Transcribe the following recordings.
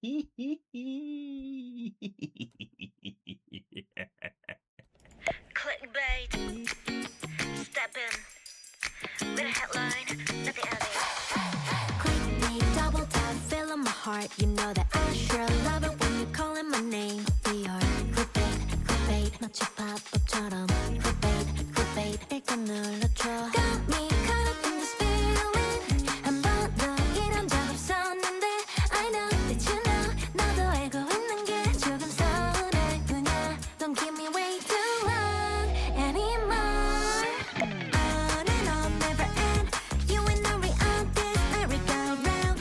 Clickbait, step in with a headline, nothing else. Click me, double tap, feel in my heart. You know that I sure love it when you're calling my name. We are clickbait, 마치 팝업처럼 clickbait, 일단 눌러줘. Got me caught up in this feeling. 한 번도 이런 적 없었는데 I know that you know. 너도 알고 있는 게 조금 서운해. 그냥 don't keep me way too long anymore. On and on, never end. You and I on this merry-go-round.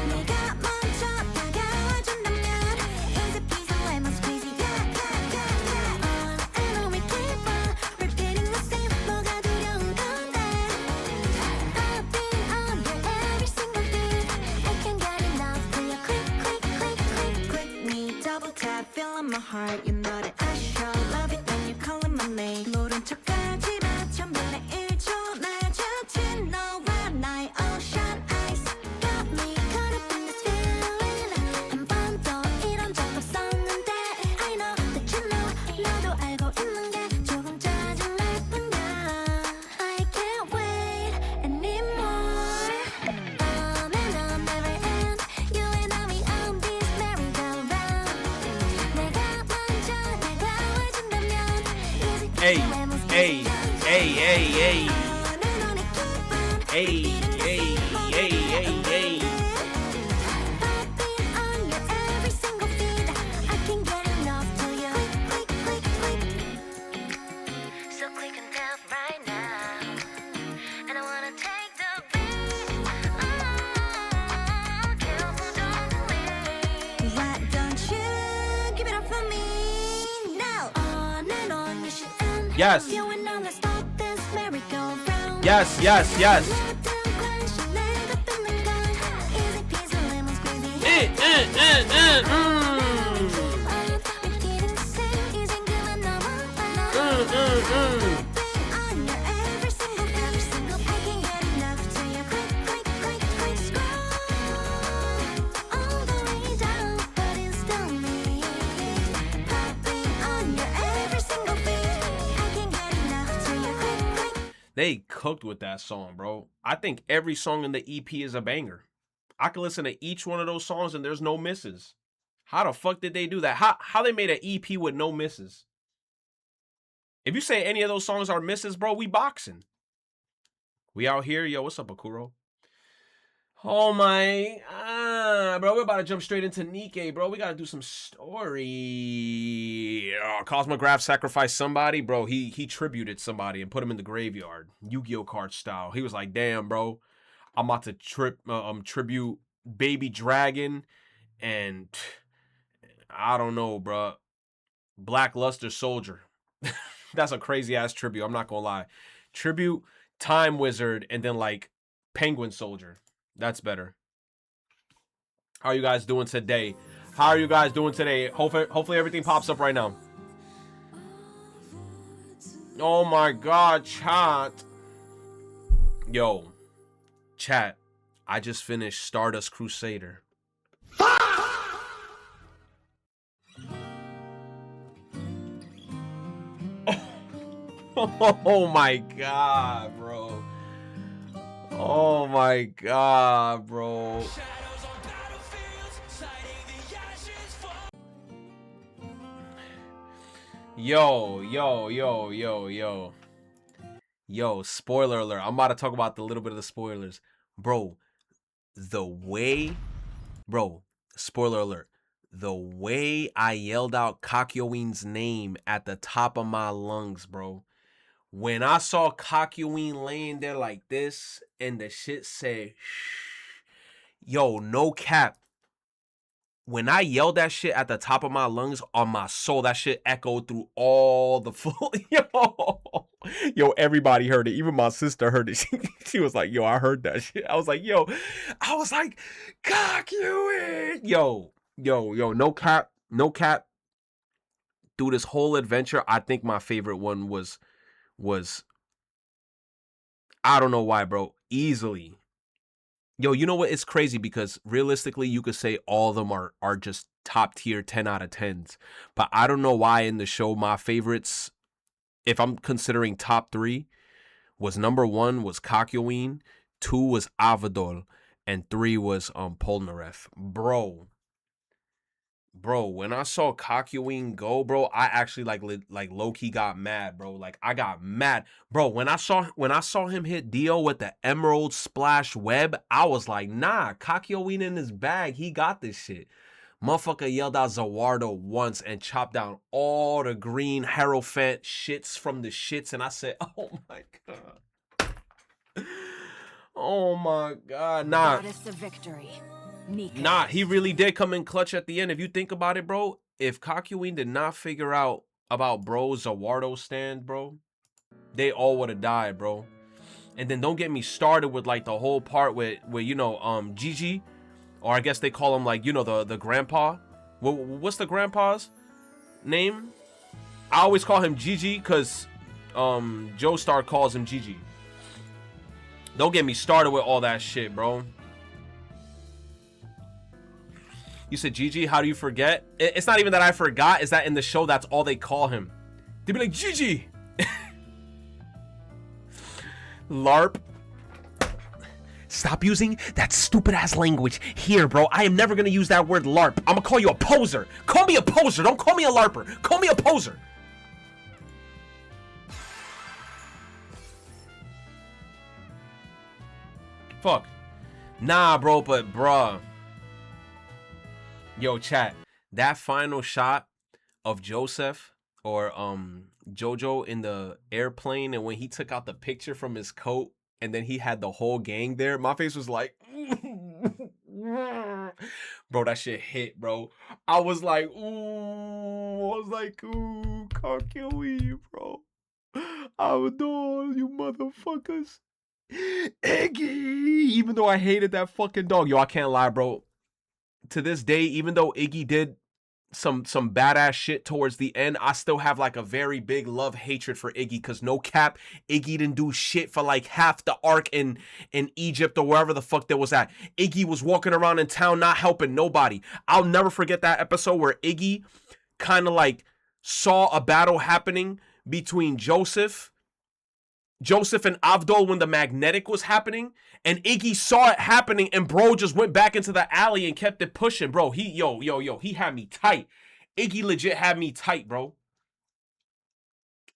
내가 먼저 다가와준다면 easy peasy lemon squeezy. On and on we keep on repeating the same. 뭐가 두려운 건데? I've been on your every single beat. I can't get enough till you click me, double tap, feeling my heart. You know that I sure love it when you're calling my name. 모른 척하지 마, 전부 내 일조 마주친 너와 나의 ocean eyes. Got me caught up in this feeling. 한 번도 이런 적 없었는데 I know that you know. 너도 알고 있는 게 조금 짜증날 뿐이야. I can't wait anymore. On and on, never end. You and I on this merry-go-round. 내가 먼저 다가와준다면 easy Hey, peasy lemon hey, squeezy. hey, hey, hey, On and on it keep on hey, repeating the hey, same. hey, hey, hey. I've been on your every single feed. I can't get enough till you click. So click and tap right now. And I wanna take the beat. Careful, don't delay. Why don't you give it up for me now? On and on, you should end. Yes. You and I, let's stop this merry-go-round. Yes, yes, yes. They cooked with that song, bro. I think every song in the EP is a banger. I can listen to each one of those songs and there's no misses. How the fuck did they do that? How they made an EP with no misses? If you say any of those songs are misses, bro, we boxing. We out here. Yo, what's up, Akuro? Oh my, bro, we're about to jump straight into NIKKE, bro. We gotta do some story. Cosmograph sacrificed somebody, bro. He tributed somebody and put him in the graveyard, Yu-Gi-Oh card style. He was like, damn, bro, I'm about to tribute Baby Dragon and I don't know, bro, Black Luster Soldier. That's a crazy ass tribute. I'm not gonna lie. Tribute Time Wizard and then like Penguin Soldier. That's better. How are you guys doing today? How are you guys doing today? Hopefully everything pops up right now. Oh my god, chat. Yo, chat. I just finished Stardust Crusader. Oh my god, bro. Oh my god, bro. Yo, spoiler alert. I'm about to talk about the little bit of the spoilers. Bro, spoiler alert. The way I yelled out Kakyoin's name at the top of my lungs, bro. When I saw Kakyoin laying there like this and the shit said, shh. Yo, no cap. When I yelled that shit at the top of my lungs, on my soul, that shit echoed through all the full. Yo, everybody heard it. Even my sister heard it. She was like, yo, I heard that shit. I was like, Kakyoin. Yo, no cap. Through this whole adventure, I think my favorite one was I don't know why, bro. Easily Yo, you know what? It's crazy because realistically, you could say all of them are just top tier 10 out of 10s. But I don't know why in the show my favorites, if I'm considering top 3, was number 1 was Kakyoin, 2 was Avadol, and 3 was Polnareff. Bro, when I saw Kakyoin go, bro, I actually like low key got mad, bro. Like I got mad, bro. When I saw him hit Dio with the Emerald Splash Web, I was like, nah, Kakyoin in his bag, he got this shit. Motherfucker yelled out Zawardo once and chopped down all the green Hierophant shits from the shits, and I said, oh my god, oh my god, nah. Goddess of victory. NIKKE. Nah, he really did come in clutch at the end. If you think about it, bro, if Kakyoin did not figure out about bro's Zawardo stand, bro, they all would have died, bro. And then don't get me started with like the whole part where you know, Gigi, or I guess they call him like, you know, the grandpa. What's the grandpa's name? I always call him Gigi because Joestar calls him Gigi. Don't get me started with all that shit, bro. You said Gigi, how do you forget? It's not even that I forgot, it's that in the show that's all they call him. They'd be like, Gigi. LARP. Stop using that stupid ass language here, bro. I am never gonna use that word LARP. I'm gonna call you a poser. Call me a poser. Don't call me a LARPer. Call me a poser. Fuck. Nah, bro, but bruh. Yo, chat. That final shot of Joseph or Jojo in the airplane, and when he took out the picture from his coat and then he had the whole gang there, my face was like, bro, that shit hit, bro. I was like, ooh, Kakyoin, bro. I would do you motherfuckers. Iggy, even though I hated that fucking dog. Yo, I can't lie, bro. To this day, even though Iggy did some badass shit towards the end, I still have like a very big love hatred for Iggy, because no cap, Iggy didn't do shit for like half the arc in Egypt or wherever the fuck they was at. Iggy was walking around in town not helping nobody. I'll never forget that episode where Iggy kind of like saw a battle happening between Joseph and Avdol when the magnetic was happening, and Iggy saw it happening, and bro just went back into the alley and kept it pushing, bro. He had me tight. Iggy legit had me tight, bro.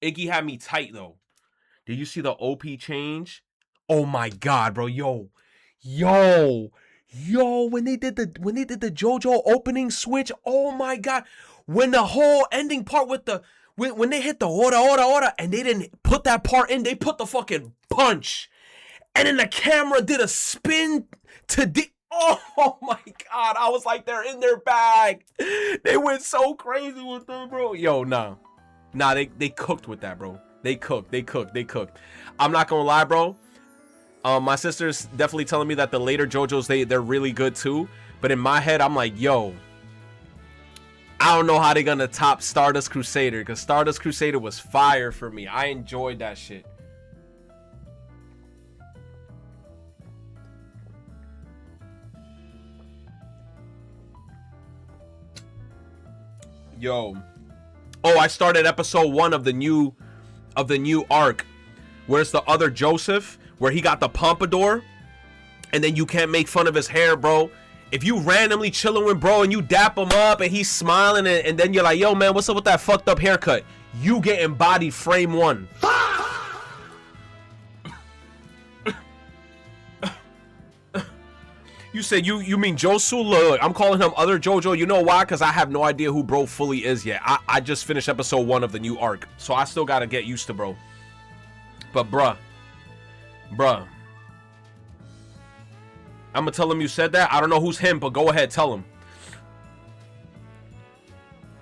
Iggy had me tight though. Did you see the OP change? Oh my god, bro. Yo, when they did the JoJo opening switch, oh my god. When the whole ending part with the when they hit the ora, and they didn't put that part in, they put the fucking punch. And then the camera did a spin to oh my god, I was like, they're in their bag. They went so crazy with them, bro. Yo, nah, they cooked with that, bro. They cooked. I'm not gonna lie, bro. My sister's definitely telling me that the later JoJo's, they're really good too. But in my head, I'm like, yo, I don't know how they're gonna top Stardust Crusader, because Stardust Crusader was fire for me. I enjoyed that shit. Yo. Oh, I started episode 1 of the new arc, where it's the other Joseph, where he got the pompadour, and then you can't make fun of his hair, bro. If you randomly chilling with bro and you dap him up and he's smiling, and then you're like, yo man, what's up with that fucked up haircut? You getting bodied frame 1. You said you mean Josu? Look, I'm calling him other JoJo. You know why? Because I have no idea who bro fully is yet. I just finished episode 1 of the new arc, so I still gotta get used to bro. But bruh, I'm gonna tell him you said that. I don't know who's him, but go ahead, tell him.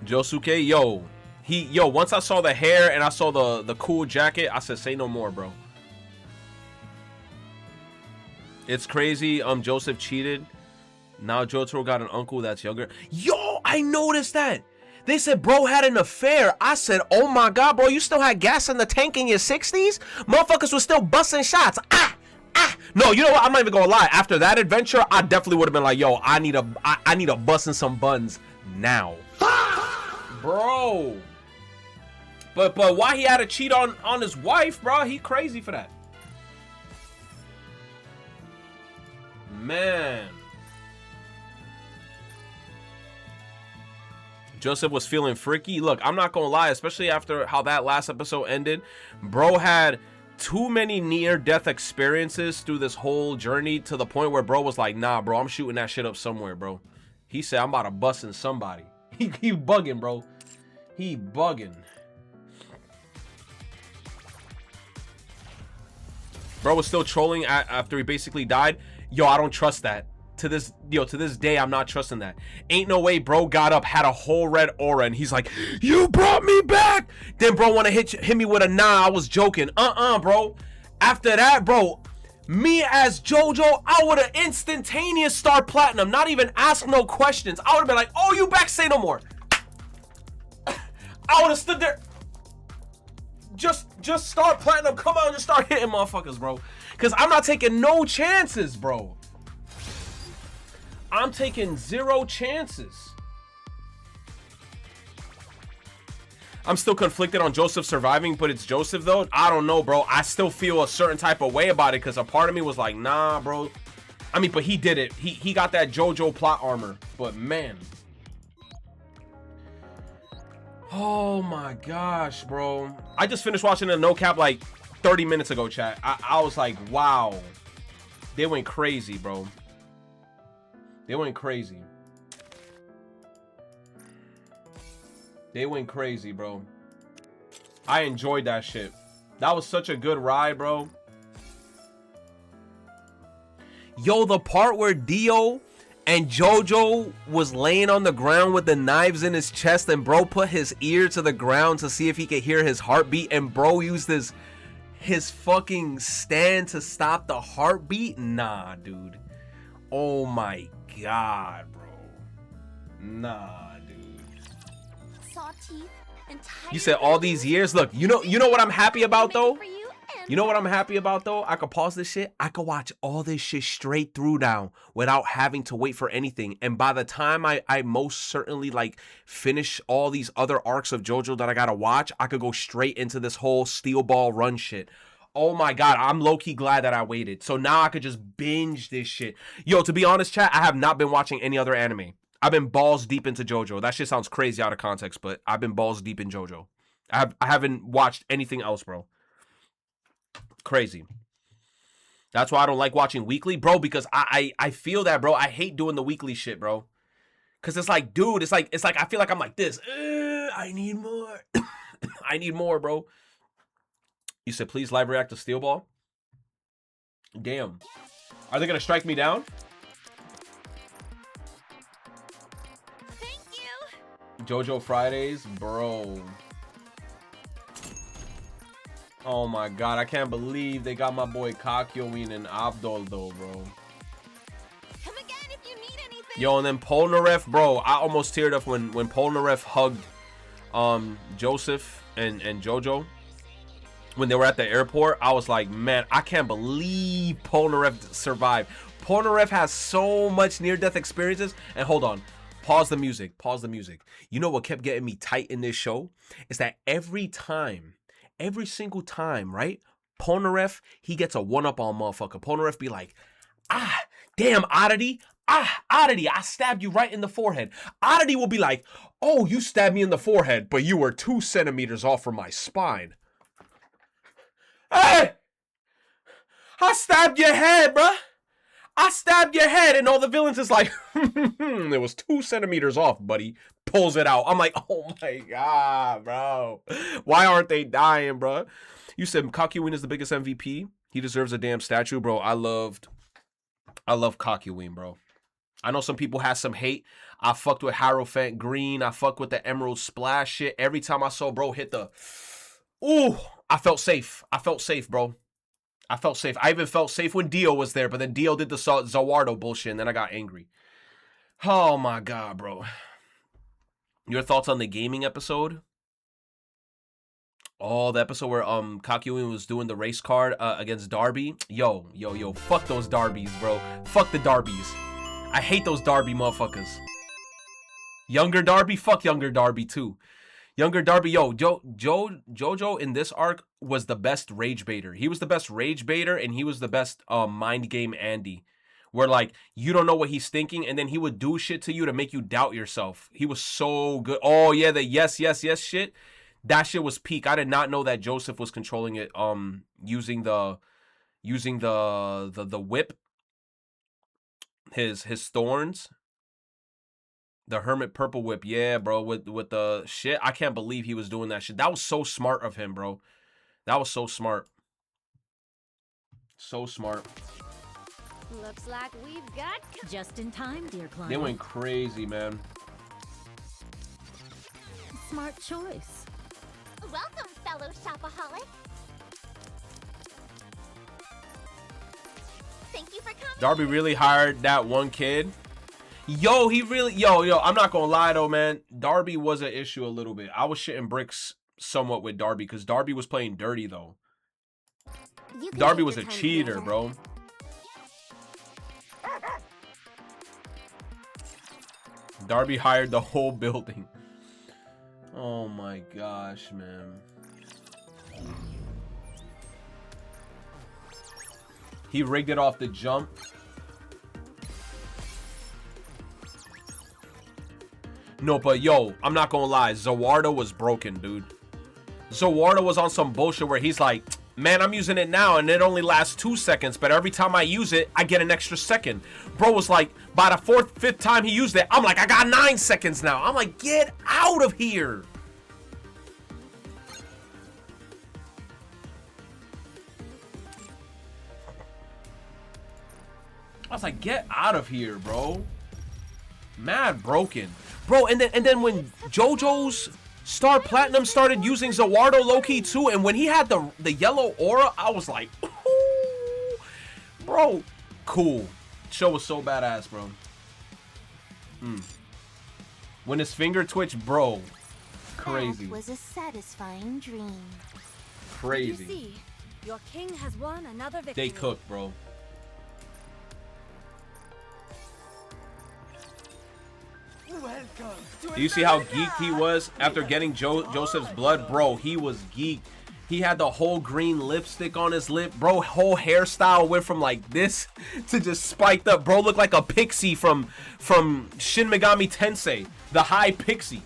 Josuke, yo, once I saw the hair and I saw the cool jacket, I said, say no more, bro. It's crazy. Joseph cheated. Now Jotaro got an uncle that's younger. Yo, I noticed that. They said bro had an affair. I said, oh my god, bro, you still had gas in the tank in your 60s? Motherfuckers was still busting shots. No, you know what? I'm not even gonna lie. After that adventure, I definitely would have been like, yo, I need a bus and some buns now. Bro. But why he had to cheat on his wife, bro? He crazy for that. Man. Joseph was feeling freaky. Look, I'm not gonna lie, especially after how that last episode ended. Bro had too many near-death experiences through this whole journey to the point where bro was like, nah, bro, I'm shooting that shit up somewhere, bro. He said, I'm about to busting somebody. He bugging, bro. He bugging. Bro was still trolling after he basically died. Yo, I don't trust that. To this day, I'm not trusting that. Ain't no way bro got up, had a whole red aura, and he's like, you brought me back. Then bro wanna hit me with a nah, I was joking. Bro. After that, bro, me as JoJo, I would have instantaneous star platinum, not even ask no questions. I would have been like, oh, you back, say no more. I would have stood there. Just start platinum. Come on, just start hitting motherfuckers, bro. Because I'm not taking no chances, bro. I'm taking 0 chances. I'm still conflicted on Joseph surviving, but it's Joseph, though. I don't know, bro. I still feel a certain type of way about it because a part of me was like, nah, bro. I mean, but he did it. He got that JoJo plot armor. But, man. Oh, my gosh, bro. I just finished watching a no cap like 30 minutes ago, chat. I was like, wow. They went crazy, bro. They went crazy. They went crazy, bro. I enjoyed that shit. That was such a good ride, bro. Yo, the part where Dio and JoJo was laying on the ground with the knives in his chest and bro put his ear to the ground to see if he could hear his heartbeat and bro used his fucking stand to stop the heartbeat? Nah, dude. Oh my God, bro. Nah, dude. Saw teeth and you said all these years. Look, you know what I'm happy about though? You know what I'm happy about though? I could pause this shit. I could watch all this shit straight through now without having to wait for anything. And by the time I most certainly like finish all these other arcs of JoJo that I gotta watch, I could go straight into this whole Steel Ball Run shit. Oh my God, I'm low-key glad that I waited. So now I could just binge this shit. Yo, to be honest, chat, I have not been watching any other anime. I've been balls deep into JoJo. That shit sounds crazy out of context, but I've been balls deep in JoJo. I haven't watched anything else, bro. Crazy. That's why I don't like watching weekly, bro, because I feel that, bro. I hate doing the weekly shit, bro. Because it's like, dude, it's like I feel like I'm like this. I need more. I need more, bro. You said, please live react to Steel Ball? Damn. Are they going to strike me down? Thank you. JoJo Fridays? Bro. Oh my God. I can't believe they got my boy Kakyoin and Abdul, though, bro. Come again if you need anything. Yo, and then Polnareff, bro. I almost teared up when Polnareff hugged Joseph and JoJo. When they were at the airport, I was like, man, I can't believe Polnareff survived. Polnareff has so much near-death experiences. And hold on. Pause the music. Pause the music. You know what kept getting me tight in this show? Is that every single time, right? Polnareff, he gets a one-up on motherfucker. Polnareff be like, damn, Oddity. Oddity, I stabbed you right in the forehead. Oddity will be like, oh, you stabbed me in the forehead, but you were 2 centimeters off from my spine. Hey! I stabbed your head, bruh. I stabbed your head, and all the villains is like, it was 2 centimeters off, buddy. Pulls it out. I'm like, oh my God, bro. Why aren't they dying, bro? You said Kakyoin is the biggest MVP. He deserves a damn statue, bro. I love Kakyoin, bro. I know some people have some hate. I fucked with Hierophant Green. I fucked with the Emerald Splash shit. Every time I saw bro hit the... Ooh, I felt safe. I felt safe, bro. I felt safe. I even felt safe when Dio was there, but then Dio did the Zawardo bullshit, and then I got angry. Oh, my God, bro. Your thoughts on the gaming episode? Oh, the episode where Kakyoin was doing the race card against Darby. Yo, fuck those Darbys, bro. Fuck the Darbys. I hate those Darby motherfuckers. Younger Darby, fuck younger Darby too. Younger Darby, yo, Jojo in this arc was the best rage baiter. He was the best rage baiter, and he was the best mind game Andy. Where like you don't know what he's thinking, and then he would do shit to you to make you doubt yourself. He was so good. Oh yeah, the yes shit. That shit was peak. I did not know that Joseph was controlling it using the whip. His thorns. The Hermit Purple Whip, yeah, bro, with the shit. I can't believe he was doing that shit. That was so smart of him, bro. That was so smart. So smart. Looks like we've got Just in time, dear client. They went crazy, man. Smart choice. welcome, fellow shopaholic. Thank you for coming. Darby really hired that one kid. Yo, he really, yo, I'm not gonna lie though, man. Darby was an issue a little bit. I was shitting bricks somewhat with Darby because Darby was playing dirty though. Darby was a cheater, bro. Darby hired the whole building. Oh my gosh, man. He rigged it off the jump. No, but yo, I'm not gonna lie. Zawardo was broken, dude. Zawardo was on some bullshit where he's like, man, I'm using it now and it only lasts 2 seconds, but every time I use it, I get an extra second. Bro was like, by the 4th, 5th time he used it, I'm like, I got 9 seconds now. I'm like, get out of here. I was like, get out of here, bro. Mad broken. Bro, and then when JoJo's Star Platinum started using Zawardo low-key too, and when he had the yellow aura, I was like, ooh, bro, cool. Show was so badass, bro. When his finger twitched, bro, crazy. That was a satisfying dream. Crazy. You see, your king has won another victory. They cooked, bro. Do you see how geeked he was after getting Joseph's blood? Bro, he was geeked. He had the whole green lipstick on his lip. Bro, whole hairstyle went from like this to just spiked up. Bro looked like a pixie from Shin Megami Tensei. The high pixie.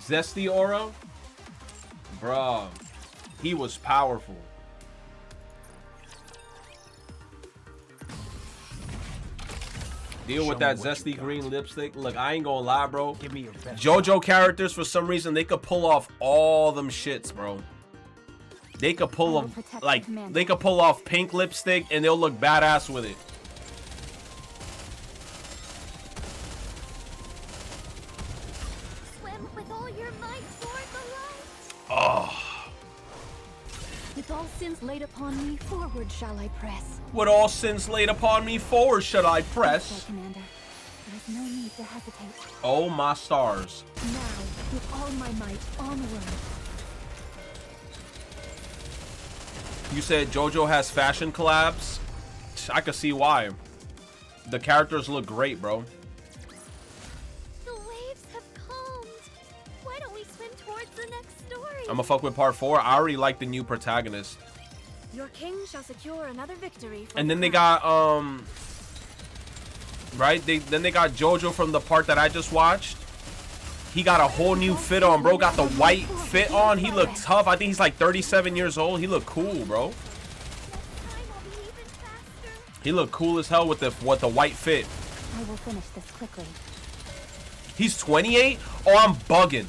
Zesty aura? Bro, he was powerful. Deal with that zesty green lipstick. Look, I ain't gonna lie, bro. Give me your best. JoJo characters, for some reason, they could pull off all them shits, bro. They could pull off, like, they could pull off pink lipstick and they'll look badass with it. Swim with all your might toward the light. Oh. With all sins laid upon me, forward shall I press. With all sins laid upon me, forward should I press. So, Commander, there is no need to hesitate. Oh my stars. Now, with all my might, onward. You said JoJo has fashion collabs? I can see why. The characters look great, bro. The waves have calmed. Why don't we swim towards the next story? I'ma fuck with part 4. I already like the new protagonist. Your king shall secure another victory. For And then they got right? Then they got JoJo from the part that I just watched. He got a whole new fit on, bro. Got the white fit on. He looked tough. I think he's like 37 years old. He looked cool, bro. He looked cool as hell with the white fit. I will finish this quickly. He's 28? Oh, I'm bugging.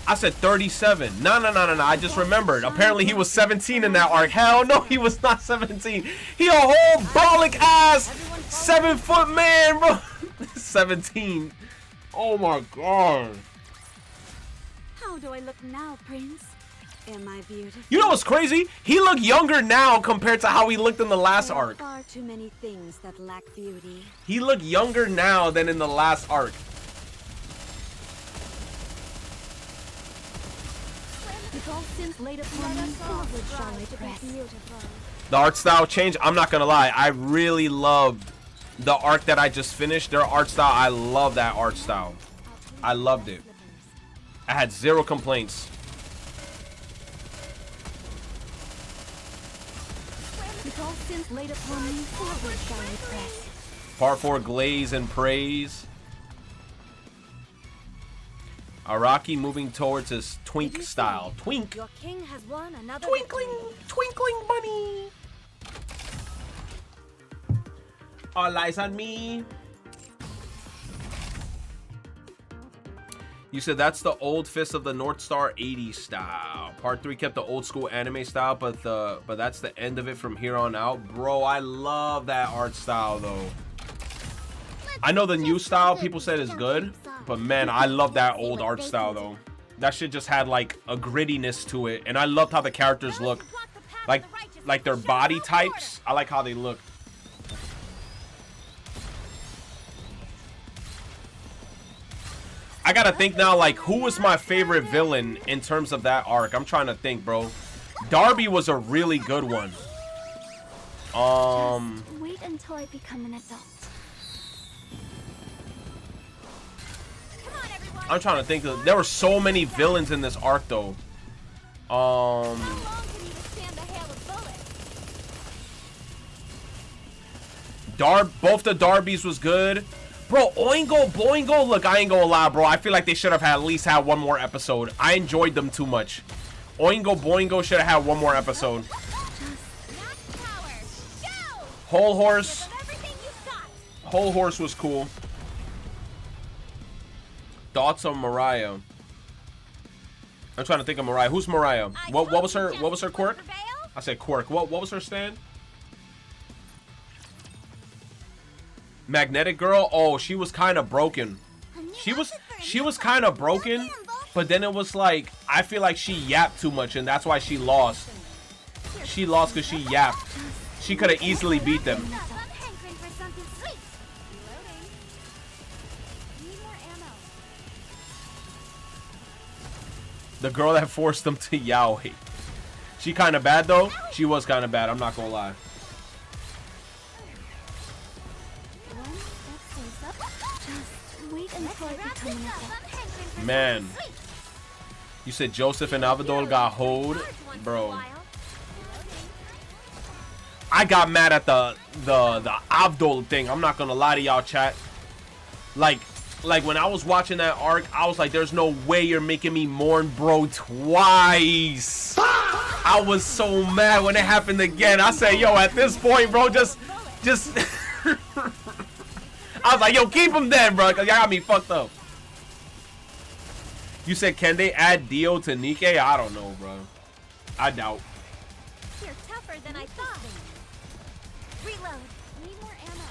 I said 37. No. I just remembered. Apparently he was 17 in that arc. Hell no, he was not 17. He a whole brolic ass 7-foot man, bro. 17. Oh my god. How do I look now, Prince? Am I beautiful? You know what's crazy? He looked younger now compared to how he looked in the last There are arc. far too many things that lack beauty. He looked younger now than in the last arc. With all sins laid upon me, forward shall I press. The art style change, I'm not gonna lie, I really loved the arc that I just finished. Their art style, I love that art style. I loved it. I had zero complaints. With all sins laid upon me, forward shall I press. Part 4, Glaze and Praise. Araki moving towards his twink style. Twink. Your king has won another Twinkling, twinkling bunny. All eyes on me. You said that's the old Fist of the North Star 80s style. Part 3 kept the old school anime style, but that's the end of it from here on out. Bro, I love that art style though. I know the new style people said is good, but man, I love that old art style though. That shit just had like a grittiness to it, and I loved how the characters look. Like their body types, I like how they look. I gotta think now, like, who was my favorite villain in terms of that arc? I'm trying to think, bro. Darby was a really good one. Just wait until I become an adult. I'm trying to think. There were so many villains in this arc, though. Both the Darbys was good. Bro, Oingo Boingo, look, I ain't gonna lie, bro. I feel like they should have at least had one more episode. I enjoyed them too much. Oingo Boingo should have had one more episode. Whole Horse. Whole Horse was cool. Thoughts on Mariah? I'm trying to think of Mariah. Who's Mariah? What was her quirk? I said quirk. What was her stand? Magnetic Girl? Oh, she was kind of broken. She was kind of broken, but then it was like, I feel like she yapped too much, and that's why she lost. She lost because she yapped. She could have easily beat them. The girl that forced them to yaoi. She kind of bad, though. She was kind of bad, I'm not gonna lie. Man, you said Joseph and Avadol got hoed, bro. I got mad at the Avdol thing. I'm not gonna lie to y'all, chat. Like when I was watching that arc, I was like, "There's no way you're making me mourn, bro, twice." I was so mad when it happened again. I said, "Yo, at this point, bro, just." I was like, "Yo, keep him then, bro, cause y'all got me fucked up." You said, can they add Dio to NIKKE? I don't know, bro. I doubt. You're tougher than I thought. Reload. Need more ammo.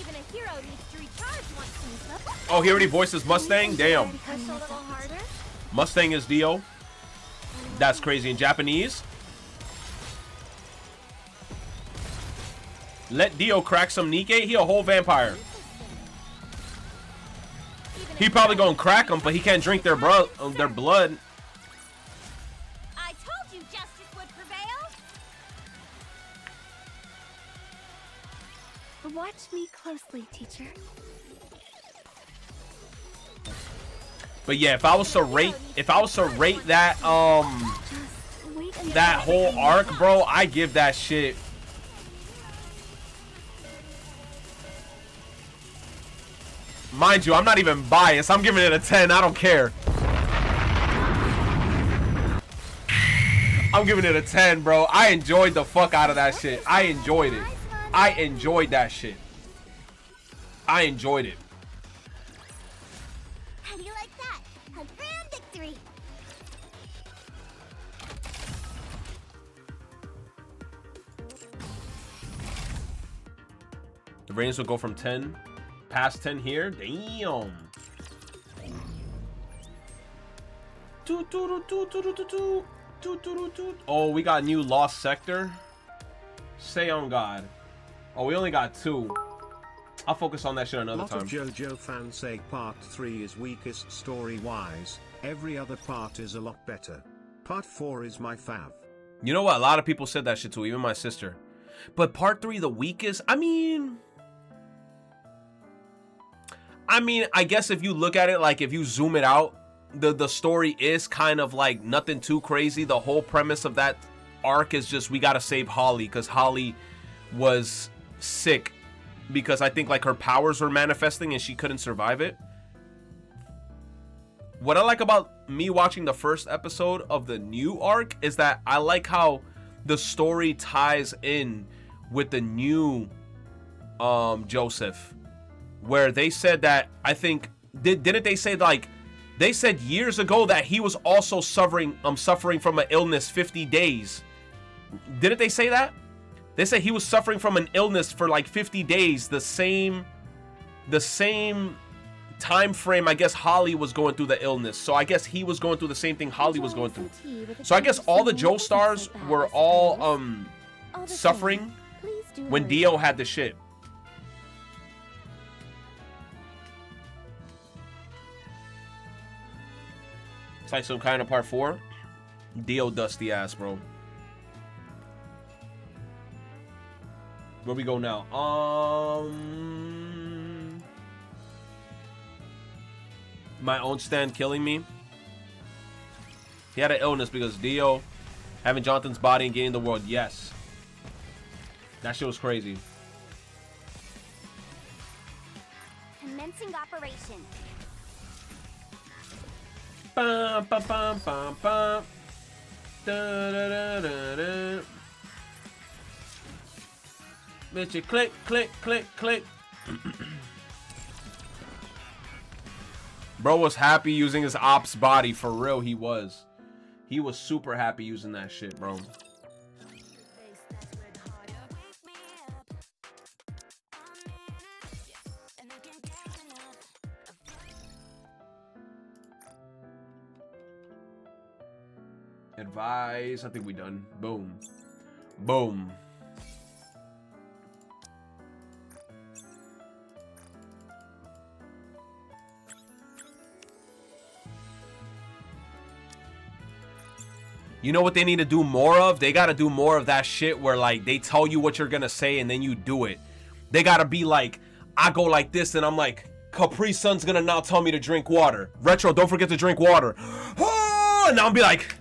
Even a hero needs to recharge once. Oh, he already voices Mustang? Damn. Push a little harder. Mustang is Dio. That's crazy. In Japanese? Let Dio crack some NIKKE? He a whole vampire. He probably gonna crack them, but he can't drink their blood. I told you justice would prevail. Watch me closely, teacher. But yeah, if I was to rate that that whole arc, bro, I give that shit. Mind you, I'm not even biased. I'm giving it a 10. I don't care. I'm giving it a 10, bro. I enjoyed the fuck out of that shit. I enjoyed it. I enjoyed that shit. I enjoyed it. How do you like that? A grand victory. The ratings will go from 10 past 10 here. Damn. Oh, we got new Lost Sector. Say on God. Oh, we only got 2. I'll focus on that shit another time. A lot of JoJo fans say part 3 is weakest story-wise. Every other part is a lot better. Part 4 is my fav. You know what? A lot of people said that shit too, even my sister. But part 3 the weakest? I mean, I guess if you look at it, like if you zoom it out, the story is kind of like nothing too crazy. The whole premise of that arc is just we gotta save Holly because Holly was sick because I think like her powers were manifesting and she couldn't survive it. What I like about me watching the first episode of the new arc is that I like how the story ties in with the new Joseph, where they said that, I think, didn't they say, like, they said years ago that he was also suffering from an illness 50 days. Didn't they say that? They said he was suffering from an illness for like 50 days, the same time frame I guess Holly was going through the illness. So I guess he was going through the same thing Holly was going through. So I guess all the Joestars were all suffering when Dio had the shit. It's like some kind of part 4. Dio dusty ass, bro. Where we go now? My own stand killing me. He had an illness because Dio having Jonathan's body and gaining the world. Yes. That shit was crazy. Commencing operation. Bum, bum, bum, bum, bum. Da, da, da, da, da. Bitch, you click, click, click, click. Bro was happy using his ops body. For real, he was. He was super happy using that shit, bro. Advise. I think we done. Boom. Boom. You know what they need to do more of? They gotta do more of that shit where like they tell you what you're gonna say and then you do it. They gotta be like, I go like this and I'm like, Capri Sun's gonna now tell me to drink water. Retro, don't forget to drink water. Oh, and I'll be like,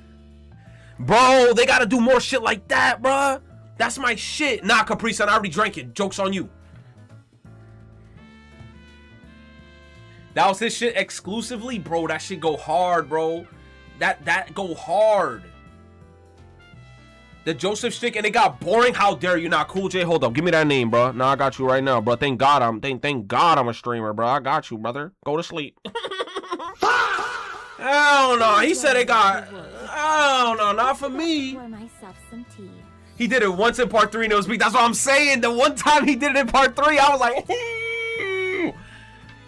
bro, they gotta do more shit like that, bruh. That's my shit. Nah, Capri Sun, I already drank it. Joke's on you. That was his shit exclusively, bro. That shit go hard, bro. That go hard. The Joseph shtick and it got boring. How dare you not? Cool J, hold up. Give me that name, bro. Nah, I got you right now, bro. Thank God I'm a streamer, bro. I got you, brother. Go to sleep. Hell no. He said it got. Oh no, not for me. Pour myself some tea. He did it once in part 3 and it was me. That's what I'm saying. The one time he did it in part 3, I was like,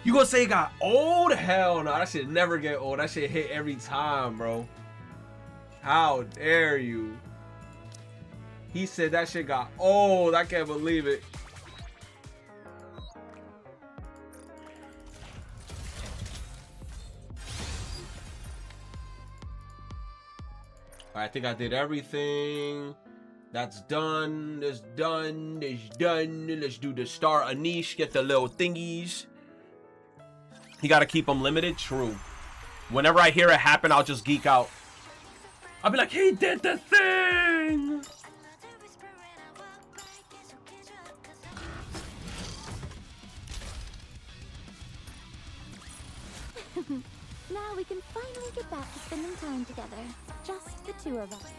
you gonna say it got old? Hell no. That shit never get old. That shit hit every time, bro. How dare you? He said that shit got old. I can't believe it. I think I did everything. That's done. That's done. That's done. Let's do the star Anish. Get the little thingies. You gotta keep them limited. True. Whenever I hear it happen, I'll just geek out. I'll be like, he did the thing. Now we can finally get back to spending time together. Just the two of us.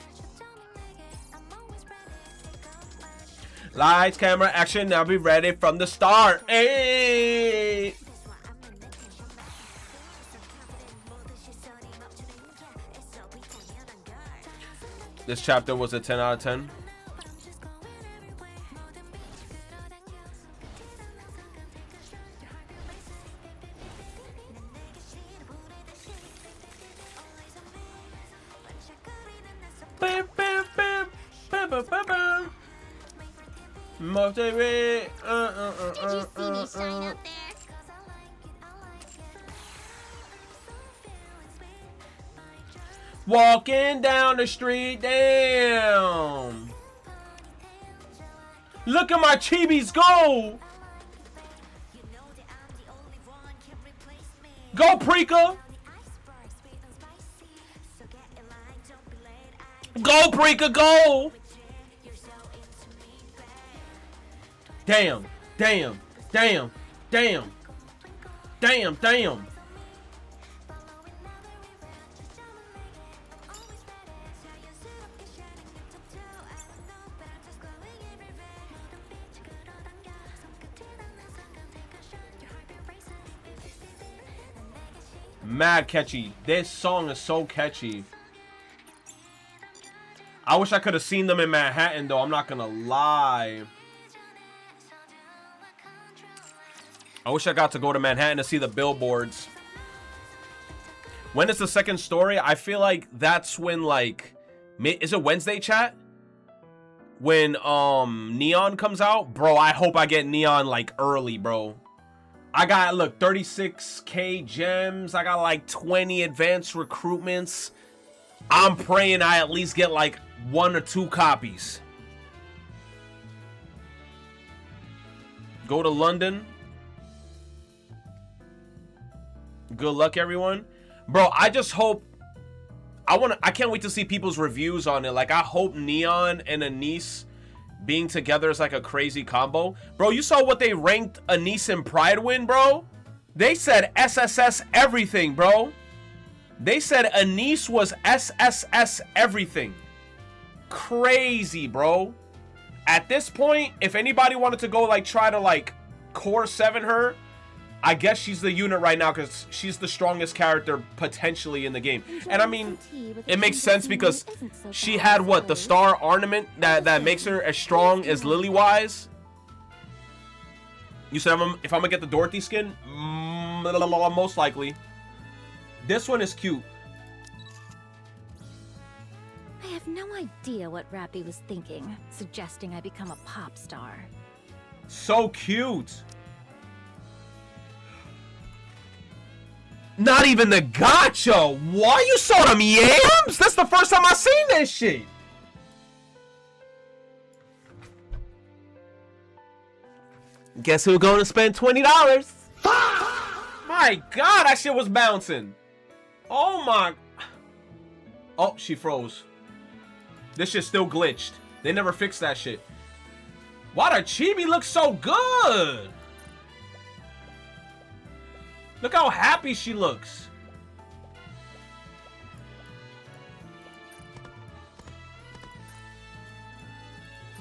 Lights, camera, action. Now be ready from the start. Hey. This chapter was a 10 out of 10. Motivate. Did you see me shine up there? Walking down the street, damn. Look at my chibis go. Go, Preeka. Go, Preeka, go. Damn, damn, damn, damn, damn, damn. Mad catchy. This song is so catchy. I wish I could have seen them in Manhattan, though. I'm not gonna lie. I wish I got to go to Manhattan to see the billboards. When is the second story? I feel like that's when, like, is it Wednesday, chat? When Neon comes out? Bro, I hope I get Neon like early, bro. I got, look, 36k gems. I got like 20 advanced recruitments. I'm praying I at least get like 1 or 2 copies. Go to London. Good luck, everyone. Bro, I just hope... I can't wait to see people's reviews on it. Like, I hope Neon and Anise being together is like a crazy combo. Bro, you saw what they ranked Anise and Pride win, bro? They said SSS everything, bro. They said Anise was SSS everything. Crazy, bro. At this point, if anybody wanted to go, like, try to, like, core 7 her, I guess she's the unit right now because she's the strongest character potentially in the game. And I mean, it makes sense because she had what, the star ornament that makes her as strong as Lily-wise. You said if I'm gonna get the Dorothy skin, most likely. This one is cute. I have no idea what Rappy was thinking, suggesting I become a pop star. So cute. Not even the gacha. Why you saw them yams? That's the first time I seen this shit. Guess who's gonna spend $20? My God, that shit was bouncing. Oh my. Oh, she froze. This shit still glitched. They never fixed that shit. Why the chibi looks so good? Look how happy she looks.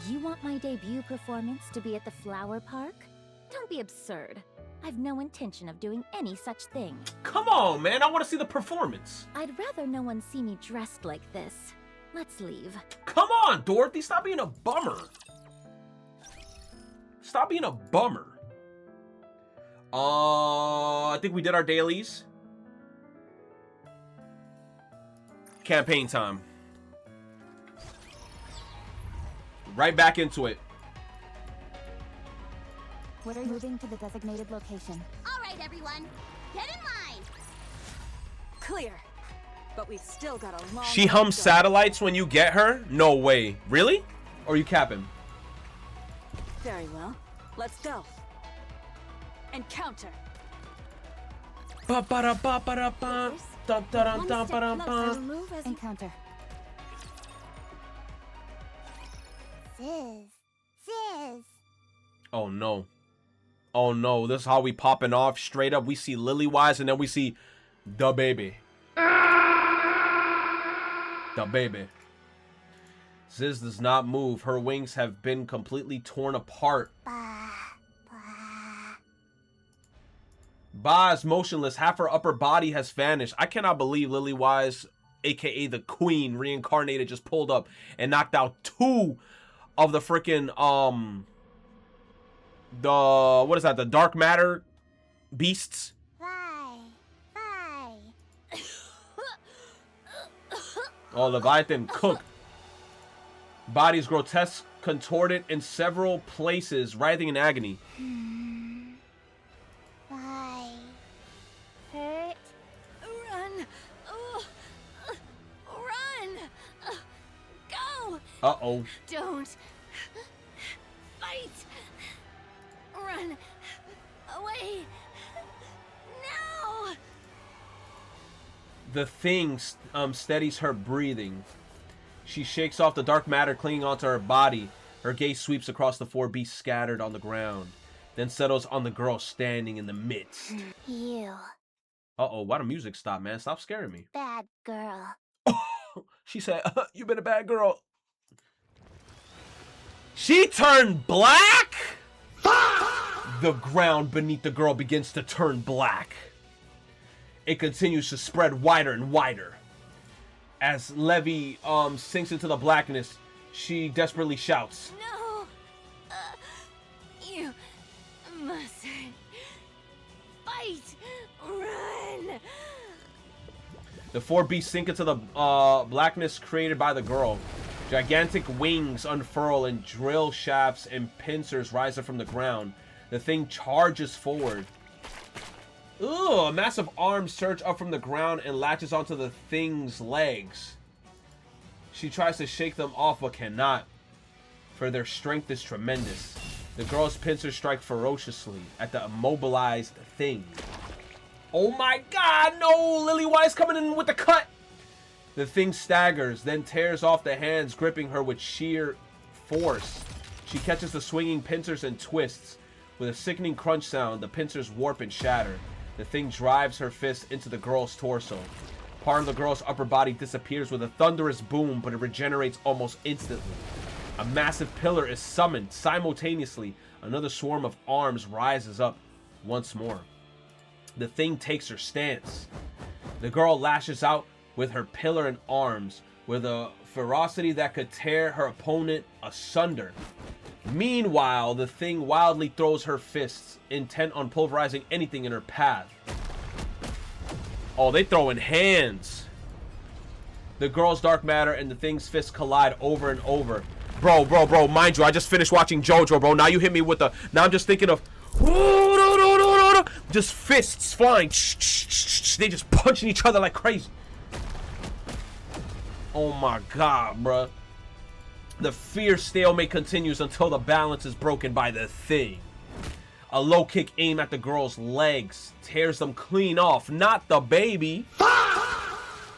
You want my debut performance to be at the Flower Park? Don't be absurd. I've no intention of doing any such thing. Come on, man. I want to see the performance. I'd rather no one see me dressed like this. Let's leave. Come on, Dorothy. Stop being a bummer. Stop being a bummer. I think we did our dailies. Campaign time. Right back into it. What are you moving to the designated location? All right, everyone, get in line. Clear. But we've still got a long She way to hums go. satellites when you get her? No way. Really? Or are you capping? Very well. Let's go. Encounter. Ba-ba-da-ba-ba-da-ba. Da-da-da-da-ba-da-ba. Encounter. Sis. Oh no. Oh no. This is how we popping off. Straight up, we see Lily-wise and then we see the baby. The baby. Ziz does not move. Her wings have been completely torn apart. Ba is motionless. Half her upper body has vanished. I cannot believe Lily-wise, aka the queen, reincarnated, just pulled up and knocked out 2 of the freaking what is that? The dark matter beasts. Bye. Oh, Leviathan cook. Bodies grotesque, contorted in several places, writhing in agony. Bye. Hurt? Run! Run! Go! Uh-oh. Don't fight! Run away! No! The thing steadies her breathing. She shakes off the dark matter clinging onto her body. Her gaze sweeps across the 4 beasts scattered on the ground, then settles on the girl standing in the midst. You. Uh-oh, why the music stop, man? Stop scaring me. Bad girl. She said, you been a bad girl. She turned black? The ground beneath the girl begins to turn black. It continues to spread wider and wider. As Levi sinks into the blackness, she desperately shouts. No! You must fight! Run! The 4 beasts sink into the blackness created by the girl. Gigantic wings unfurl and drill shafts and pincers rise up from the ground. The thing charges forward. Ooh, massive arms surge up from the ground and latches onto the thing's legs. She tries to shake them off but cannot, for their strength is tremendous. The girl's pincers strike ferociously at the immobilized thing. Oh my god, no! Lily Wise coming in with the cut! The thing staggers, then tears off the hands gripping her with sheer force. She catches the swinging pincers and twists. With a sickening crunch sound, the pincers warp and shatter. The thing drives her fist into the girl's torso. Part of the girl's upper body disappears with a thunderous boom, but it regenerates almost instantly. A massive pillar is summoned. Simultaneously, another swarm of arms rises up once more. The thing takes her stance. The girl lashes out with her pillar and arms, with a ferocity that could tear her opponent asunder. Meanwhile, the thing wildly throws her fists, intent on pulverizing anything in her path. Oh, they throwing hands. The girl's dark matter and the thing's fists collide over and over. Bro, mind you, I just finished watching JoJo, bro. Now you hit me with the... Now I'm just thinking of... Just fists flying. They just punching each other like crazy. Oh my god, bruh. The fierce stalemate continues until the balance is broken by the thing. A low kick aimed at the girl's legs tears them clean off, not the baby.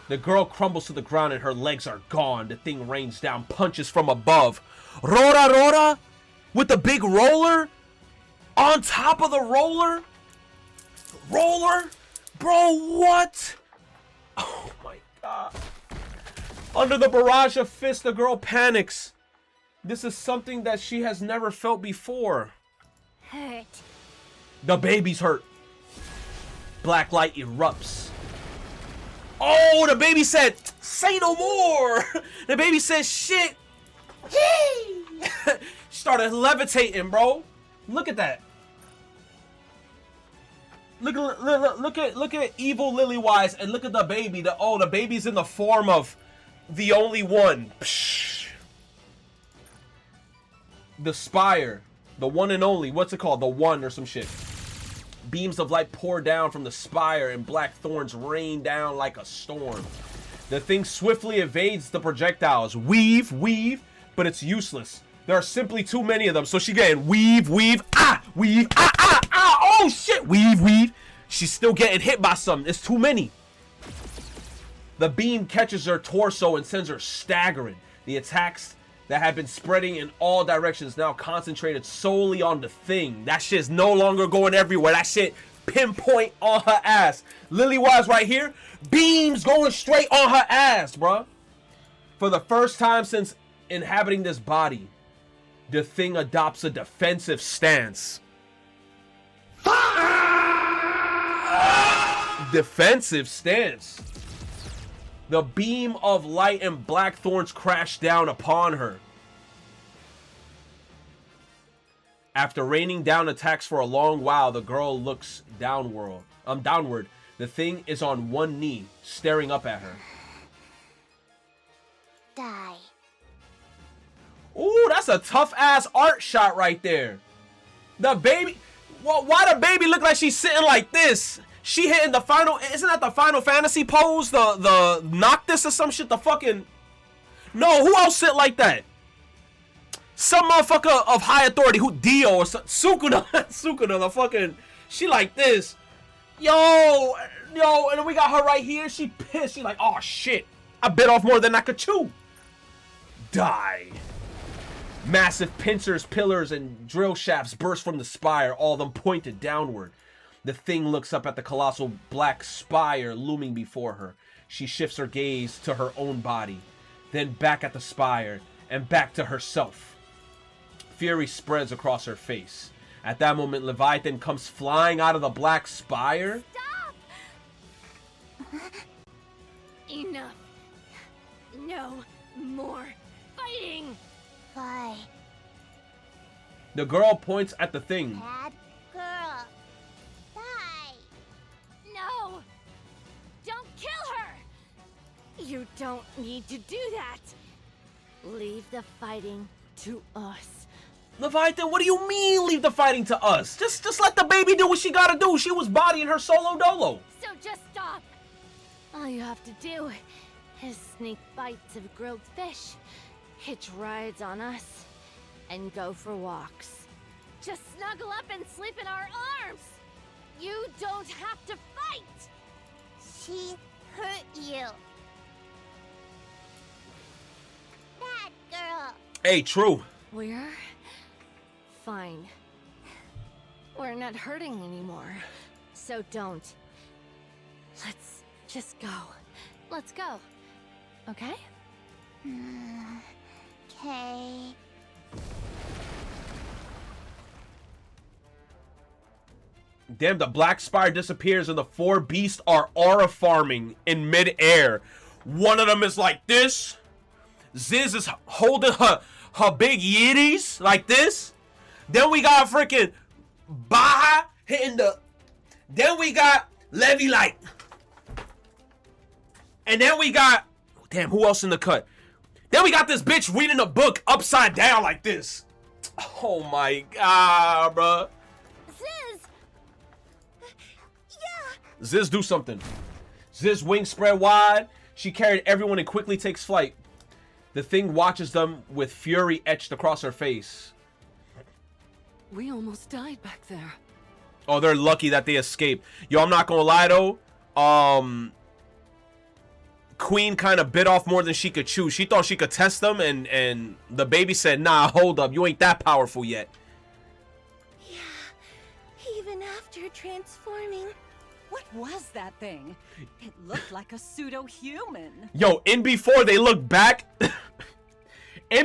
The girl crumbles to the ground and her legs are gone. The thing rains down punches from above. Rora with the big roller on top of the roller. Bro, what? Oh my god. Under the barrage of fists, the girl panics. This is something that she has never felt before. Hurt. The baby's hurt. Black light erupts. Oh, the baby said, say no more. The baby said, shit. She started levitating, bro. Look at that. Look at evil Lily Wise and look at the baby. The baby's in the form of the only one. Psh. The spire. The one and only. What's it called? The one or some shit. Beams of light pour down from the spire and black thorns rain down like a storm. The thing swiftly evades the projectiles. Weave, but it's useless. There are simply too many of them. So she getting weave, oh shit, weave. She's still getting hit by something. It's too many. The beam catches her torso and sends her staggering. The attacks that had been spreading in all directions now concentrated solely on the thing. That shit's no longer going everywhere. That shit pinpoint on her ass. Lily Wise right here, beams going straight on her ass, bruh. For the first time since inhabiting this body, the thing adopts a defensive stance. Defensive stance. The beam of light and black thorns crash down upon her. After raining down attacks for a long while, the girl looks downward. The thing is on one knee, staring up at her. Die. That's a tough ass art shot right there. The baby, well, why the baby look like she's sitting like this? She hitting the final, isn't that the Final Fantasy pose? The Noctis or some shit, the fucking, no, who else sit like that? Some motherfucker of high authority, who, Dio or Sukuna, Sukuna, the fucking, she like this. Yo, and then we got her right here, she pissed, she like, oh shit, I bit off more than I could chew. Die. Massive pincers, pillars, and drill shafts burst from the spire, all of them pointed downward. The thing looks up at the colossal black spire looming before her. She shifts her gaze to her own body, then back at the spire, and back to herself. Fury spreads across her face. At that moment, Leviathan comes flying out of the black spire. Stop! Enough. No more fighting. Why? The girl points at the thing. Bad girl. Die. No. Don't kill her. You don't need to do that. Leave the fighting to us. Leviathan, what do you mean leave the fighting to us? Just let the baby do what she gotta do. She was bodying her solo dolo. So just stop. All you have to do is sneak bites of grilled fish, hitch rides on us, and go for walks. Just snuggle up and sleep in our arms. You don't have to fight. She hurt you. Bad girl. Hey, true. We're fine. We're not hurting anymore. So don't. Let's just go. Let's go. Okay? Okay. Damn, the black spire disappears and the four beasts are aura farming in mid-air. One of them is like this. Ziz is holding her big yitties like this. Then we got freaking Baha hitting the... Then we got Levy like... And then we got... Damn, who else in the cut? Then we got this bitch reading a book upside down like this. Oh my god, bruh. Ziz! Yeah! Ziz, do something. Ziz wings spread wide. She carried everyone and quickly takes flight. The thing watches them with fury etched across her face. We almost died back there. Oh, they're lucky that they escaped. Yo, I'm not gonna lie though. Queen kind of bit off more than she could chew. She thought she could test them, and the baby said, nah, hold up. You ain't that powerful yet. Yeah, even after transforming. What was that thing? It looked like a pseudo-human. Yo, in before they look back, and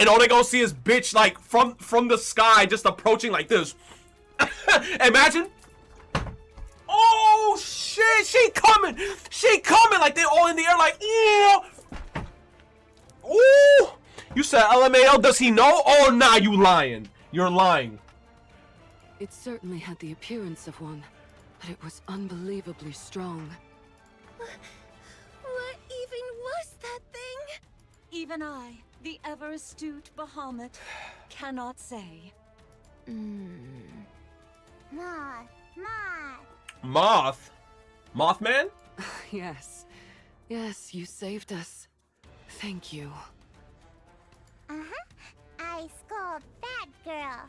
all they gonna see is bitch like from the sky just approaching like this. Imagine. Oh shit, she coming like they all in the air like, yeah. Ooh, you said LMAO, does he know? Oh nah, you lying. You're lying. It certainly had the appearance of one, but it was unbelievably strong. What even was that thing? Even I, the ever-astute Bahamut, cannot say. Moth? Mothman? Yes. Yes, you saved us. Thank you. I scold bad girl.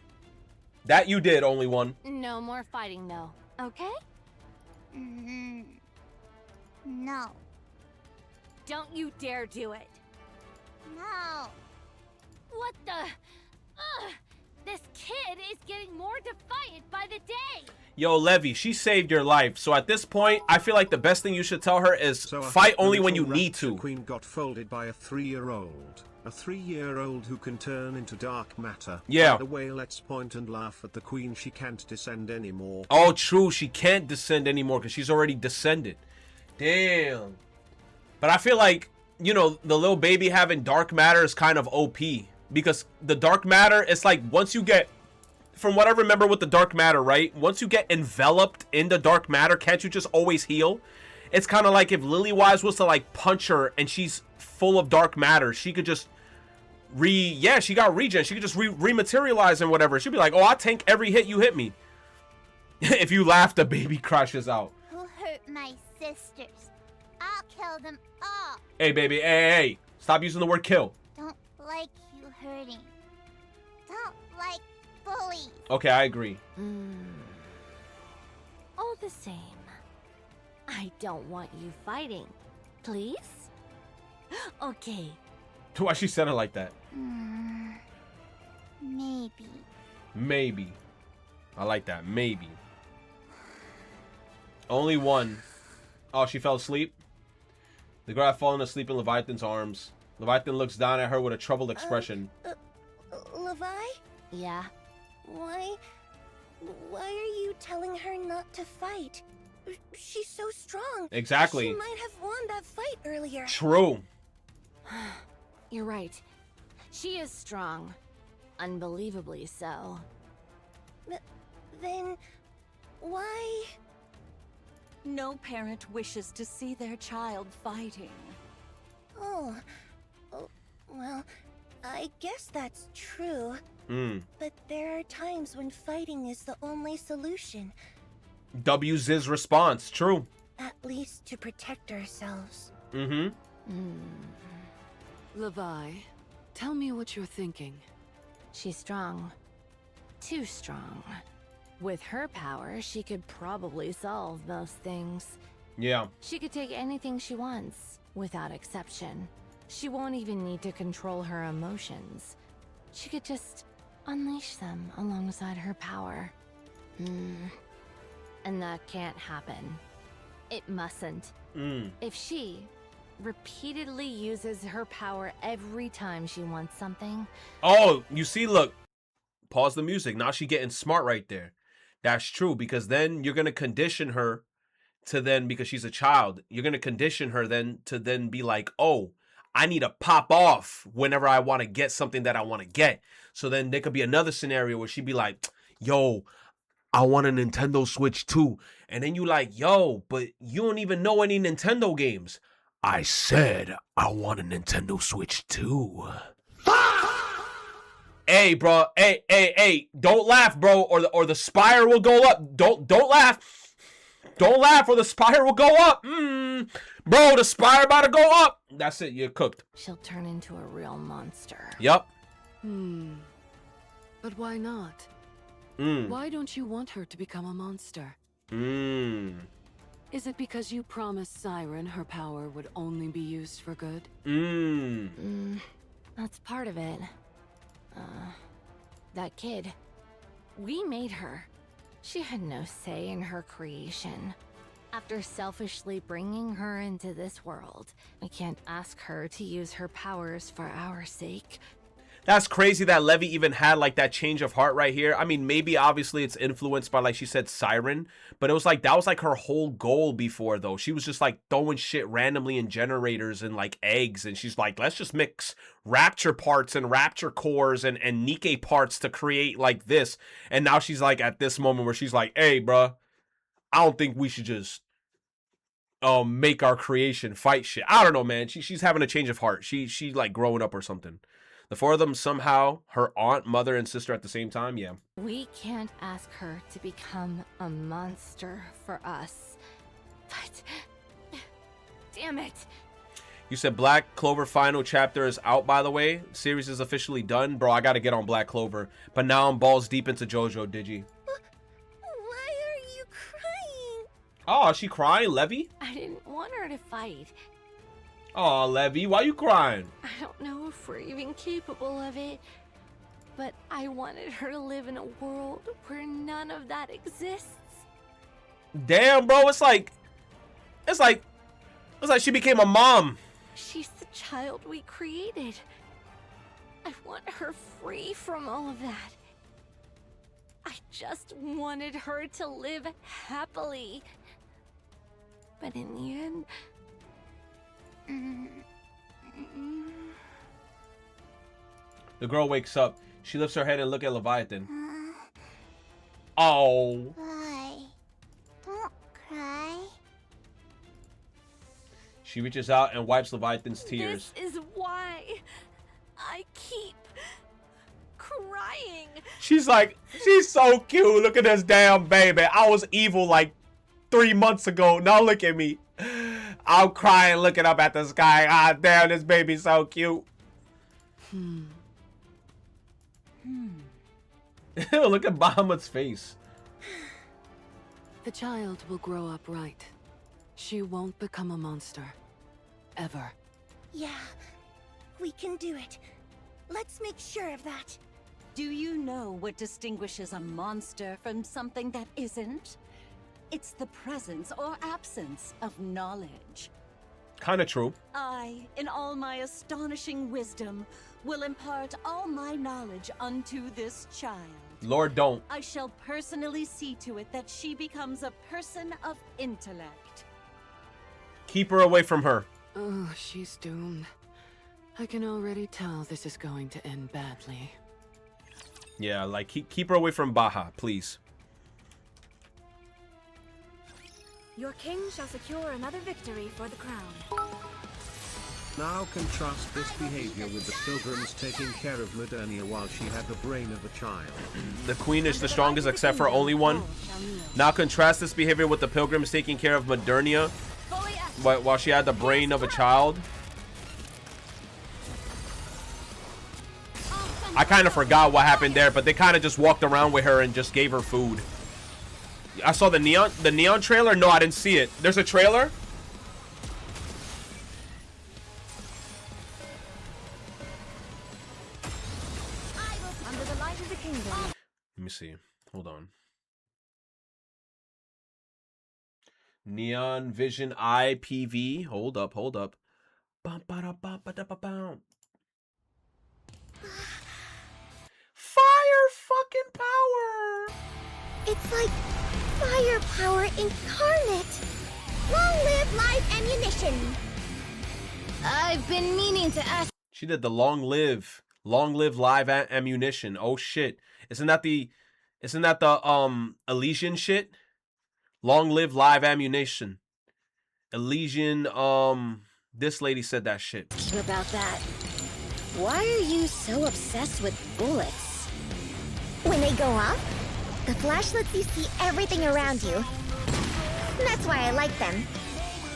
That you did, only one. No more fighting though, okay? No. Don't you dare do it. No. What the? This kid is getting more defiant by the day. Yo, Levy, she saved your life. So at this point, I feel like the best thing you should tell her is fight only when you need to. Queen got folded by a 3-year-old. A 3-year-old who can turn into dark matter. Yeah. The whale lets point and laugh at the queen. She can't descend anymore. Oh, true. She can't descend anymore because she's already descended. Damn. But I feel like, you know, the little baby having dark matter is kind of OP. Because the dark matter, it's like once you get... From what I remember with the dark matter, right? Once you get enveloped in the dark matter, can't you just always heal? It's kind of like if Lily Wise was to like punch her and she's full of dark matter, she could just yeah, she got regen. She could just rematerialize and whatever. She'd be like, oh, I tank every hit you hit me. If you laugh, the baby crashes out. Who hurt my sisters? I'll kill them all. Hey, baby, hey. Stop using the word kill. Don't like you hurting. Don't like bullies. Okay, I agree. All the same, I don't want you fighting. Please? Okay. Why she said it like that? Maybe. Maybe. I like that. Maybe. Only one. Oh, she fell asleep? The girl had fallen asleep in Leviathan's arms. Leviathan looks down at her with a troubled expression. Levi? Yeah. Why are you telling her not to fight? She's so strong. Exactly. She might have won that fight earlier. True. You're right. She is strong. Unbelievably so. Then why? No parent wishes to see their child fighting. Oh, well, I guess that's true. But there are times when fighting is the only solution. W's his response. True. At least to protect ourselves. Levi, tell me what you're thinking. She's strong. Too strong. With her power, she could probably solve most things. Yeah. She could take anything she wants, without exception. She won't even need to control her emotions. She could just unleash them alongside her power. And that can't happen. It mustn't. If she repeatedly uses her power every time she wants something... Oh, you see, look. Pause the music. Now she getting smart right there. That's true, because then you're going to condition her to then, because she's a child, you're going to condition her then to then be like, oh, I need to pop off whenever I want to get something that I want to get. So then there could be another scenario where she'd be like, yo, I want a Nintendo Switch too. And then you like, yo, but you don't even know any Nintendo games. I said I want a Nintendo Switch too. Hey, bro. Hey. Don't laugh, bro, or the spire will go up. Don't laugh. Don't laugh or the spire will go up. Bro, the spire about to go up. That's it. You're cooked. She'll turn into a real monster. Yup. But why not? Why don't you want her to become a monster? Is it because you promised Siren her power would only be used for good? That's part of it. That kid. We made her. She had no say in her creation. After selfishly bringing her into this world, we can't ask her to use her powers for our sake. That's crazy that Levy even had like that change of heart right here. I mean, maybe obviously it's influenced by, like she said, Siren, but it was like that was like her whole goal before, though. She was just like throwing shit randomly in generators and like eggs, and she's like, let's just mix Rapture parts and Rapture cores and NIKKE parts to create like this. And now she's like at this moment where she's like, hey, bruh, I don't think we should just make our creation fight shit. I don't know, man. She's having a change of heart. She like growing up or something. The four of them somehow, her aunt, mother, and sister at the same time, yeah. We can't ask her to become a monster for us. But... damn it. You said Black Clover final chapter is out, by the way. Series is officially done. Bro, I gotta get on Black Clover. But now I'm balls deep into JoJo, Digi. Why are you crying? Oh, is she crying, Levy? I didn't want her to fight. Oh, Levy, why you crying? I don't know if we're even capable of it. But I wanted her to live in a world where none of that exists. Damn, bro, it's like she became a mom. She's the child we created. I want her free from all of that. I just wanted her to live happily. But in the end... The girl wakes up. She lifts her head and looks at Leviathan. Oh. Why? Don't cry. She reaches out and wipes Leviathan's tears. This is why I keep crying. She's like, she's so cute. Look at this damn baby. I was evil like 3 months ago. Now look at me. I'm crying looking up at the sky. Ah, damn, this baby's so cute. Look at Bahamut's face. The child will grow up right. She won't become a monster. Ever. Yeah, we can do it. Let's make sure of that. Do you know what distinguishes a monster from something that isn't? It's the presence or absence of knowledge. Kind of true. I, in all my astonishing wisdom, will impart all my knowledge unto this child. Lord, don't. I shall personally see to it that she becomes a person of intellect. Keep her away from her. Oh, she's doomed. I can already tell this is going to end badly. Yeah, like, keep her away from Baha, please. Your king shall secure another victory for the crown. Now contrast this behavior with the pilgrims taking care of Modernia while she had the brain of a child. The queen is the strongest except for only one. Now contrast this behavior with the pilgrims taking care of Modernia while she had the brain of a child. I kind of forgot what happened there, but they kind of just walked around with her and just gave her food. I saw the neon trailer. No, I didn't see it. There's a trailer. Under the light of the kingdom. Let me see. Hold on. Neon Vision IPV. Hold up. Bum, ba-da, bum, ba-da-ba-bum. Fire fucking power. It's like firepower incarnate. Long live live ammunition. I've been meaning to ask. She did the long live live ammunition. Oh shit. Isn't that the Elysian shit? Long live live ammunition. Elysian, this lady said that shit. About that. Why are you so obsessed with bullets? When they go off, the flash lets you see everything around you. That's why I like them.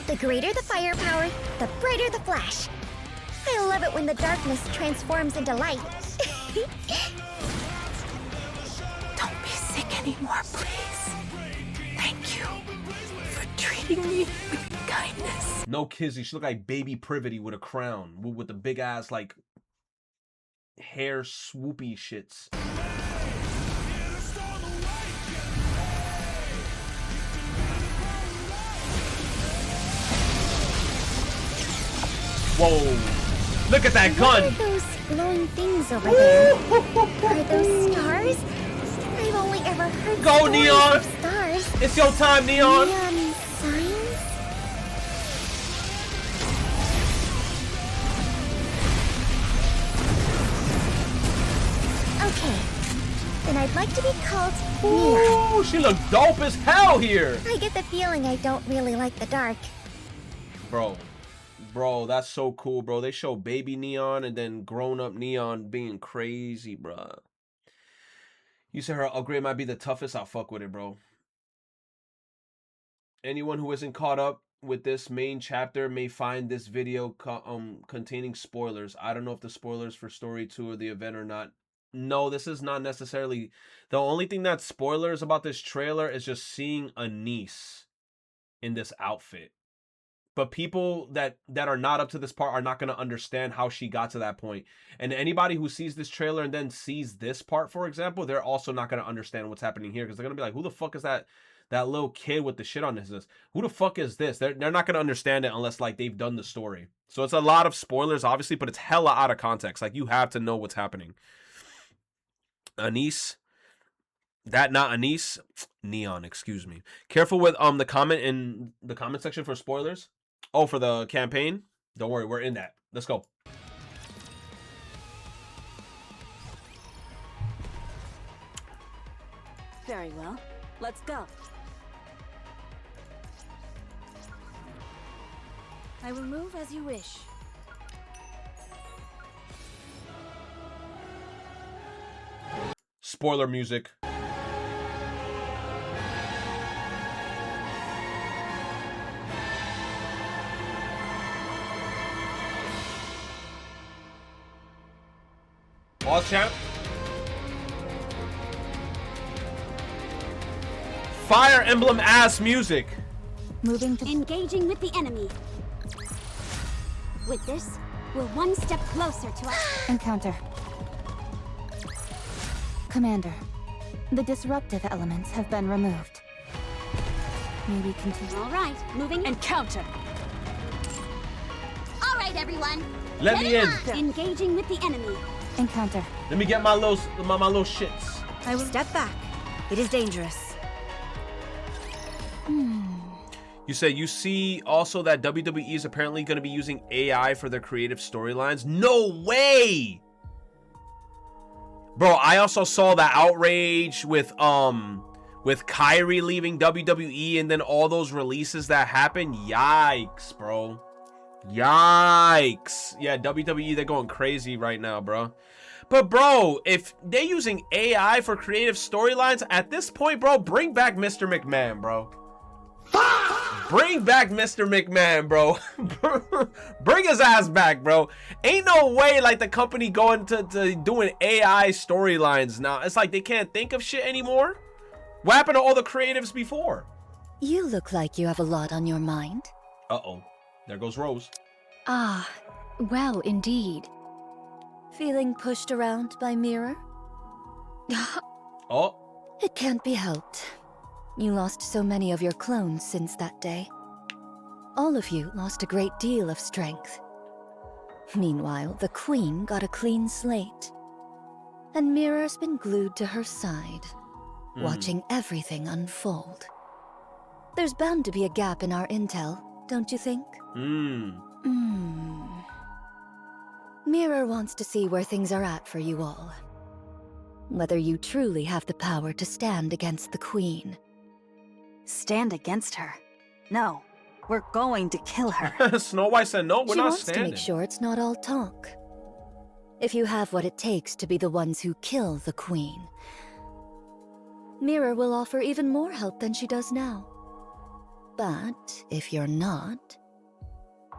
The greater the firepower, the brighter the flash. I love it when the darkness transforms into light. Don't be sick anymore, please. Thank you for treating me with kindness. No Kizzy, she looked like baby Privity with a crown, with the big ass like hair swoopy shits. Whoa! Look at that gun! What are those glowing things over there? Are those stars? I've only ever heard Go, stories Neon! of stars. It's your time, Neon! Neon signs? Okay, then I'd like to be called Neon. Ooh, she look dope as hell here! I get the feeling I don't really like the dark. Bro, that's so cool, bro. They show baby Neon and then grown-up Neon being crazy, bro. You said her upgrade might be the toughest. I'll fuck with it, bro. Anyone who isn't caught up with this main chapter may find this video containing spoilers. I don't know if the spoilers for story 2 or the event or not. No, this is not necessarily. The only thing that's spoilers about this trailer is just seeing a niece in this outfit. But people that are not up to this part are not going to understand how she got to that point. And anybody who sees this trailer and then sees this part, for example, they're also not going to understand what's happening here. Because they're going to be like, who the fuck is that little kid with the shit on his list? Who the fuck is this? They're not going to understand it unless, like, they've done the story. So it's a lot of spoilers, obviously, but it's hella out of context. Like, you have to know what's happening. Anise. That not Anise. Neon, excuse me. Careful with the comment in the comment section for spoilers. Oh, for the campaign? Don't worry, we're in that. Let's go. Very well. Let's go. I will move as you wish. Spoiler music. Pause, champ. Fire Emblem ass music. Moving to engaging with the enemy. With this, we're one step closer to us. Encounter. Commander, the disruptive elements have been removed. Maybe continue. All right, moving. Encounter. All right, everyone. Let me in. Engaging with the enemy. Encounter. Let me get my little shits. I will step back. It is dangerous. You said you see also that WWE is apparently going to be using AI for their creative storylines. No way, bro. I also saw the outrage with Kyrie leaving WWE and then all those releases that happened. Yikes, bro. Yikes. Yeah, WWE, they're going crazy right now, bro. But bro, if they're using AI for creative storylines at this point, bro, bring back Mr. McMahon, bro. Bring back Mr. McMahon, bro. Bring his ass back, bro. Ain't no way like the company going to doing AI storylines now. It's like they can't think of shit anymore. What happened to all the creatives before? You look like you have a lot on your mind. Uh-oh. There goes Rose. Ah, well, indeed. Feeling pushed around by Mirror? Oh. It can't be helped. You lost so many of your clones since that day. All of you lost a great deal of strength. Meanwhile, the Queen got a clean slate. And Mirror's been glued to her side, watching everything unfold. There's bound to be a gap in our intel, don't you think? Mirror wants to see where things are at for you all. Whether you truly have the power to stand against the Queen. Stand against her? No, we're going to kill her. Snow White said no, we're she not wants standing. to make sure it's not all talk. If you have what it takes to be the ones who kill the Queen, Mirror will offer even more help than she does now. But if you're not...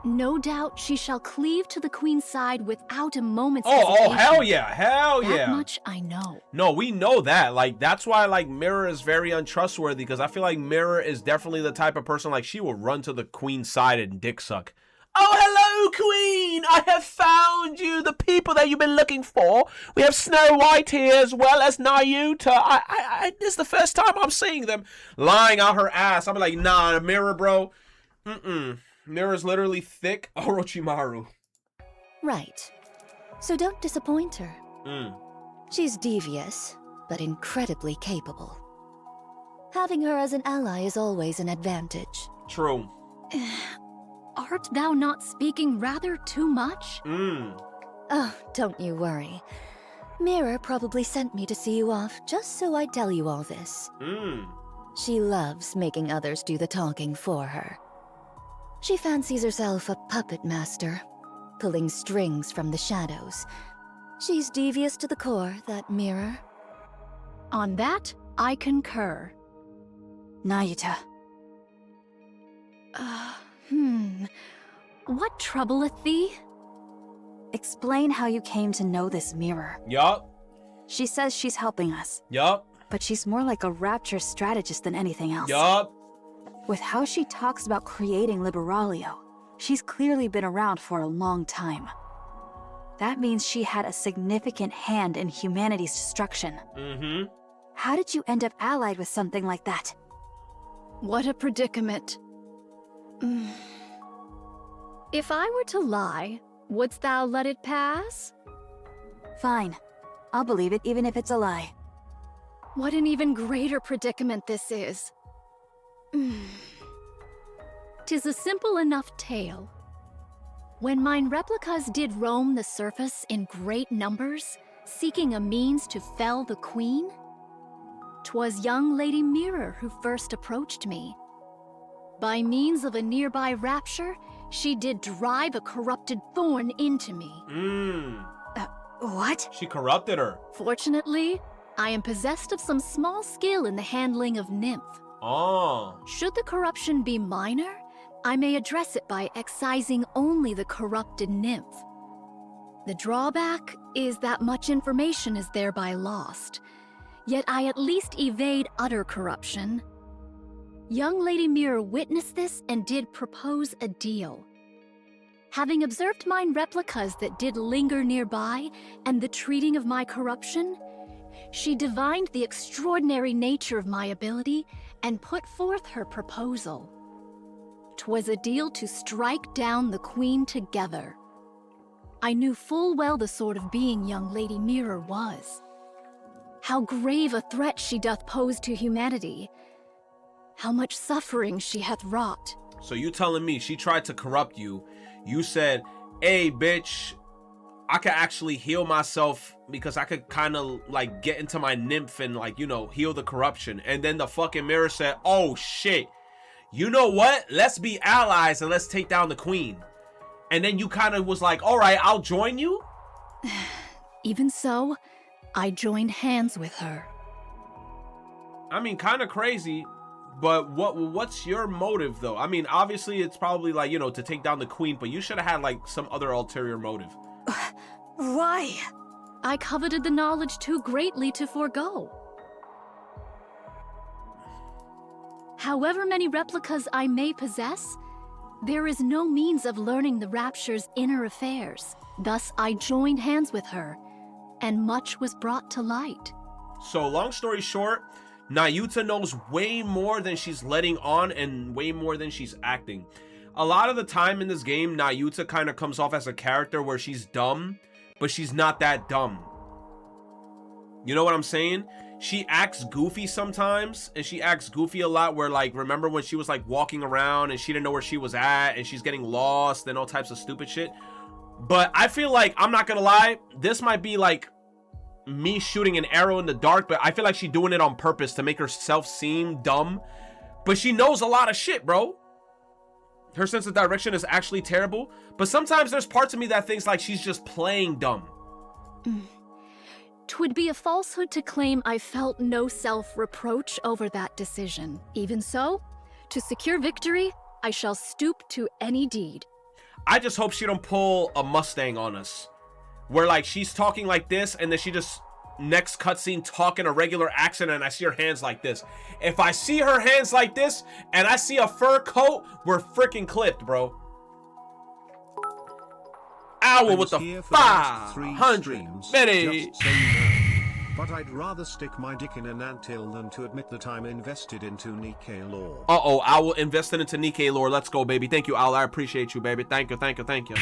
No doubt she shall cleave to the Queen's side without a moment's Oh, hesitation. hell yeah, hell yeah. That much I know. No, we know that. Like, that's why, like, Mirror is very untrustworthy, because I feel like Mirror is definitely the type of person, like, she will run to the Queen's side and dick suck. Oh, hello, Queen! I have found you, the people that you've been looking for. We have Snow White here as well as Nayuta. This is the first time I'm seeing them lying out her ass. I'm like, nah, Mirror, bro. Mirror's literally thick Orochimaru. Right. So don't disappoint her. She's devious, but incredibly capable. Having her as an ally is always an advantage. True. Art thou not speaking rather too much? Oh, don't you worry. Mirror probably sent me to see you off just so I'd tell you all this. She loves making others do the talking for her. She fancies herself a puppet master, pulling strings from the shadows. She's devious to the core, that Mirror. On that, I concur. Nayuta. What troubleth thee? Explain how you came to know this Mirror. Yup. She says she's helping us. Yup. But she's more like a rapture strategist than anything else. Yup. With how she talks about creating Liberalia, she's clearly been around for a long time. That means she had a significant hand in humanity's destruction. How did you end up allied with something like that? What a predicament. If I were to lie, wouldst thou let it pass? Fine. I'll believe it even if it's a lie. What an even greater predicament this is. 'Tis a simple enough tale. When mine replicas did roam the surface in great numbers, seeking a means to fell the Queen, 'twas young Lady Mirror who first approached me. By means of a nearby rapture, she did drive a corrupted thorn into me. What? She corrupted her. Fortunately, I am possessed of some small skill in the handling of nymph. Oh. Should the corruption be minor, I may address it by excising only the corrupted nymph. The drawback is that much information is thereby lost, yet I at least evade utter corruption. Young Lady Mirror witnessed this and did propose a deal. Having observed mine replicas that did linger nearby and the treating of my corruption, she divined the extraordinary nature of my ability and put forth her proposal. 'Twas a deal to strike down the Queen together. I knew full well the sort of being young Lady Mirror was. How grave a threat she doth pose to humanity. How much suffering she hath wrought. So you telling me she tried to corrupt you? You said, hey, bitch, I could actually heal myself because I could kind of like get into my nymph and like, you know, heal the corruption. And then the fucking mirror said, oh shit, you know what? Let's be allies and let's take down the Queen. And then you kind of was like, all right, I'll join you. Even so, I joined hands with her. I mean, kind of crazy. But what's your motive, though? I mean, obviously, it's probably like, you know, to take down the Queen, but you should have had, like, some other ulterior motive. Why? I coveted the knowledge too greatly to forego. However many replicas I may possess, there is no means of learning the Rapture's inner affairs. Thus, I joined hands with her, and much was brought to light. So, long story short, Nayuta knows way more than she's letting on and way more than she's acting. A lot of the time in this game, Nayuta kind of comes off as a character where she's dumb, but she's not that dumb. You know what I'm saying? She acts goofy sometimes, and she acts goofy a lot where, like, remember when she was, like, walking around and she didn't know where she was at and she's getting lost and all types of stupid shit? But I feel like, I'm not gonna lie, this might be, like, me shooting an arrow in the dark, but I feel like she's doing it on purpose to make herself seem dumb. But she knows a lot of shit, bro. Her sense of direction is actually terrible, but sometimes there's parts of me that thinks like she's just playing dumb. 'Twould be a falsehood to claim I felt no self-reproach over that decision. Even so, to secure victory, I shall stoop to any deed. I just hope she don't pull a Mustang on us, where like she's talking like this and then she just next cutscene talking a regular accent and I see her hands like this. If I see her hands like this and I see a fur coat, we're freaking clipped, bro. Owl with the 500 minute. But I'd rather stick my dick in an anthill than to admit that I'm invested into NIKKE lore. Uh-oh, Owl invested into NIKKE lore. Let's go, baby. Thank you, Owl. I appreciate you, baby. Thank you, thank you, thank you.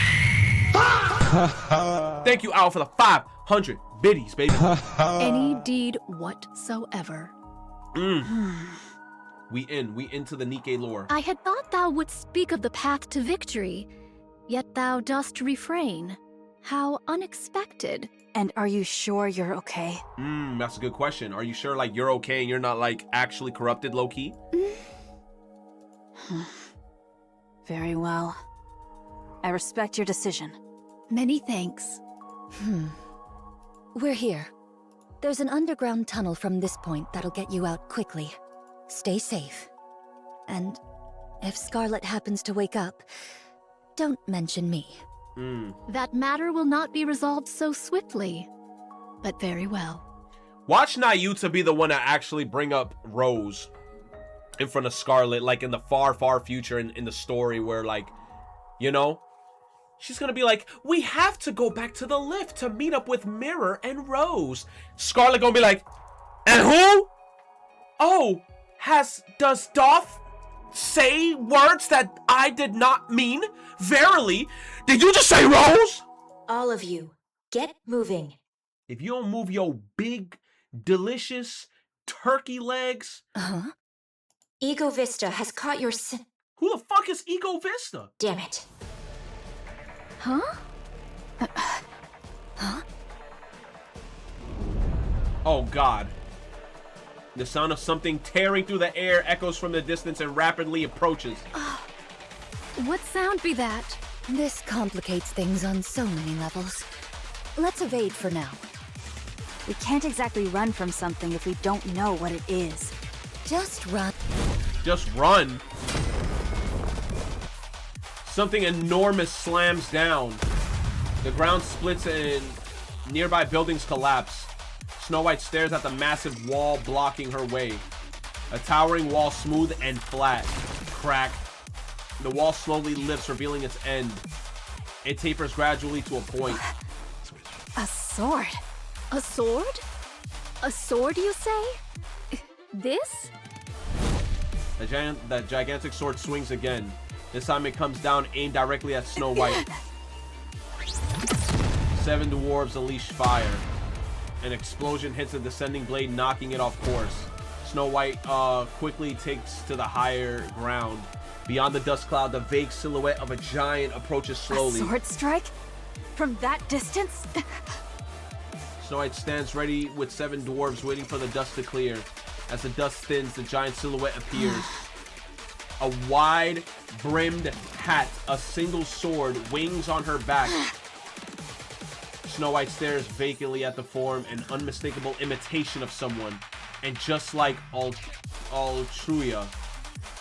Thank you, Owl, for the 500 biddies, baby. Any deed whatsoever. We into the NIKKE lore. I had thought thou wouldst speak of the path to victory, yet thou dost refrain. How unexpected. And are you sure you're okay? That's a good question. Are you sure like you're okay and you're not like actually corrupted low-key? Very well. I respect your decision. Many thanks. We're here. There's an underground tunnel from this point that'll get you out quickly. Stay safe. And if Scarlet happens to wake up, don't mention me. That matter will not be resolved so swiftly, but very well. Watch Nayuta be the one to actually bring up Rose in front of Scarlet, like in the far, far future in the story where, like, you know, she's gonna be like, we have to go back to the lift to meet up with Mirror and Rose. Scarlet gonna be like, and who? Oh, does Doth say words that I did not mean? Verily, did you just say Rose? All of you, get moving. If you don't move your big, delicious turkey legs. Ego Vista has caught your Who the fuck is Ego Vista? Damn it. Huh? Oh God. The sound of something tearing through the air echoes from the distance and rapidly approaches. What sound be that? This complicates things on so many levels. Let's evade for now. We can't exactly run from something if we don't know what it is. Just run. Just run. Something enormous slams down. The ground splits and nearby buildings collapse. Snow White stares at the massive wall blocking her way. A towering wall, smooth and flat. Crack. The wall slowly lifts, revealing its end. It tapers gradually to a point. A sword. A sword? A sword, you say? This? The gigantic sword swings again. This time it comes down, aimed directly at Snow White. 7 dwarves unleash fire. An explosion hits the descending blade, knocking it off course. Snow White quickly takes to the higher ground. Beyond the dust cloud, the vague silhouette of a giant approaches slowly. A sword strike? From that distance? Snow White stands ready with 7 dwarves waiting for the dust to clear. As the dust thins, the giant silhouette appears. A wide-brimmed hat, a single sword, wings on her back. Snow White stares vacantly at the form, an unmistakable imitation of someone. And just like Altruia,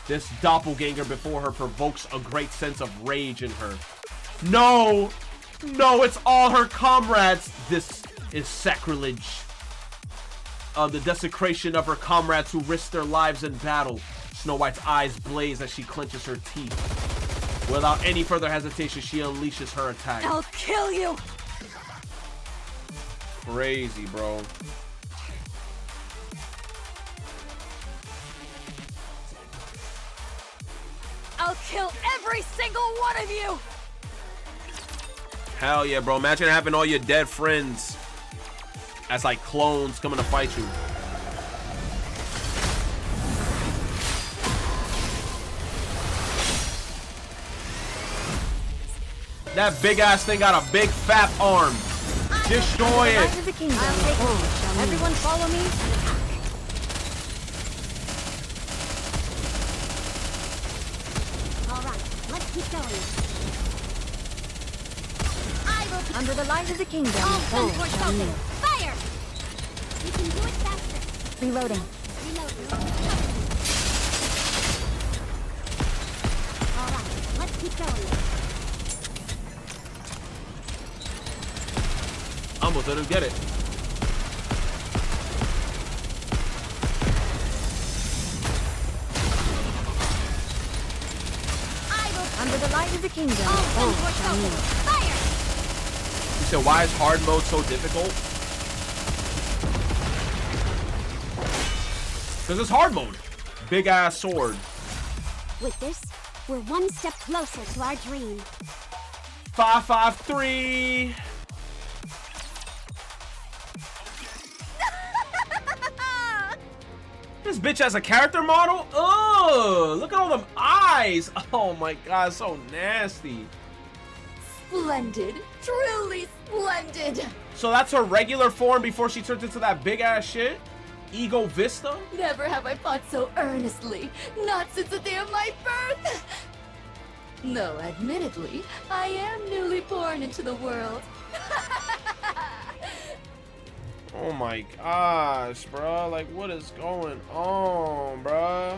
this doppelganger before her provokes a great sense of rage in her. No! No, it's all her comrades! This is sacrilege. The desecration of her comrades who risked their lives in battle. Snow White's eyes blaze as she clenches her teeth. Without any further hesitation, she unleashes her attack. I'll kill you! Crazy, bro. I'll kill every single one of you! Hell yeah, bro. Imagine having all your dead friends as like clones coming to fight you. That big ass thing got a big fat arm. Destroy it. Everyone follow me. All right, let's keep going. Under the light of the kingdom. Fire! You can do it faster. Reloading. All right, let's keep going. Almost didn't get it. Under the light of the kingdom. Fire! So why is hard mode so difficult? Because it's hard mode. Big ass sword. With this, we're one step closer to our dream. 553. This bitch has a character model? Oh, look at all them eyes. Oh my god, so nasty. Splendid. Truly splendid. So that's her regular form before she turns into that big ass shit? Ego Vista? Never have I fought so earnestly. Not since the day of my birth. No, admittedly, I am newly born into the world. Oh my gosh, bro. Like, what is going on, bro?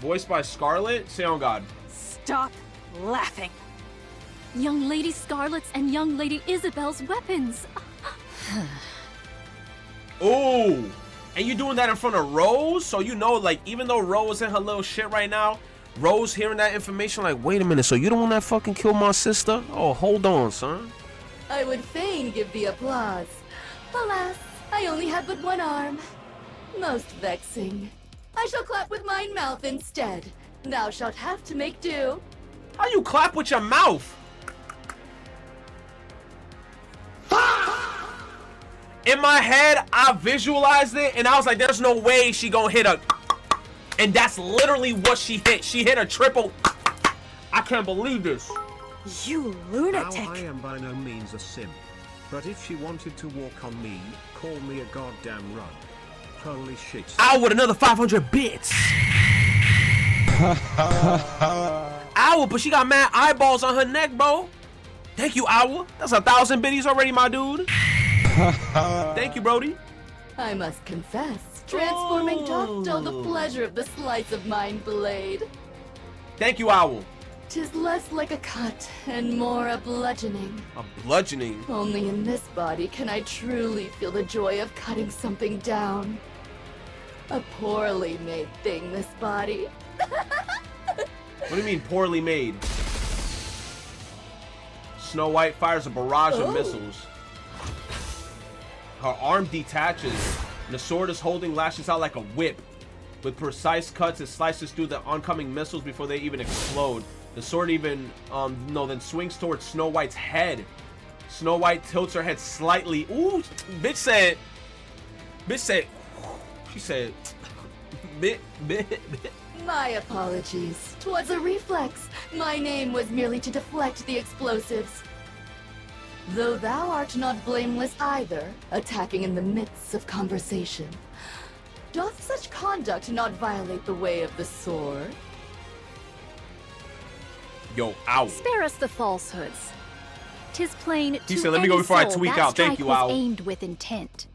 Voiced by Scarlet? Say on God. Stop laughing. Young Lady Scarlet's and Young Lady Isabel's weapons. Ooh. And you doing that in front of Rose? So you know, like, even though Rose in her little shit right now, Rose hearing that information like, wait a minute, so you the one that fucking killed my sister? Oh, hold on, son. I would fain give thee applause. Alas, I only have but one arm. Most vexing. I shall clap with mine mouth instead. Thou shalt have to make do. How you clap with your mouth? In my head, I visualized it, and I was like, there's no way she gonna hit a... And that's literally what she hit. She hit a triple... I can't believe this. You lunatic. Now, I am by no means a simp. But if she wanted to walk on me, call me a goddamn rug. Holy shit. Out with another 500 bits. Out Owl, but she got mad eyeballs on her neck, bro. Thank you, Owl. That's 1,000 biddies already, my dude. Thank you, Brody. I must confess, transforming doth dull the pleasure of the slice of mine blade. Thank you, Owl. 'Tis less like a cut and more a bludgeoning. A bludgeoning? Only in this body can I truly feel the joy of cutting something down. A poorly made thing, this body. What do you mean, poorly made? Snow White fires a barrage of missiles. Her arm detaches, and the sword is holding lashes out like a whip. With precise cuts, it slices through the oncoming missiles before they even explode. The sword even, then swings towards Snow White's head. Snow White tilts her head slightly. Ooh, she said, My apologies. 'Twas a reflex. My name was merely to deflect the explosives. Though thou art not blameless either, attacking in the midst of conversation. Doth such conduct not violate the way of the sword? Yo, Owl. Spare us the falsehoods. 'Tis plain He to said, let me go any before I soul tweak that out. Thank strike you, was Owl. aimed with intent.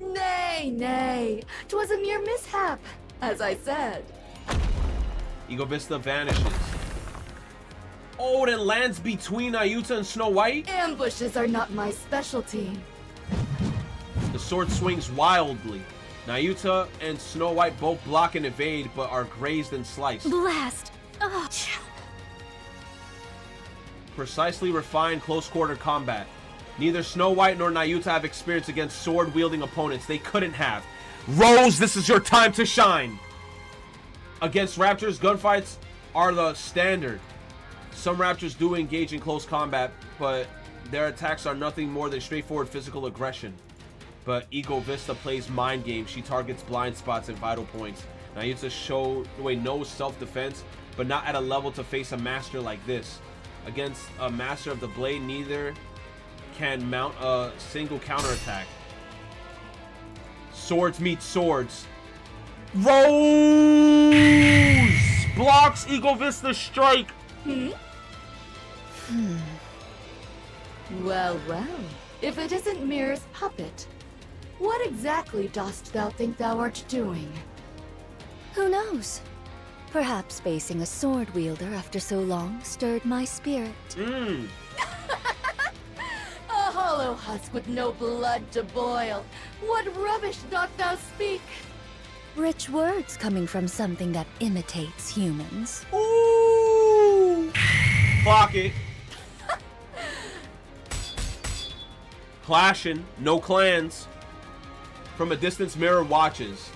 Nay, nay. 'Twas a mere mishap, as I said. Ego Vista vanishes. Oh, it lands between Ayuta and Snow White? Ambushes are not my specialty. The sword swings wildly. Nayuta and Snow White both block and evade, but are grazed and sliced. Blast! Ugh. Precisely refined close-quarter combat. Neither Snow White nor Nayuta have experience against sword-wielding opponents. They couldn't have. Rose, this is your time to shine! Against Raptors, gunfights are the standard. Some Raptors do engage in close combat, but their attacks are nothing more than straightforward physical aggression. But Ego Vista plays mind games. She targets blind spots and vital points. Nayuta knows self-defense, but not at a level to face a master like this. Against a master of the blade, neither can mount a single counterattack. Swords meet swords. Rose blocks Ego Vista's strike. Well, well. If it isn't Mirror's puppet, what exactly dost thou think thou art doing? Who knows? Perhaps facing a sword wielder after so long stirred my spirit. A hollow husk with no blood to boil. What rubbish dost thou speak? Rich words coming from something that imitates humans. Ooh! Clock it. Clashing, no clans. From a distance, Mirror watches.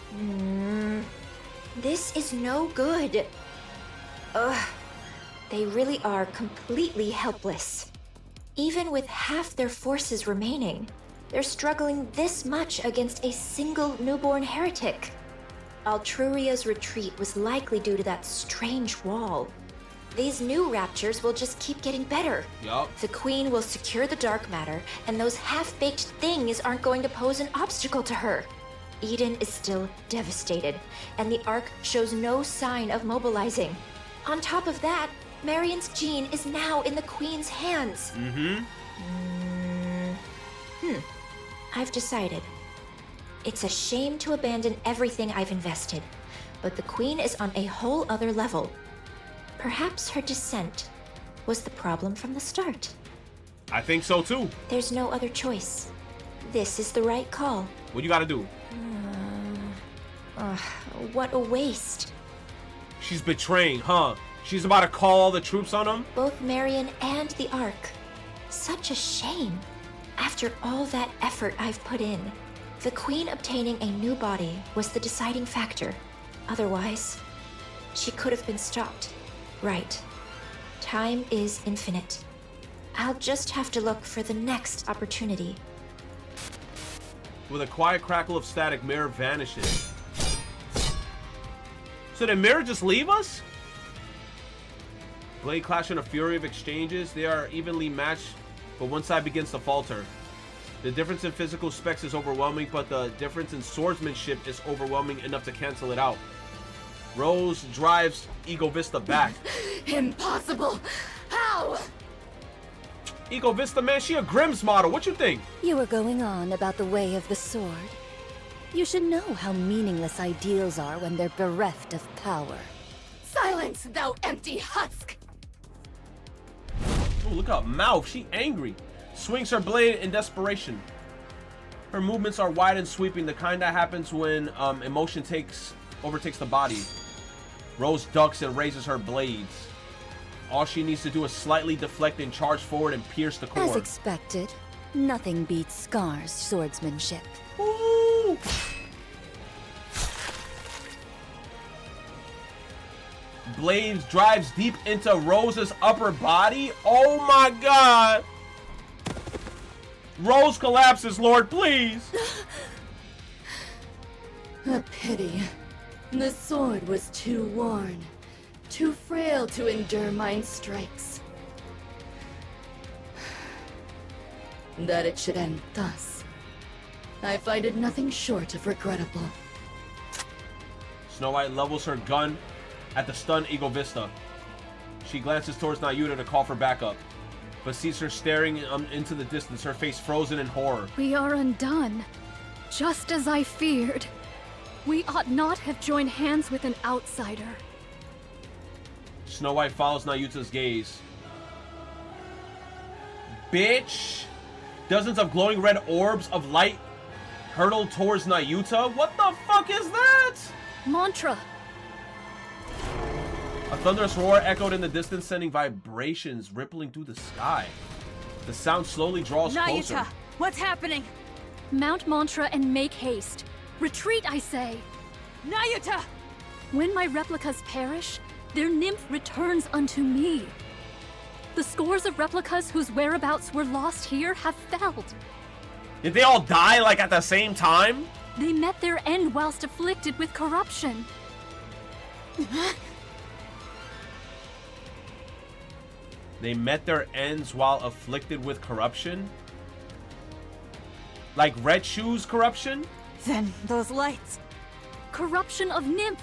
This is no good. Ugh. They really are completely helpless. Even with half their forces remaining, they're struggling this much against a single newborn heretic. Altruria's retreat was likely due to that strange wall. These new raptures will just keep getting better. Yup. The Queen will secure the dark matter, and those half-baked things aren't going to pose an obstacle to her. Eden is still devastated, and the Ark shows no sign of mobilizing. On top of that, Marion's gene is now in the Queen's hands. I've decided. It's a shame to abandon everything I've invested, but the Queen is on a whole other level. Perhaps her dissent was the problem from the start. I think so too. There's no other choice. This is the right call. What you gotta do? What a waste. She's betraying, huh? She's about to call all the troops on them? Both Marion and the Ark. Such a shame. After all that effort I've put in, the Queen obtaining a new body was the deciding factor. Otherwise, she could have been stopped. Right. Time is infinite. I'll just have to look for the next opportunity. With a quiet crackle of static, Mirror vanishes. So did Mirror just leave us? Blade clash in a fury of exchanges. They are evenly matched, but one side begins to falter. The difference in physical specs is overwhelming, but the difference in swordsmanship is overwhelming enough to cancel it out. Rose drives Ego Vista back. Impossible! How? Ego Vista, man, she a Grimm's model. What you think? You were going on about the way of the sword. You should know how meaningless ideals are when they're bereft of power. Silence, thou empty husk! Oh, look at her mouth. She angry. Swings her blade in desperation. Her movements are wide and sweeping, the kind that happens when emotion overtakes the body. Rose ducks and raises her blades. All she needs to do is slightly deflect and charge forward and pierce the core. As expected, nothing beats Scar's swordsmanship. Ooh. Blades drives deep into Rose's upper body. Oh my god. Rose collapses, Lord, please. A pity. The sword was too worn, too frail to endure mine strikes. That it should end thus, I find it nothing short of regrettable. Snow White levels her gun at the stunned Ego Vista. She glances towards Nayuta to call for backup, but sees her staring into the distance, her face frozen in horror. We are undone. Just as I feared. We ought not have joined hands with an outsider. Snow White follows Nayuta's gaze. Bitch! Dozens of glowing red orbs of light hurtle towards Nayuta. What the fuck is that? Mantra! A thunderous roar echoed in the distance, sending vibrations rippling through the sky. The sound slowly draws closer. Nayuta, what's happening? Mount Mantra and make haste. Retreat, I say! Nayuta! When my replicas perish, their nymph returns unto me. The scores of replicas whose whereabouts were lost here have failed. Did they all die, like, at the same time? They met their end whilst afflicted with corruption. They met their ends while afflicted with corruption? Like Red Shoes corruption? Then those lights. Corruption of nymph.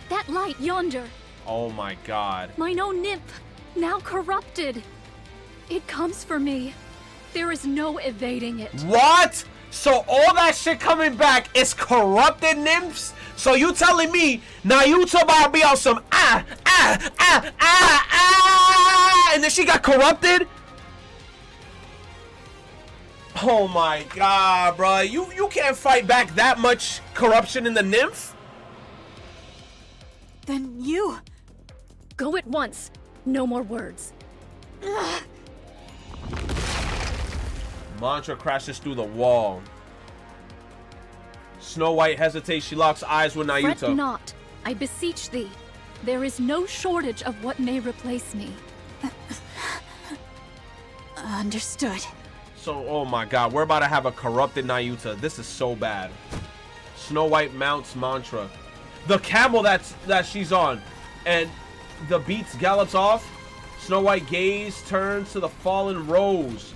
That light yonder. Oh my god. Mine own nymph, now corrupted. It comes for me. There is no evading it. What? So all that shit coming back is corrupted nymphs? So you telling me Nayuta about to be on some and then she got corrupted? Oh my god, bro. You can't fight back that much corruption in the nymph? Then you. Go at once. No more words. Mantra crashes through the wall. Snow White hesitates. She locks eyes with Nayuta. Fret not, I beseech thee. There is no shortage of what may replace me. Understood. So, oh my god, we're about to have a corrupted Nayuta. This is so bad. Snow White mounts Mantra. The camel that she's on. And the beats gallops off. Snow White gaze turns to the fallen Rose.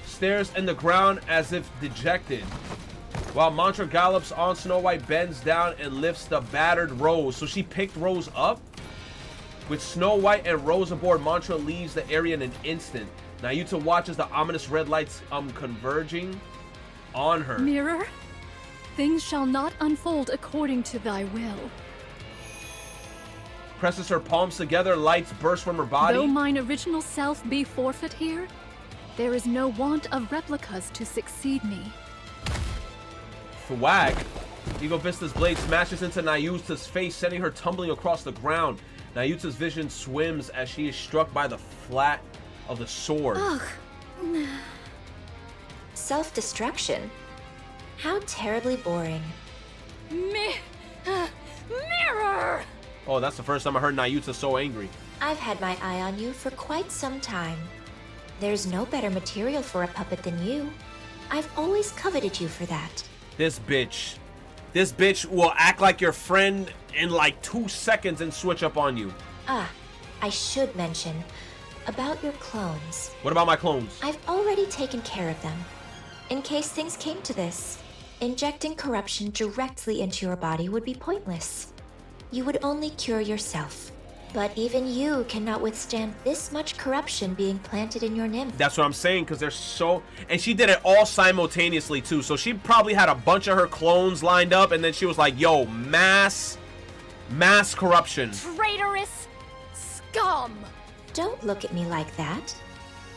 Stares in the ground as if dejected. While Mantra gallops on, Snow White bends down and lifts the battered Rose. So she picked Rose up? With Snow White and Rose aboard, Mantra leaves the area in an instant. Nayuta watches the ominous red lights converging on her. Mirror, things shall not unfold according to thy will. Presses her palms together, lights burst from her body. Though mine original self be forfeit here, there is no want of replicas to succeed me. Thwack. Ego Vista's blade smashes into Nayuta's face, sending her tumbling across the ground. Nayuta's vision swims as she is struck by the flat of the sword. Ugh. Self-destruction? How terribly boring. Mirror! Oh, that's the first time I heard Nayuta so angry. I've had my eye on you for quite some time. There's no better material for a puppet than you. I've always coveted you for that. This bitch will act like your friend in like 2 seconds and switch up on you. Ah, I should mention about your clones. What about my clones? I've already taken care of them. In case things came to this, injecting corruption directly into your body would be pointless. you would only cure yourself. But even you cannot withstand this much corruption being planted in your nymph. That's what I'm saying, because they're so... And she did it all simultaneously, too. So she probably had a bunch of her clones lined up, and then she was like, yo, mass corruption. Traitorous scum! Don't look at me like that.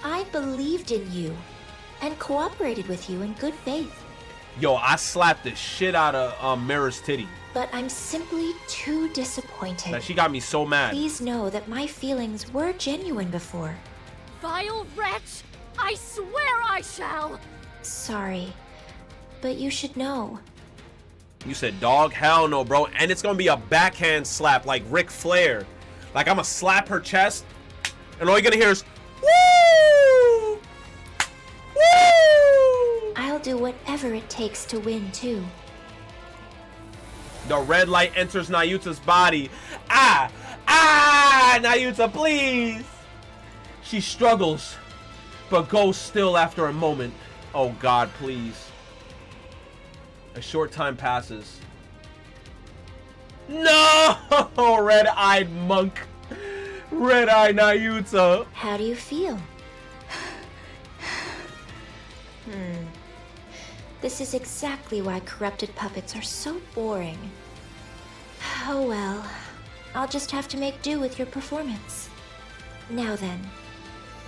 I believed in you and cooperated with you in good faith. Yo, I slapped the shit out of Mira's titty. But I'm simply too disappointed. That she got me so mad. Please know that my feelings were genuine before. Vile wretch! I swear I shall! Sorry, but you should know. You said dog? Hell no, bro. And it's gonna be a backhand slap like Ric Flair. Like, I'm gonna slap her chest, and all you're gonna hear is, woo! Woo! I'll do whatever it takes to win, too. The red light enters Nayuta's body. Nayuta, please. She struggles, but goes still after a moment. Oh God, please. A short time passes. No! Red-eyed monk. Red-eyed Nayuta. How do you feel? This is exactly why corrupted puppets are so boring. Oh well, I'll just have to make do with your performance. Now then,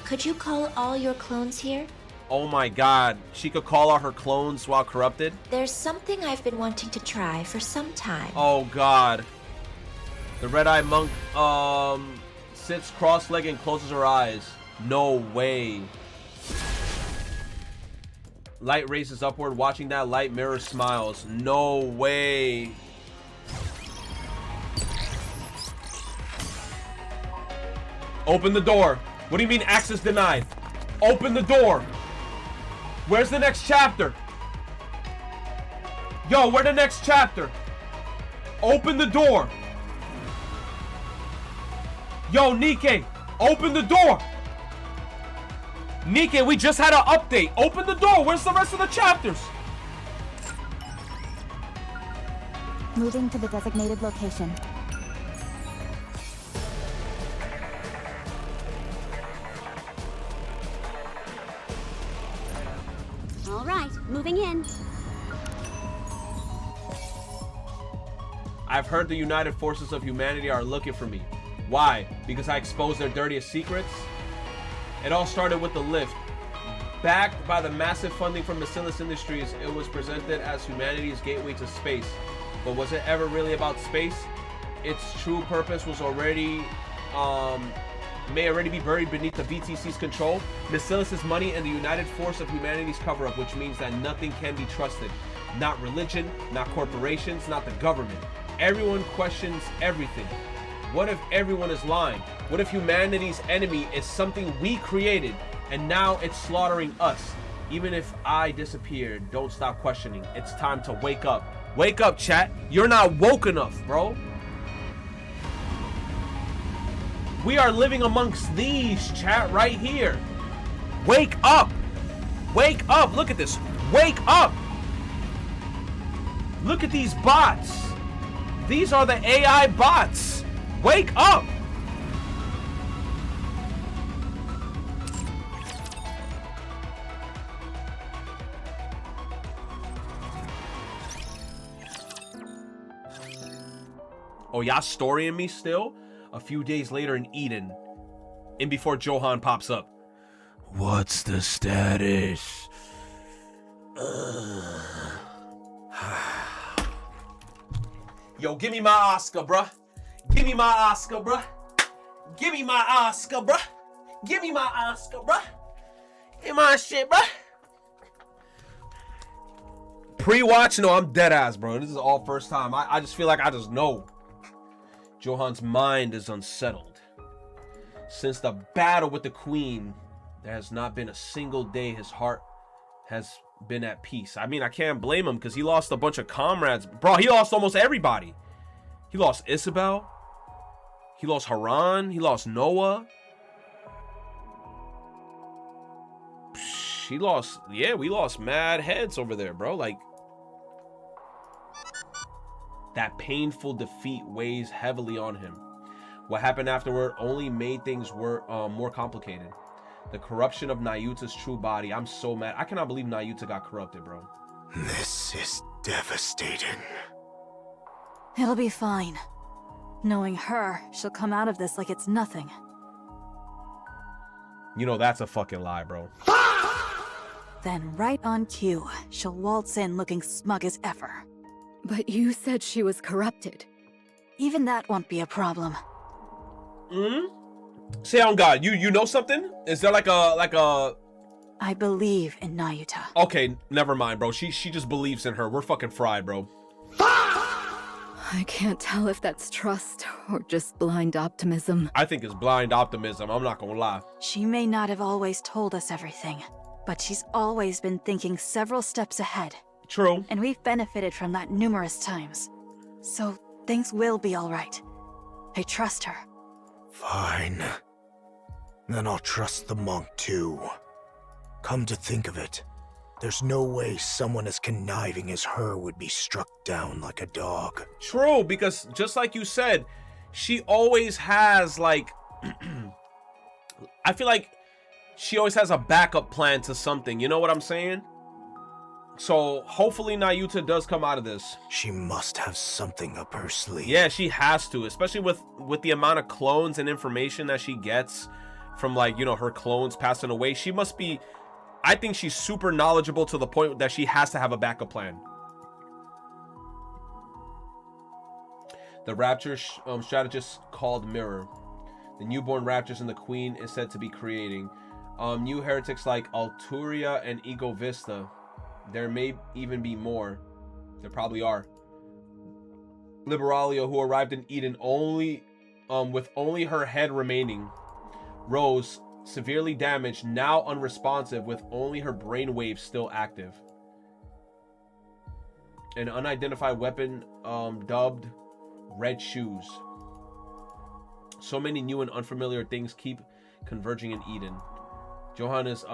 could you call all your clones here? Oh my God, she could call out her clones while corrupted? There's something I've been wanting to try for some time. Oh God. The red-eyed monk sits cross-legged and closes her eyes. No way. Light races upward. Watching that light, Mira smiles. No way. Open the door. What do you mean access denied? Open the door. Where's the next chapter? Yo, where's the next chapter? Open the door. Yo, NIKKE, open the door. NIKKE, we just had an update. Open the door. Where's the rest of the chapters? Moving to the designated location. All right, moving in. I've heard the United Forces of Humanity are looking for me. Why? Because I exposed their dirtiest secrets? It all started with the lift. Backed by the massive funding from Bacillus Industries, it was presented as humanity's gateway to space. But was it ever really about space? Its true purpose was may already be buried beneath the VTC's control. Bacillus's money and the United Force of Humanity's cover-up, which means that nothing can be trusted. Not religion, not corporations, not the government. Everyone questions everything. What if everyone is lying? What if humanity's enemy is something we created and now it's slaughtering us? Even if I disappeared, don't stop questioning. It's time to wake up. Wake up, chat. You're not woke enough, bro. We are living amongst these, chat, right here. Wake up. Wake up. Look at this. Wake up. Look at these bots. These are the AI bots. Wake up. Oh, y'all storying me still? A few days later in Eden. And before Johan pops up. What's the status? Yo, give me my Oscar, bruh. Give me my Oscar, bruh. Give me my Oscar, bruh. Give me my Oscar, bruh. Give my shit, bruh. Pre-watch? No, I'm dead ass, bro. This is all first time. I just feel like I just know. Johan's mind is unsettled. Since the battle with the queen, there has not been a single day his heart has been at peace. I mean, I can't blame him because he lost a bunch of comrades. Bro, he lost almost everybody. He lost Isabel. He lost Haran. He lost Noah. He lost, yeah, we lost mad heads over there, bro. Like, That painful defeat weighs heavily on him. What happened afterward only made things more complicated. The corruption of Nayuta's true body. I'm so mad. I cannot believe Nayuta got corrupted, bro. This is devastating. It'll be fine. Knowing her, she'll come out of this like it's nothing. You know that's a fucking lie, bro. Then right on cue, she'll waltz in looking smug as ever. But you said she was corrupted. Even that won't be a problem. Say on God, you know something? Is there like a I believe in Nayuta. Okay, never mind, bro. She just believes in her. We're fucking fried, bro. I can't tell if that's trust or just blind optimism. I think it's blind optimism. I'm not gonna lie. She may not have always told us everything, but she's always been thinking several steps ahead. True. And we've benefited from that numerous times. So things will be all right. I trust her. Fine. Then I'll trust the monk too. Come to think of it, there's no way someone as conniving as her would be struck down like a dog. True, because just like you said, she always has like I feel like she always has a backup plan to something, you know what I'm saying? So hopefully Nayuta does come out of this. She must have something up her sleeve. Yeah, she has to, especially with the amount of clones and information that she gets from, like, you know, her clones passing away. She must be, I think she's super knowledgeable to the point that she has to have a backup plan. The Rapture strategist called Mirror. The newborn Raptors and the Queen is said to be creating. New heretics like Alturia and Ego Vista. There may even be more. There probably are. Liberalia, who arrived in Eden only with only her head remaining. Rose, severely damaged, now unresponsive with only her brainwaves still active. An unidentified weapon dubbed Red Shoes. So many new and unfamiliar things keep converging in Eden. Johan is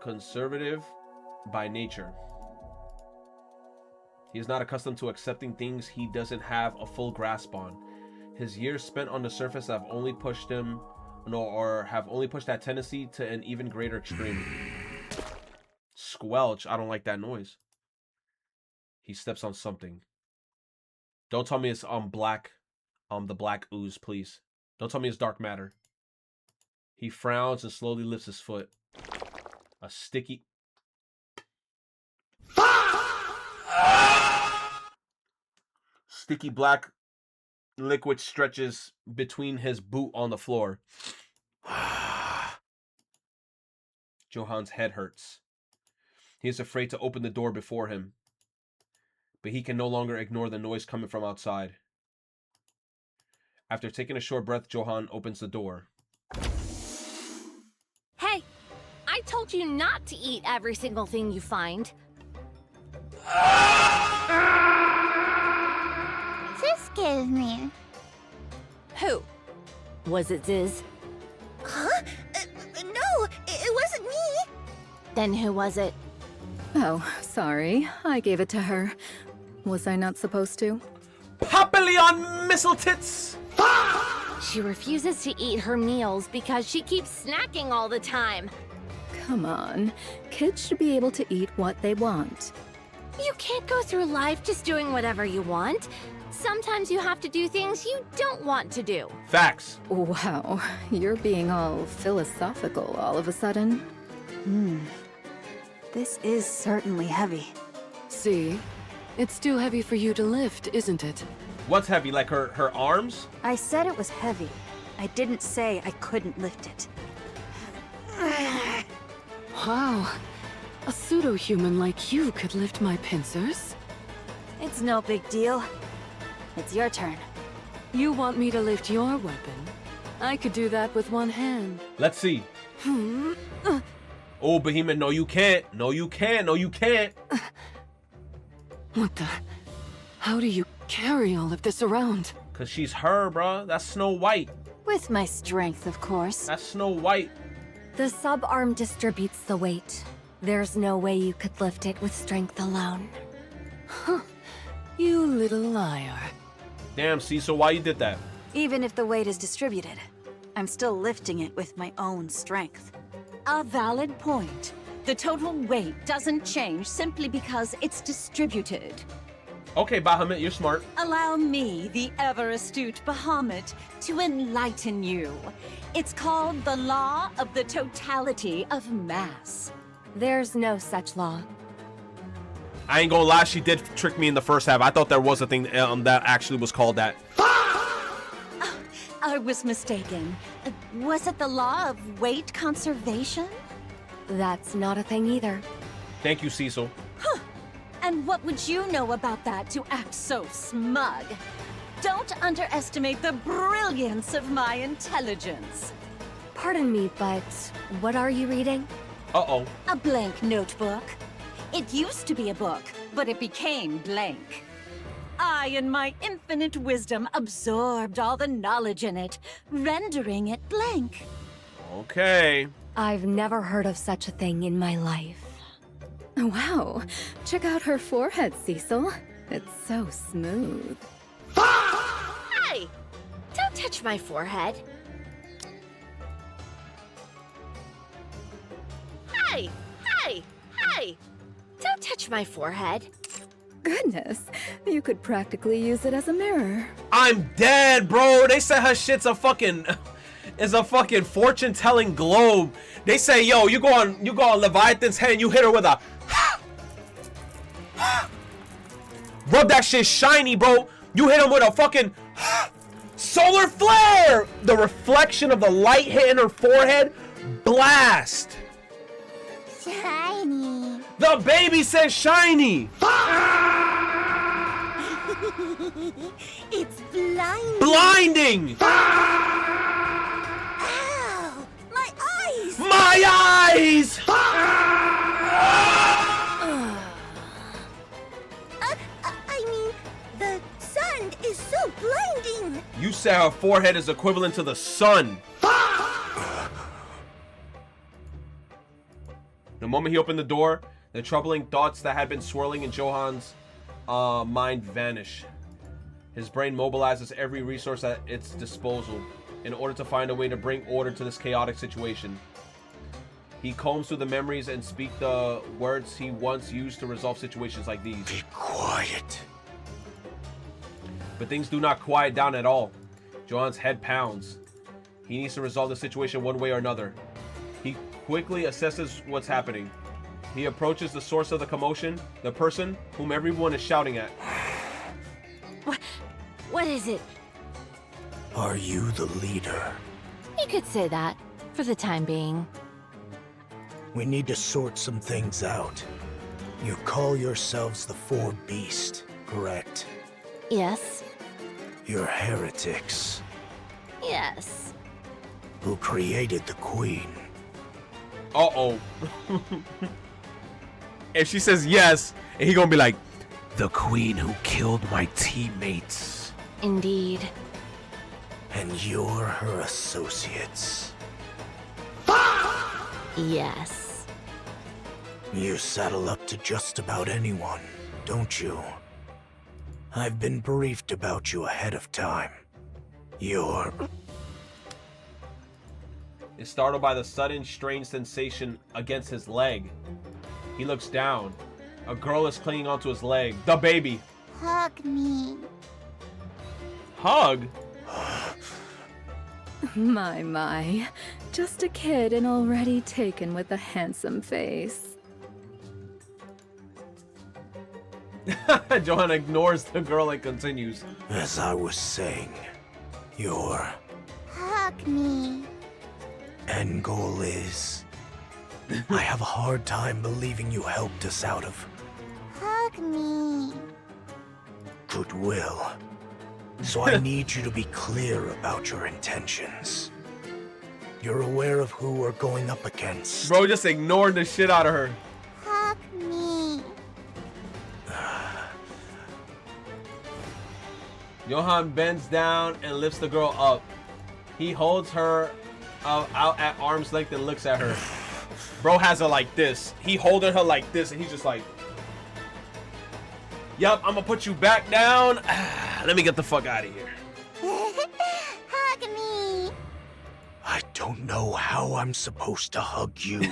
conservative by nature. He is not accustomed to accepting things he doesn't have a full grasp on. His years spent on the surface have only pushed him, have only pushed that tendency to an even greater extreme. Squelch, I don't like that noise. He steps on something. Don't tell me it's black, the black ooze, please. Don't tell me it's dark matter. He frowns and slowly lifts his foot. A sticky... Sticky black liquid stretches between his boot on the floor. Johan's head hurts. He is afraid to open the door before him, but he can no longer ignore the noise coming from outside. After taking a short breath, Johan opens the door. Hey, I told you not to eat every single thing you find. This scares me. Who? Was it Ziz? Huh? No, it wasn't me. Then who was it? Oh, sorry. I gave it to her. Was I not supposed to? Papillon missile tits! She refuses to eat her meals because she keeps snacking all the time. Come on. Kids should be able to eat what they want. You can't go through life just doing whatever you want. Sometimes you have to do things you don't want to do. Facts. Wow, you're being all philosophical all of a sudden. This is certainly heavy. See? It's too heavy for you to lift, isn't it? What's heavy? Like her arms? I said it was heavy. I didn't say I couldn't lift it. Wow. A pseudo-human like you could lift my pincers? It's no big deal. It's your turn. You want me to lift your weapon? I could do that with one hand. Let's see. Oh, Behemoth, no you can't. No you can't. No you can't. What the? How do you carry all of this around? Cause she's her, bruh. That's Snow White. With my strength, of course. That's Snow White. The subarm distributes the weight. There's no way you could lift it with strength alone. Huh. You little liar. Damn, Cecil, why you did that? Even if the weight is distributed, I'm still lifting it with my own strength. A valid point. The total weight doesn't change simply because it's distributed. Okay, Bahamut, you're smart. Allow me, the ever-astute Bahamut, to enlighten you. It's called the law of the totality of mass. There's no such law. I ain't gonna lie, she did trick me in the first half. I thought there was a thing that actually was called that. I was mistaken. Was it the law of weight conservation? That's not a thing either. Thank you, Cecil. Huh. And what would you know about that to act so smug? Don't underestimate the brilliance of my intelligence. Pardon me, but what are you reading? Uh-oh. A blank notebook. It used to be a book, but it became blank. I, in my infinite wisdom, absorbed all the knowledge in it, rendering it blank. Okay. I've never heard of such a thing in my life. Wow. Check out her forehead, Cecil. It's so smooth. Hey! Don't touch my forehead. Hey! Hey! Hey! Don't touch my forehead. Goodness, you could practically use it as a mirror. I'm dead, bro. They said her shit's a fucking fortune-telling globe. They say, yo, you go on Leviathan's head and you hit her with a rub that shit shiny, bro. You hit him with a fucking solar flare. The reflection of the light hitting her forehead, blast. Shiny. The baby says shiny. It's blinding. Blinding. Ow! My eyes! My eyes! I mean, the sun is so blinding. You said her forehead is equivalent to the sun. The moment he opened the door, the troubling thoughts that had been swirling in Johan's mind vanish. His brain mobilizes every resource at its disposal in order to find a way to bring order to this chaotic situation. He combs through the memories and speaks the words he once used to resolve situations like these. Be quiet. But things do not quiet down at all. Johan's head pounds. He needs to resolve the situation one way or another. He quickly assesses what's happening. He approaches the source of the commotion, the person whom everyone is shouting at. What is it? Are you the leader? You could say that, for the time being. We need to sort some things out. You call yourselves the Four Beasts, correct? Yes. You're heretics. Yes. Who created the Queen? Uh-oh. If she says yes, and he gonna be like, the Queen who killed my teammates. Indeed. And you're her associates. Yes. You saddle up to just about anyone, don't you? I've been briefed about you ahead of time. You're... Is startled by the sudden strange sensation against his leg. He looks down. A girl is clinging onto his leg. The baby. Hug me. Hug? My. Just a kid and already taken with a handsome face. Johanna ignores the girl and continues. As I was saying, your Hug me. end goal is... I have a hard time believing you helped us out of Hug me. goodwill. So I need you to be clear about your intentions. You're aware of who we're going up against. Bro just ignored the shit out of her. Hug me. Johan bends down and lifts the girl up. He holds her out at arm's length and looks at her. Bro has her like this. He holding her like this and he's just like... Yup, I'm gonna put you back down. Let me get the fuck out of here. Hug me. I don't know how I'm supposed to hug you.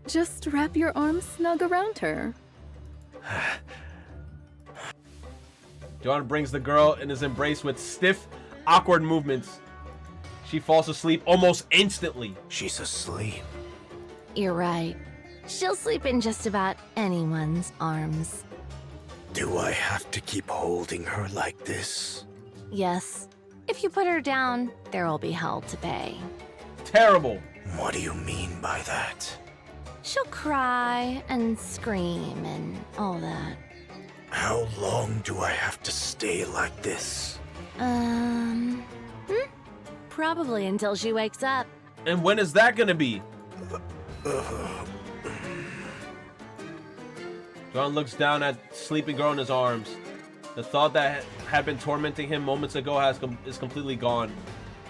Just wrap your arms snug around her. Johan brings the girl in his embrace with stiff, awkward movements. She falls asleep almost instantly. She's asleep. You're right. She'll sleep in just about anyone's arms. Do I have to keep holding her like this? Yes. If you put her down, there will be hell to pay. Terrible. What do you mean by that? She'll cry and scream and all that. How long do I have to stay like this? Probably until she wakes up. And when is that gonna be? John looks down at sleeping girl in his arms. The thought that had been tormenting him moments ago is completely gone.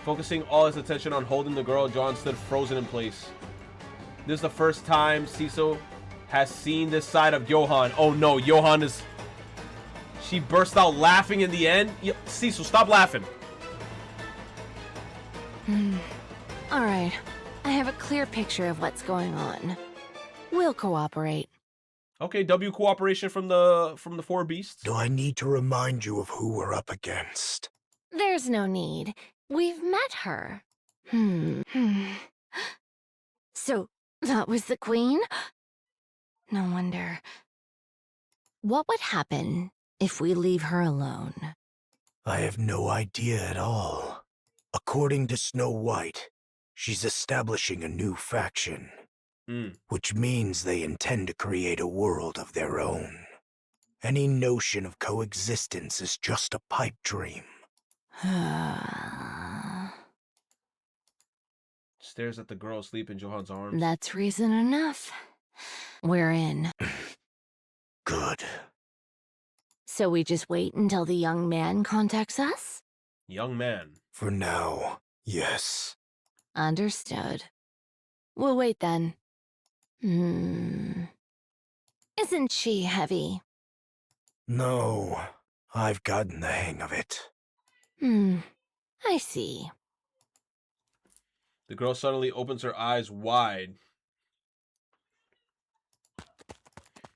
Focusing all his attention on holding the girl, John stood frozen in place. This is the first time Cecil has seen this side of Johan. Oh no, Johan is... She burst out laughing in the end. Cecil, stop laughing. Alright, I have a clear picture of what's going on. We'll cooperate. Okay, W cooperation from the four beasts. Do I need to remind you of who we're up against? There's no need. We've met her. So, that was the queen? No wonder. What would happen if we leave her alone? I have no idea at all. According to Snow White, she's establishing a new faction. Which means they intend to create a world of their own. Any notion of coexistence is just a pipe dream. Stares at the girl asleep in Johan's arms. That's reason enough. We're in. Good. So we just wait until the young man contacts us? Young man. For now, yes. Understood. We'll wait then. Isn't she heavy? No, I've gotten the hang of it. I see. The girl suddenly opens her eyes wide.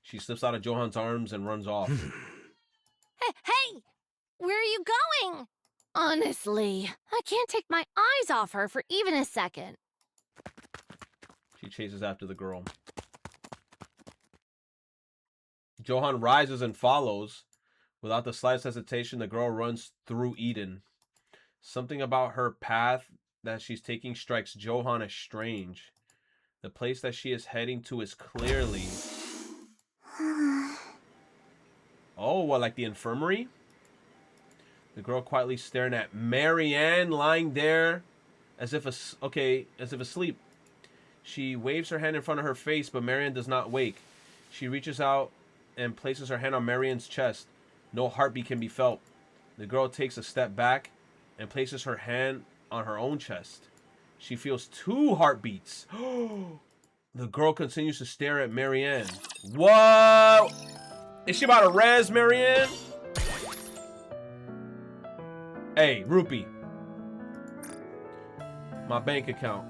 She slips out of Johan's arms and runs off. Hey! Where are you going? Honestly, I can't take my eyes off her for even a second. She chases after the girl. Johan rises and follows. Without the slightest hesitation, the girl runs through Eden. Something about her path that she's taking strikes Johan as strange. The place that she is heading to is clearly... Oh, what, like the infirmary? The girl quietly staring at Marianne lying there as if asleep. She waves her hand in front of her face, but Marianne does not wake. She reaches out and places her hand on Marianne's chest. No heartbeat can be felt. The girl takes a step back and places her hand on her own chest. She feels 2 heartbeats. The girl continues to stare at Marianne. What? Is she about to res Marianne? Hey, Rupee. My bank account.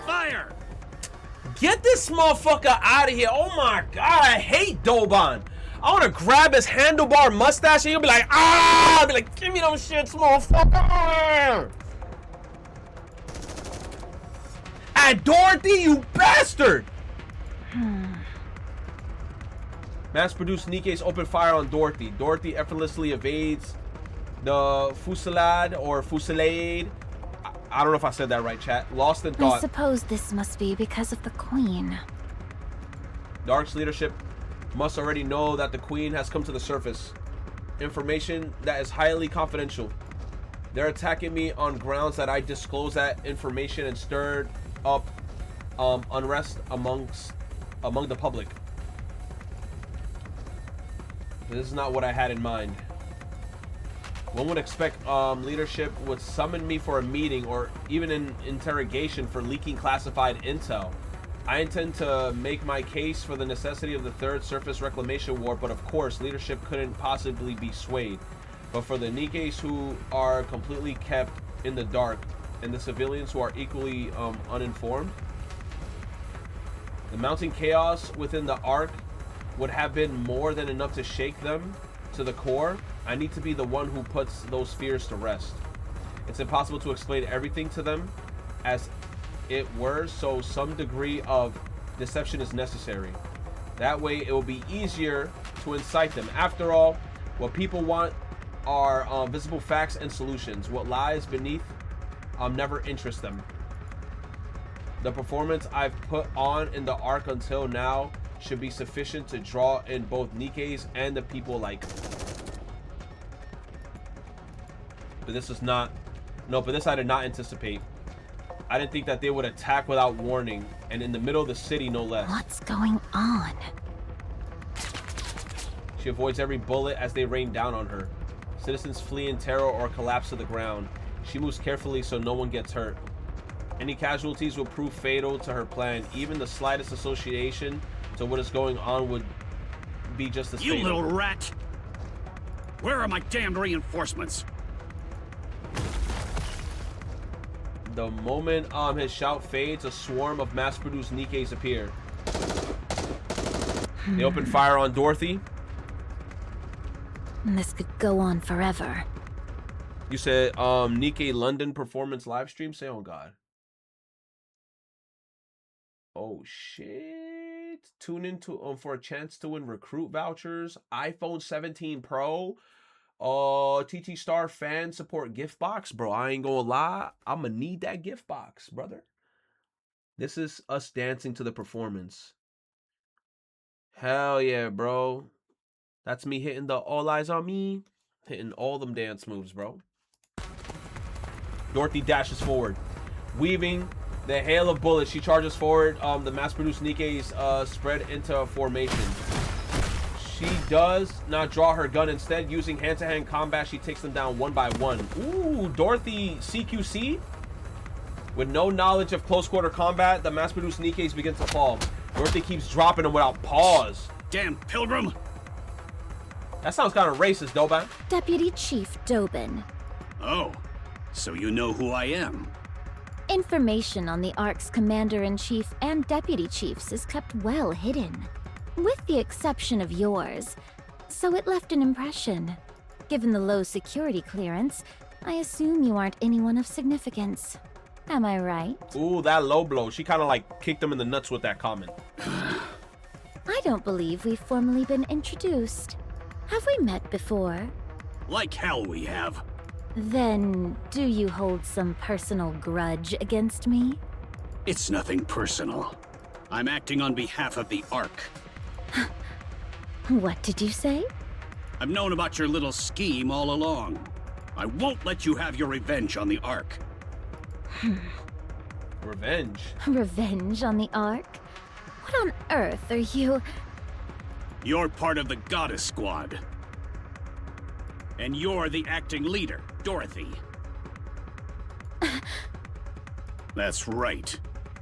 Fire! Get this motherfucker out of here. Oh my god, I hate Doban. I want to grab his handlebar mustache and he'll be like, ah! I'll be like, give me those shits, motherfucker! And Dorothy, you bastard! Mass-produced NIKKE's open fire on Dorothy. Dorothy effortlessly evades the fusillade or fusillade. I don't know if I said that right, chat. Lost in thought. I suppose this must be because of the Queen. Dark's leadership must already know that the Queen has come to the surface. Information that is highly confidential. They're attacking me on grounds that I disclosed that information and stirred up unrest among the public. This is not what I had in mind. One would expect leadership would summon me for a meeting or even an interrogation for leaking classified intel. I intend to make my case for the necessity of the third surface reclamation war, but of course leadership couldn't possibly be swayed. But for the Nikkes who are completely kept in the dark and the civilians who are equally uninformed, the mounting chaos within the Ark would have been more than enough to shake them to the core. I need to be the one who puts those fears to rest. It's impossible to explain everything to them as it were, so some degree of deception is necessary. That way it will be easier to incite them. After all, what people want are visible facts and solutions. What lies beneath never interests them. The performance I've put on in the Ark until now should be sufficient to draw in both Nikkes and the people alike. But this is not... No, but this I did not anticipate. I didn't think that they would attack without warning, and in the middle of the city, no less. What's going on? She avoids every bullet as they rain down on her. Citizens flee in terror or collapse to the ground. She moves carefully so no one gets hurt. Any casualties will prove fatal to her plan. Even the slightest association to what is going on would be just as fatal. You little rat! Where are my damned reinforcements? The moment his shout fades, a swarm of mass-produced Nikkes appear. They open fire on Dorothy. This could go on forever. You said Nikke London performance live stream? Say on God. Oh shit. Tune in to for a chance to win recruit vouchers, iPhone 17 Pro, TT Star fan support gift box. Bro, I ain't gonna lie, I'm gonna need that gift box, brother. This is us dancing to the performance. Hell yeah, bro. That's me hitting the all eyes on me, hitting all them dance moves, bro. Dorothy dashes forward, weaving the hail of bullets. She charges forward. The mass-produced Nikkes spread into formation. She does not draw her gun. Instead, using hand-to-hand combat, she takes them down one by one. Ooh, Dorothy CQC? With no knowledge of close-quarter combat, the mass-produced Nikkes begin to fall. Dorothy keeps dropping them without pause. Damn pilgrim! That sounds kind of racist, Doban. Deputy Chief Dobin. Oh, so you know who I am. Information on the Ark's Commander-in-Chief and Deputy Chiefs is kept well hidden, with the exception of yours, so it left an impression. Given the low security clearance, I assume you aren't anyone of significance. Am I right? Ooh, that low blow. She kind of like kicked him in the nuts with that comment. I don't believe we've formally been introduced. Have we met before? Like hell we have. Then, do you hold some personal grudge against me? It's nothing personal. I'm acting on behalf of the Ark. What did you say? I've known about your little scheme all along. I won't let you have your revenge on the Ark. Revenge? Revenge on the Ark? What on earth are you... You're part of the Goddess Squad. And you're the acting leader, Dorothy. That's right.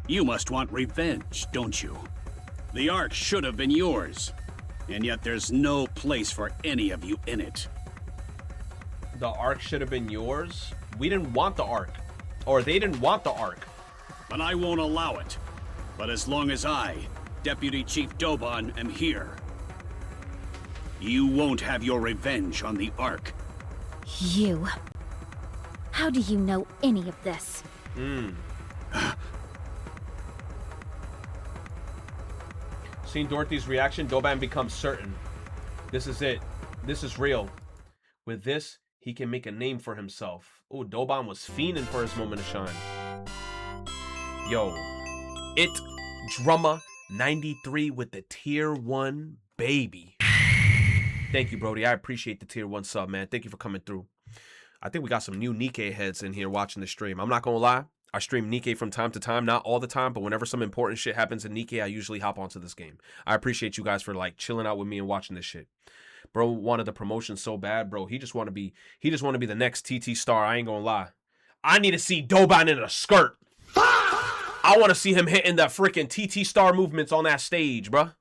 You must want revenge, don't you? The Ark should have been yours, and yet there's no place for any of you in it. The Ark should have been yours? We didn't want the Ark. Or they didn't want the Ark. But I won't allow it. But as long as I, Deputy Chief Doban, am here, you won't have your revenge on the Ark. You. How do you know any of this? Seeing Dorothy's reaction, Doban becomes certain. This is it. This is real. With this, he can make a name for himself. Oh, Doban was fiending for his moment to shine. Yo, it Drummer 93 with the tier 1 baby. Thank you, Brody. I appreciate the tier 1 sub, man. Thank you for coming through. I think we got some new Nikke heads in here watching the stream. I'm not gonna lie. I stream Nikke from time to time, not all the time, but whenever some important shit happens in Nikke, I usually hop onto this game. I appreciate you guys for like chilling out with me and watching this shit. Bro wanted the promotion so bad, bro. He just want to be the next TT star. I ain't gonna lie. I need to see Doban in a skirt. I want to see him hitting the freaking TT star movements on that stage, bro.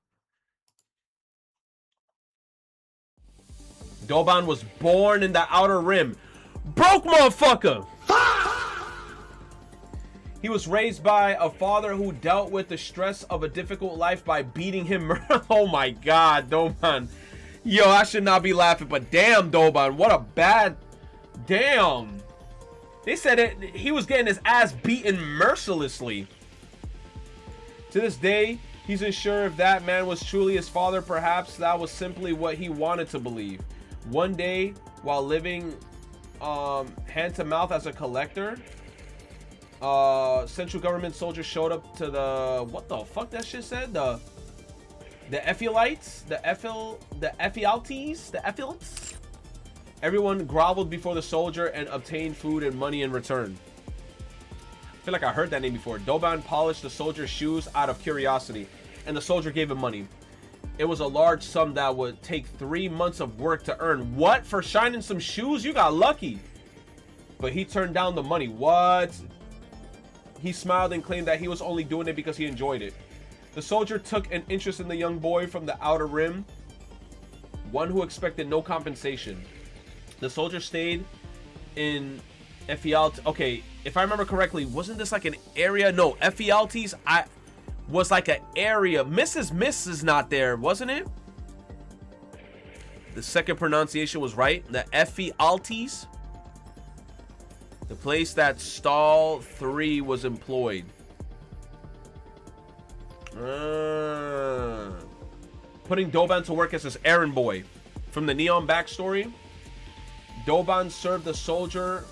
Doban was born in the Outer Rim. Broke motherfucker. He was raised by a father who dealt with the stress of a difficult life by beating him. Oh my God, Doban. Yo, I should not be laughing, but damn, Doban, what a bad... Damn. They said it. He was getting his ass beaten mercilessly. To this day, he's unsure if that man was truly his father. Perhaps that was simply what he wanted to believe. One day, while living hand to mouth as a collector, central government soldiers showed up to the, what the fuck that shit said? The Ephialites? The Ephialtes? Everyone groveled before the soldier and obtained food and money in return. I feel like I heard that name before. Doban polished the soldier's shoes out of curiosity, and the soldier gave him money. It was a large sum that would take 3 months of work to earn. What? For shining some shoes? You got lucky. But he turned down the money. What? He smiled and claimed that he was only doing it because he enjoyed it. The soldier took an interest in the young boy from the Outer Rim, one who expected no compensation. The soldier stayed in Ephialtes. Okay, if I remember correctly, wasn't this like an area? No, Ephialtes was like an area. Mrs. Miss is not there, wasn't it? The second pronunciation was right. The Ephialtes. The place that Stall 3 was employed. Putting Doban to work as his errand boy. From the Neon backstory, Doban served the soldier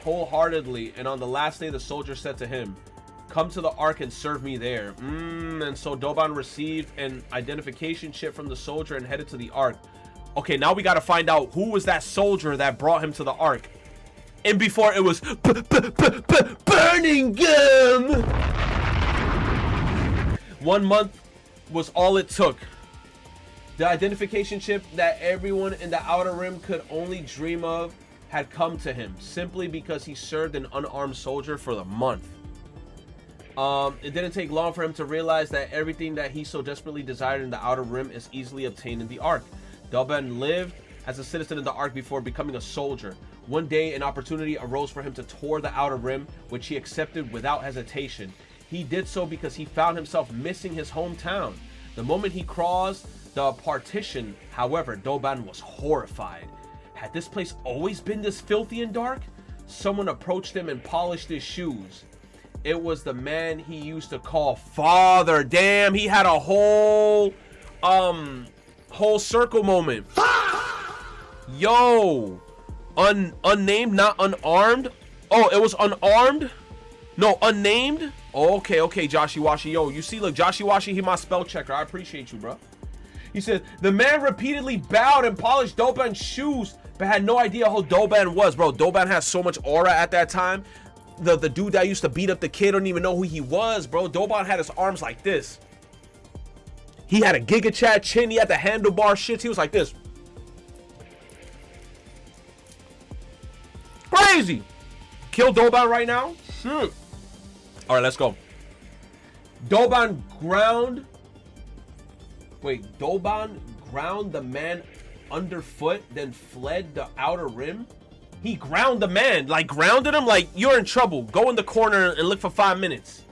wholeheartedly, and on the last day the soldier said to him, "Come to the Ark and serve me there." And so Doban received an identification chip from the soldier and headed to the Ark. Okay, now we got to find out who was that soldier that brought him to the Ark. And before it was burning gum. 1 month was all it took. The identification chip that everyone in the Outer Rim could only dream of had come to him simply because he served an unarmed soldier for the month. It didn't take long for him to realize that everything that he so desperately desired in the Outer Rim is easily obtained in the Ark. Doban lived as a citizen in the Ark before becoming a soldier. One day, an opportunity arose for him to tour the Outer Rim, which he accepted without hesitation. He did so because he found himself missing his hometown. The moment he crossed the partition, however, Doban was horrified. Had this place always been this filthy and dark? Someone approached him and polished his shoes. It was the man he used to call father. Damn, he had a whole circle moment. Yo, unnamed, not unarmed. Oh, it was unarmed? No, unnamed? Oh, okay, Joshy Washy. Yo, you see, look, Joshy Washy, he my spell checker. I appreciate you, bro. He said, the man repeatedly bowed and polished Doban's shoes, but had no idea who Doban was, bro. Doban has so much aura at that time. The dude that used to beat up the kid don't even know who he was, bro. Doban had his arms like this. He had a Giga Chad chin. He had the handlebar shits. He was like this. Crazy. Kill Doban right now? All right, let's go. Doban ground. Wait, Doban ground the man underfoot, then fled the Outer Rim? He ground the man, like grounded him, like you're in trouble. Go in the corner and look for 5 minutes.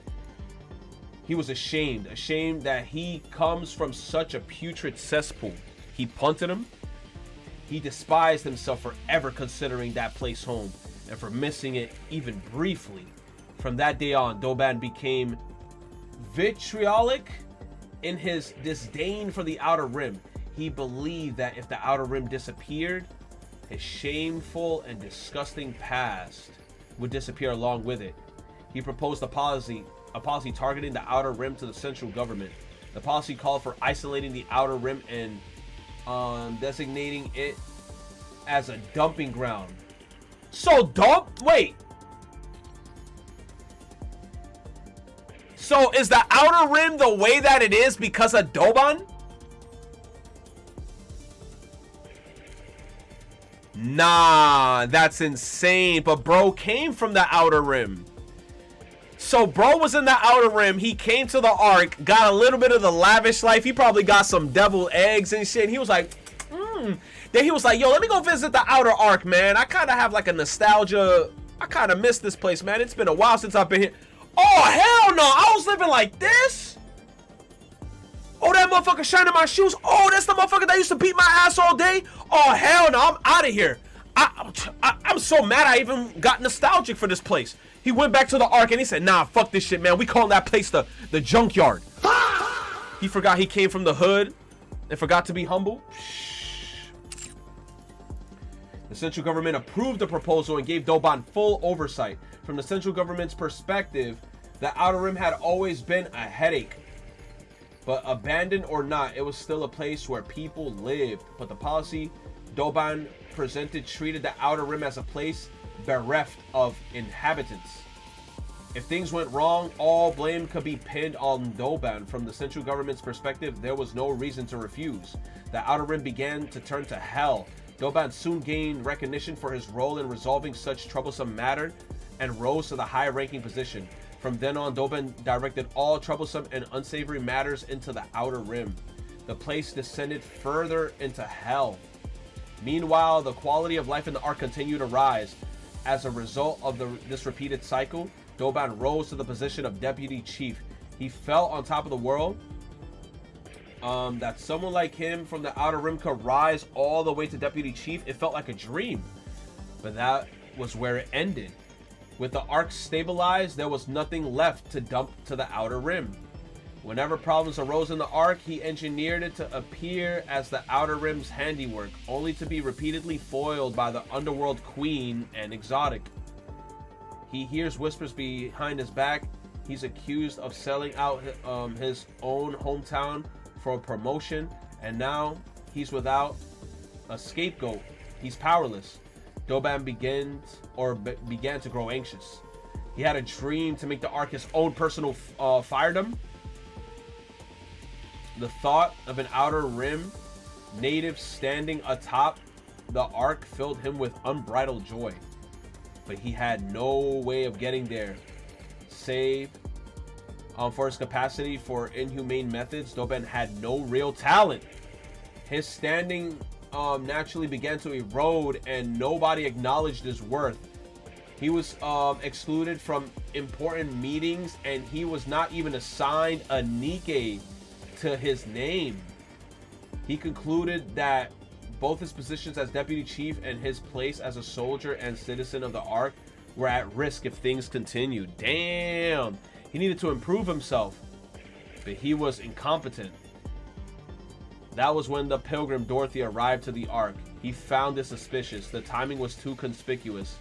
He was ashamed that he comes from such a putrid cesspool. He punted him. He despised himself for ever considering that place home and for missing it even briefly. From that day on, Doban became vitriolic in his disdain for the Outer Rim. He believed that if the Outer Rim disappeared, his shameful and disgusting past would disappear along with it. He proposed a policy targeting the Outer Rim to the central government. The policy called for isolating the Outer Rim and designating it as a dumping ground. So wait. So is the Outer Rim the way that it is because of Doban? Nah, that's insane. But bro came from the Outer Rim. So bro was in the Outer Rim. He came to the Ark, got a little bit of the lavish life. He probably got some deviled eggs and shit. He was like, Then he was like, yo, let me go visit the Outer Ark, man. I kind of have like a nostalgia. I kind of miss this place, man. It's been a while since I've been here. Oh, hell no. I was living like this. Oh, that motherfucker shining my shoes. Oh, that's the motherfucker that used to beat my ass all day. Oh, hell no. I'm out of here. I'm so mad I even got nostalgic for this place. He went back to the Ark and he said, nah, fuck this shit, man. We call that place the junkyard. He forgot he came from the hood and forgot to be humble. The central government approved the proposal and gave Doban full oversight. From the central government's perspective, the Outer Rim had always been a headache. But abandoned or not, it was still a place where people lived. But the policy Doban presented treated the Outer Rim as a place bereft of inhabitants. If things went wrong, all blame could be pinned on Doban. From the central government's perspective, there was no reason to refuse. The Outer Rim began to turn to hell. Doban soon gained recognition for his role in resolving such troublesome matter and rose to the high-ranking position. From then on, Doban directed all troublesome and unsavory matters into the Outer Rim. The place descended further into hell. Meanwhile, the quality of life in the Ark continued to rise. As a result of this repeated cycle, Doban rose to the position of deputy chief. He felt on top of the world. That someone like him from the Outer Rim could rise all the way to deputy chief, it felt like a dream. But that was where it ended. With the Ark stabilized, there was nothing left to dump to the Outer Rim. Whenever problems arose in the Ark, he engineered it to appear as the Outer Rim's handiwork, only to be repeatedly foiled by the underworld queen and exotic. He hears whispers behind his back. He's accused of selling out his own hometown for a promotion, and now he's without a scapegoat. He's powerless. Doban began to grow anxious. He had a dream to make the Ark his own personal firedom. The thought of an Outer Rim native standing atop the Ark filled him with unbridled joy. But he had no way of getting there. Save for his capacity for inhumane methods, Doban had no real talent. His standing naturally began to erode and nobody acknowledged his worth. He was excluded from important meetings and he was not even assigned a NIKKE to his name. He concluded that both his positions as deputy chief and his place as a soldier and citizen of the Ark were at risk if things continued. Damn. He needed to improve himself, but he was incompetent. That was when the pilgrim Dorothy arrived to the Ark. He found it suspicious. The timing was too conspicuous.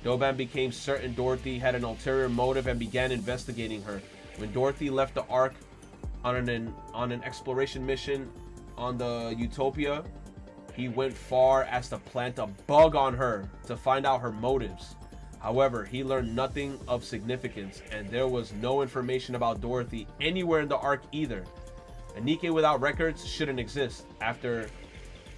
Doban became certain Dorothy had an ulterior motive and began investigating her. When Dorothy left the Ark on an exploration mission on the Utopia, he went far as to plant a bug on her to find out her motives. However, he learned nothing of significance, and there was no information about Dorothy anywhere in the Ark either. A NIKKE without records shouldn't exist. After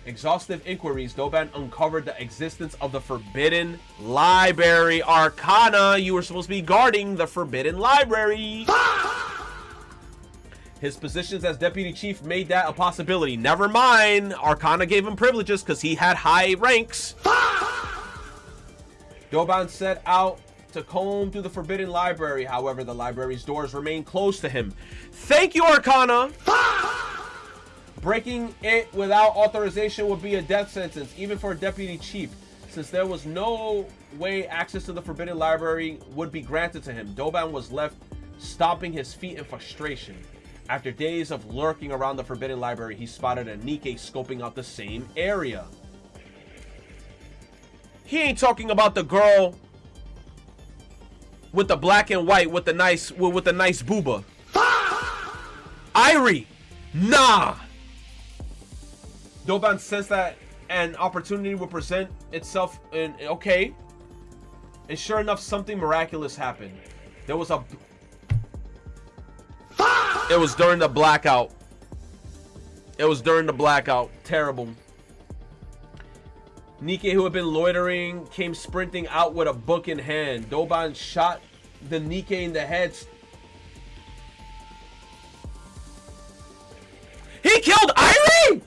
exhaustive inquiries, Doban uncovered the existence of the Forbidden Library. Arcana, you were supposed to be guarding the Forbidden Library. His positions as deputy chief made that a possibility. Never mind, Arcana gave him privileges because he had high ranks. Doban set out to comb through the Forbidden Library. However, the library's doors remained closed to him. Thank you, Arcana. Breaking it without authorization would be a death sentence, even for a deputy chief. Since there was no way access to the Forbidden Library would be granted to him, Doban was left stomping his feet in frustration. After days of lurking around the Forbidden Library, he spotted a NIKKE scoping out the same area. He ain't talking about the girl with the black and white with the nice booba. Irie, nah. Doban sensed that an opportunity would present itself and sure enough, something miraculous happened. It was during the blackout. Terrible. NIKKE, who had been loitering, came sprinting out with a book in hand. Doban shot the NIKKE in the head. He killed Irene?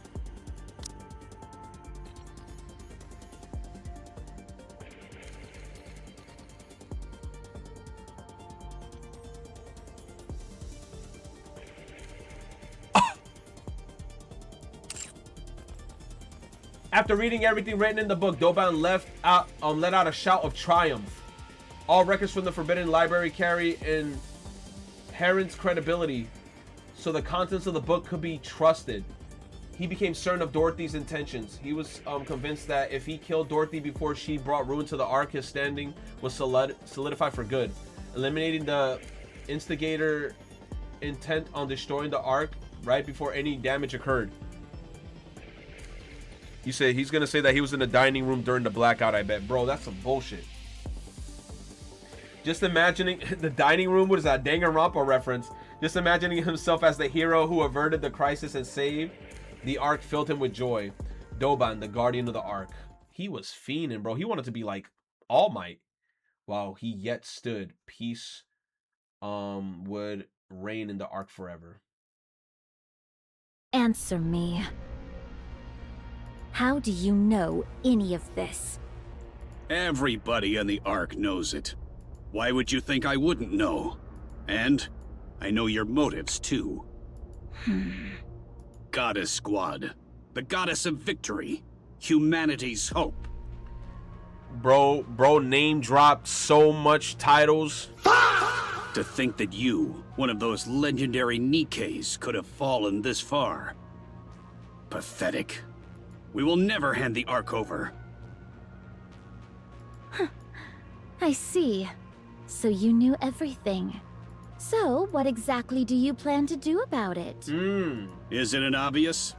After reading everything written in the book, Doban let out a shout of triumph. All records from the Forbidden Library carry inherent credibility, so the contents of the book could be trusted. He became certain of Dorothy's intentions. He was convinced that if he killed Dorothy before she brought ruin to the Ark, his standing was solidified for good. Eliminating the instigator intent on destroying the Ark right before any damage occurred. You say he's gonna say that he was in the dining room during the blackout, I bet. Bro, that's some bullshit. Just imagining the dining room, what is that, Danganronpa reference? Just imagining himself as the hero who averted the crisis and saved the Ark filled him with joy. Doban, the guardian of the Ark. He was fiending, bro. He wanted to be like All Might. While he yet stood, peace would reign in the Ark forever. Answer me. How do you know any of this? Everybody in the Ark knows it. Why would you think I wouldn't know? And I know your motives, too. Goddess Squad. The goddess of victory. Humanity's hope. Bro name dropped so much titles. To think that you, one of those legendary NIKKEs, could have fallen this far. Pathetic. We will never hand the Ark over. I see. So you knew everything. So, what exactly do you plan to do about it? Isn't it obvious?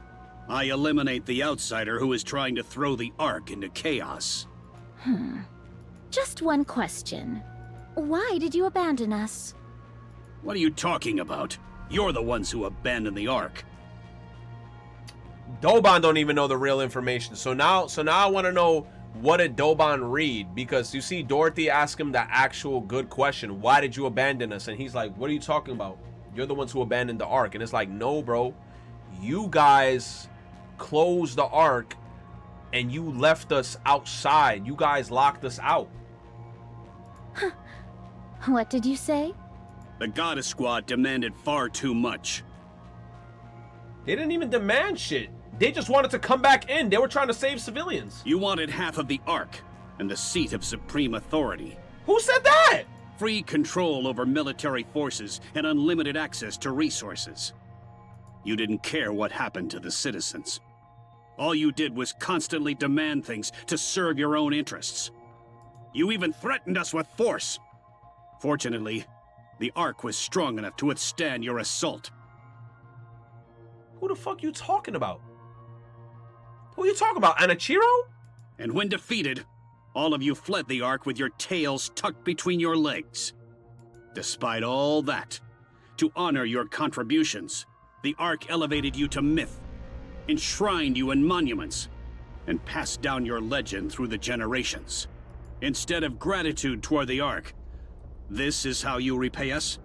I eliminate the outsider who is trying to throw the Ark into chaos. Just one question. Why did you abandon us? What are you talking about? You're the ones who abandoned the Ark. Doban don't even know the real information. So now I want to know, what did Doban read? Because you see Dorothy ask him the actual good question. Why did you abandon us? And he's like, what are you talking about? You're the ones who abandoned the Ark. And it's like, no, bro. You guys closed the Ark and you left us outside. You guys locked us out. What did you say? The Goddess Squad demanded far too much. They didn't even demand shit. They just wanted to come back in. They were trying to save civilians. You wanted half of the Ark and the seat of supreme authority. Who said that? Free control over military forces and unlimited access to resources. You didn't care what happened to the citizens. All you did was constantly demand things to serve your own interests. You even threatened us with force. Fortunately, the Ark was strong enough to withstand your assault. Who the fuck you talking about? Who are you talking about, Anichiro? And when defeated, all of you fled the Ark with your tails tucked between your legs. Despite all that, to honor your contributions, the Ark elevated you to myth, enshrined you in monuments, and passed down your legend through the generations. Instead of gratitude toward the Ark, this is how you repay us?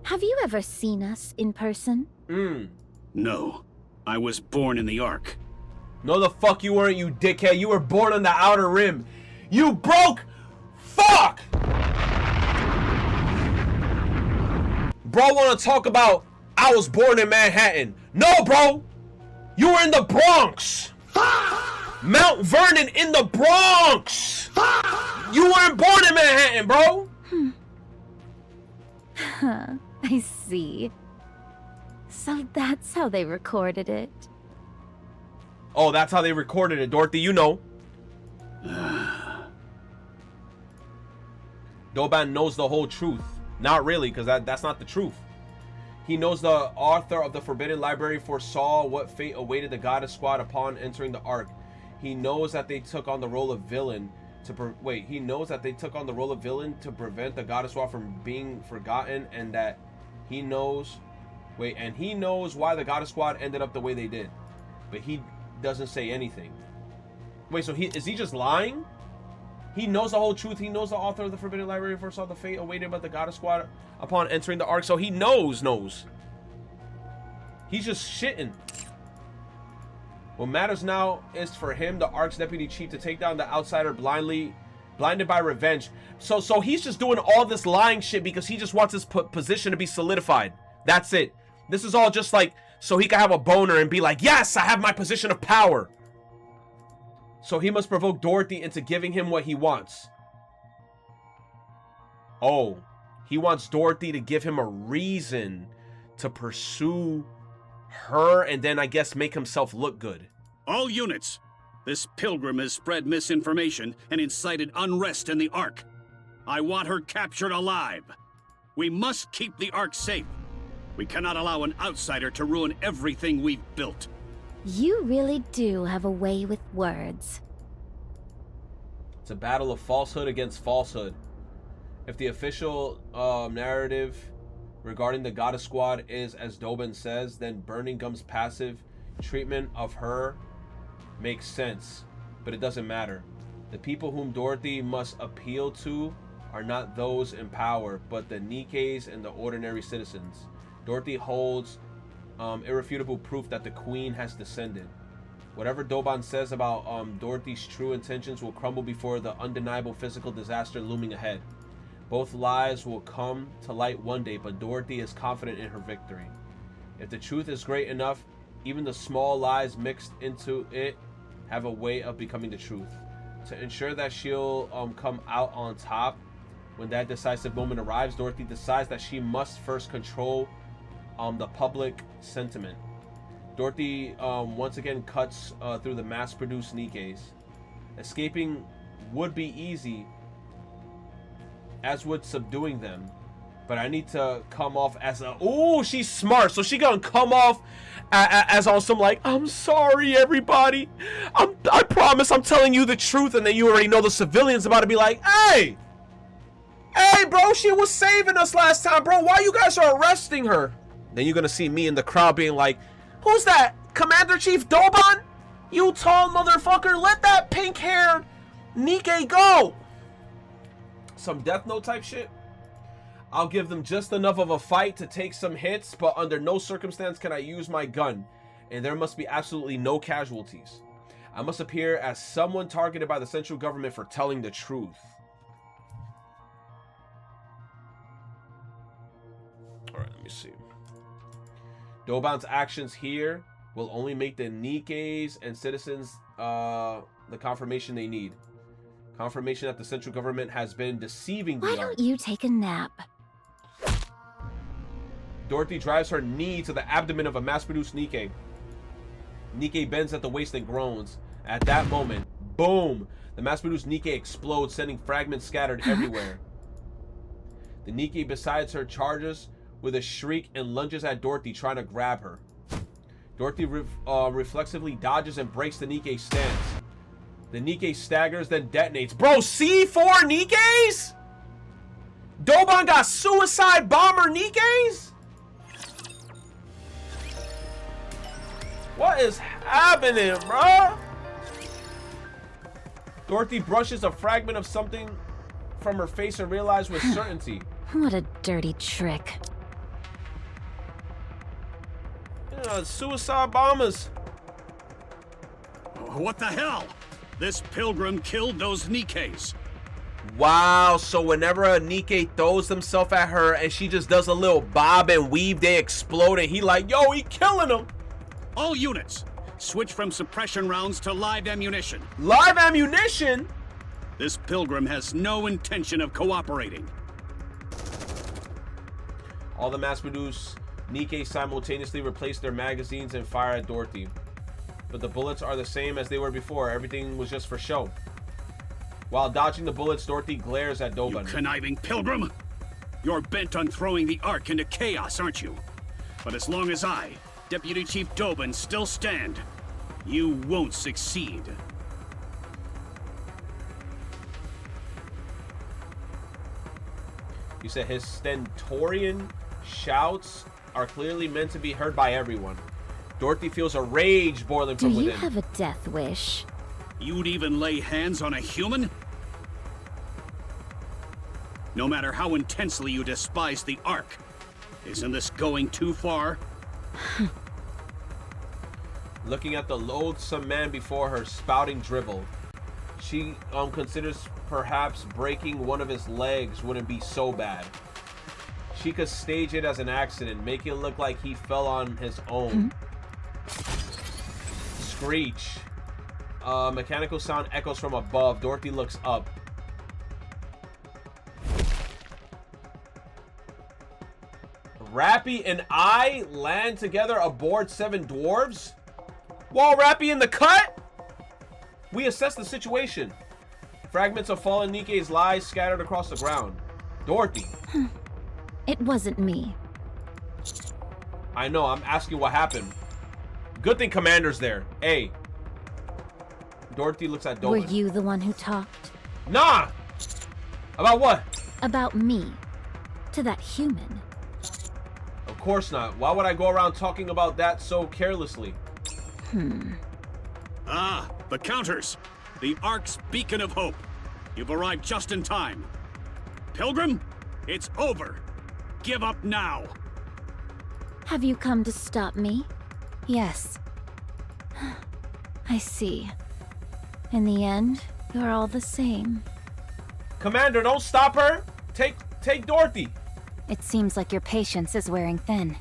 Have you ever seen us in person? No. I was born in the Ark. No, the fuck you weren't, you dickhead. You were born on the Outer Rim. You broke! Fuck! Bro wanna talk about, I was born in Manhattan. No, bro! You were in the Bronx! Mount Vernon in the Bronx! You weren't born in Manhattan, bro! I see. So that's how they recorded it. Oh, that's how they recorded it, Dorothy, you know. Doban knows the whole truth. Not really, because that's not the truth. He knows the author of the Forbidden Library foresaw what fate awaited the Goddess Squad upon entering the Ark. He knows that they took on the role of villain to he knows that they took on the role of villain to prevent the Goddess Squad from being forgotten, and that he knows he knows why the Goddess Squad ended up the way they did. But he doesn't say anything. Wait, so is he just lying? He knows the whole truth. He knows the author of the Forbidden Library foresaw the fate awaited by the Goddess Squad upon entering the Ark. So he knows. He's just shitting. What matters now is for him, the Ark's deputy chief, to take down the outsider blinded by revenge. So he's just doing all this lying shit because he just wants his position to be solidified. That's it. This is all just like so he can have a boner and be like, yes, I have my position of power. So he must provoke Dorothy into giving him what he wants. Oh, he wants Dorothy to give him a reason to pursue her and then I guess make himself look good. All units, this pilgrim has spread misinformation and incited unrest in the Ark. I want her captured alive. We must keep the Ark safe. We cannot allow an outsider to ruin everything we've built. You really do have a way with words. It's a battle of falsehood against falsehood. If the official narrative regarding the Goddess Squad is as Doban says, then Burning Gum's passive treatment of her makes sense, but it doesn't matter. The people whom Dorothy must appeal to are not those in power, but the NIKKEs and the ordinary citizens. Dorothy holds irrefutable proof that the Queen has descended. Whatever Doban says about Dorothy's true intentions will crumble before the undeniable physical disaster looming ahead. Both lies will come to light one day, but Dorothy is confident in her victory. If the truth is great enough, even the small lies mixed into it have a way of becoming the truth. To ensure that she'll come out on top when that decisive moment arrives, Dorothy decides that she must first control the public sentiment. Dorothy once again cuts through the mass-produced NIKKEs. Escaping would be easy, as would subduing them, but I need to come off as a... Ooh, she's smart, so she gonna come off as on some like, I'm sorry everybody, I promise I'm telling you the truth, and then you already know the civilians about to be like, hey bro, she was saving us last time, bro, why you guys are arresting her? Then you're gonna see me in the crowd being like, who's that? Commander Chief Doban? You tall motherfucker, let that pink-haired NIKKE go! Some Death Note type shit. I'll give them just enough of a fight to take some hits, but under no circumstance can I use my gun, and there must be absolutely no casualties. I must appear as someone targeted by the central government for telling the truth. Alright, let me see. Doban's actions here will only make the NIKKEs and citizens the confirmation they need. Confirmation that the central government has been deceiving the Why Ark. don't you take a nap? Dorothy drives her knee to the abdomen of a mass-produced NIKKE. NIKKE bends at the waist and groans. At that moment, boom! The mass-produced NIKKE explodes, sending fragments scattered everywhere. The NIKKE beside her charges with a shriek and lunges at Dorothy, trying to grab her. Dorothy reflexively dodges and breaks the NIKKE's stance. The NIKKE staggers, then detonates. Bro, C4 NIKKEs? Doban got suicide bomber NIKKEs? What is happening, bro? Dorothy brushes a fragment of something from her face and realizes with certainty. What a dirty trick. Suicide bombers. What the hell? This pilgrim killed those NIKKEs. Wow, so whenever a NIKKE throws himself at her and she just does a little bob and weave, they explode and he like, yo, he killing them. All units, switch from suppression rounds to live ammunition. Live ammunition? This pilgrim has no intention of cooperating. All the mass-produced NIKKE simultaneously replace their magazines and fire at Dorothy. But the bullets are the same as they were before. Everything was just for show. While dodging the bullets, Dorothy glares at Doban. You conniving pilgrim! You're bent on throwing the Ark into chaos, aren't you? But as long as I, Deputy Chief Doban, still stand, you won't succeed. You said his stentorian shouts are clearly meant to be heard by everyone. Dorothy feels a rage boiling Do from you within. have a death wish? You'd even lay hands on a human? No matter how intensely you despise the Ark, isn't this going too far? Looking at the loathsome man before her, spouting drivel, she considers perhaps breaking one of his legs wouldn't be so bad. She could stage it as an accident, make it look like he fell on his own. Screech. Mechanical sound echoes from above. Dorothy looks up. Rappy and I land together aboard 7 dwarves? Whoa, Rappy in the cut? We assess the situation. Fragments of fallen Nikke's lies scattered across the ground. Dorothy. It wasn't me. I know, I'm asking what happened. Good thing Commander's there. Hey. Dorothy looks at Dobin. Were you the one who talked? Nah! About what? About me. To that human. Of course not. Why would I go around talking about that so carelessly? Ah, the counters. The Ark's beacon of hope. You've arrived just in time. Pilgrim, it's over. Give up now. Have you come to stop me? Yes. I see. In the end, you're all the same. Commander, don't stop her! Take Dorothy! It seems like your patience is wearing thin.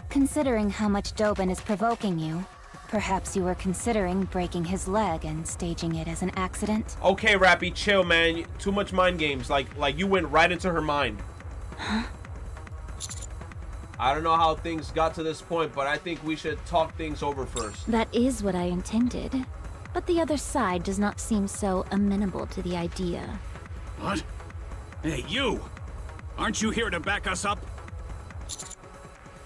Considering how much Dobin is provoking you, perhaps you were considering breaking his leg and staging it as an accident? Okay, Rappy, chill, man. Too much mind games. Like you went right into her mind. I don't know how things got to this point, but I think we should talk things over first. That is what I intended. But the other side does not seem so amenable to the idea. What? Hey, you! Aren't you here to back us up?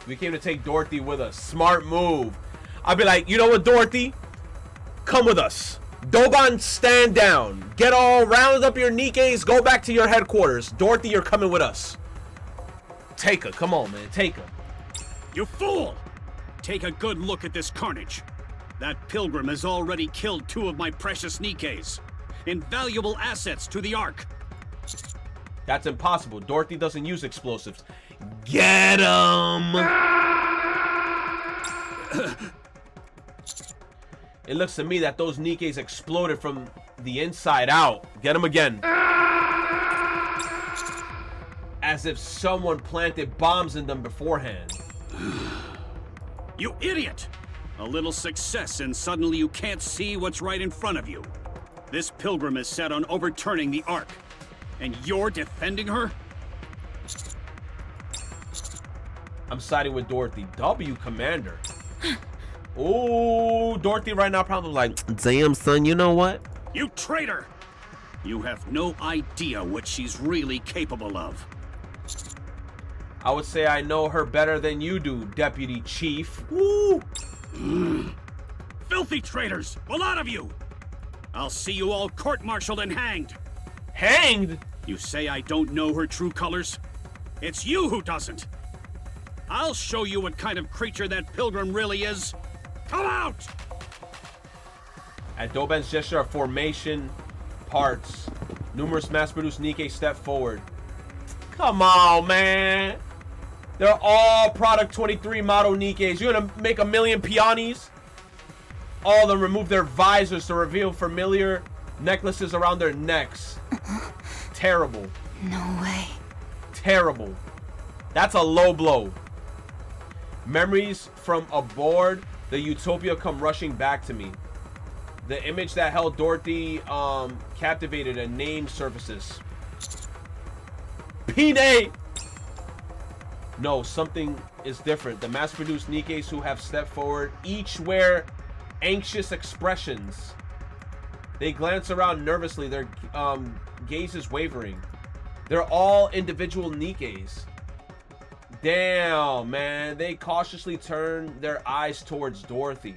We came to take Dorothy with us. Smart move. I'd be like, you know what, Dorothy? Come with us. Doban, stand down. Get all round up your Nikkes. Go back to your headquarters. Dorothy, you're coming with us. Take her. Come on, man. Take her. You fool! Take a good look at this carnage. That pilgrim has already killed 2 of my precious Nikkes. Invaluable assets to the Ark. That's impossible. Dorothy doesn't use explosives. Get him! It looks to me that those Nikkes exploded from the inside out. Get him again. As if someone planted bombs in them beforehand. You idiot! A little success and suddenly you can't see what's right in front of you. This pilgrim is set on overturning the Ark. And you're defending her? I'm siding with Dorothy. W, Commander. Oh, Dorothy right now probably like, damn, son, you know what? You traitor! You have no idea what she's really capable of. I would say I know her better than you do, Deputy Chief. Woo! Filthy traitors! A lot of you! I'll see you all court-martialed and hanged. Hanged? You say I don't know her true colors? It's you who doesn't. I'll show you what kind of creature that pilgrim really is. Come out! At Doban's gesture of formation parts, numerous mass-produced Nikke step forward. Come on, man. They're all Product 23 model Nikkes. You're gonna make a million peonies? All of them remove their visors to reveal familiar necklaces around their necks. Terrible. No way. Terrible. That's a low blow. Memories from aboard the Utopia come rushing back to me. The image that held Dorothy captivated, a name surfaces. Pine! No, something is different. The mass-produced Nikkes who have stepped forward each wear anxious expressions. They glance around nervously, their gaze is wavering. They're all individual Nikkes. Damn, man. They cautiously turn their eyes towards Dorothy.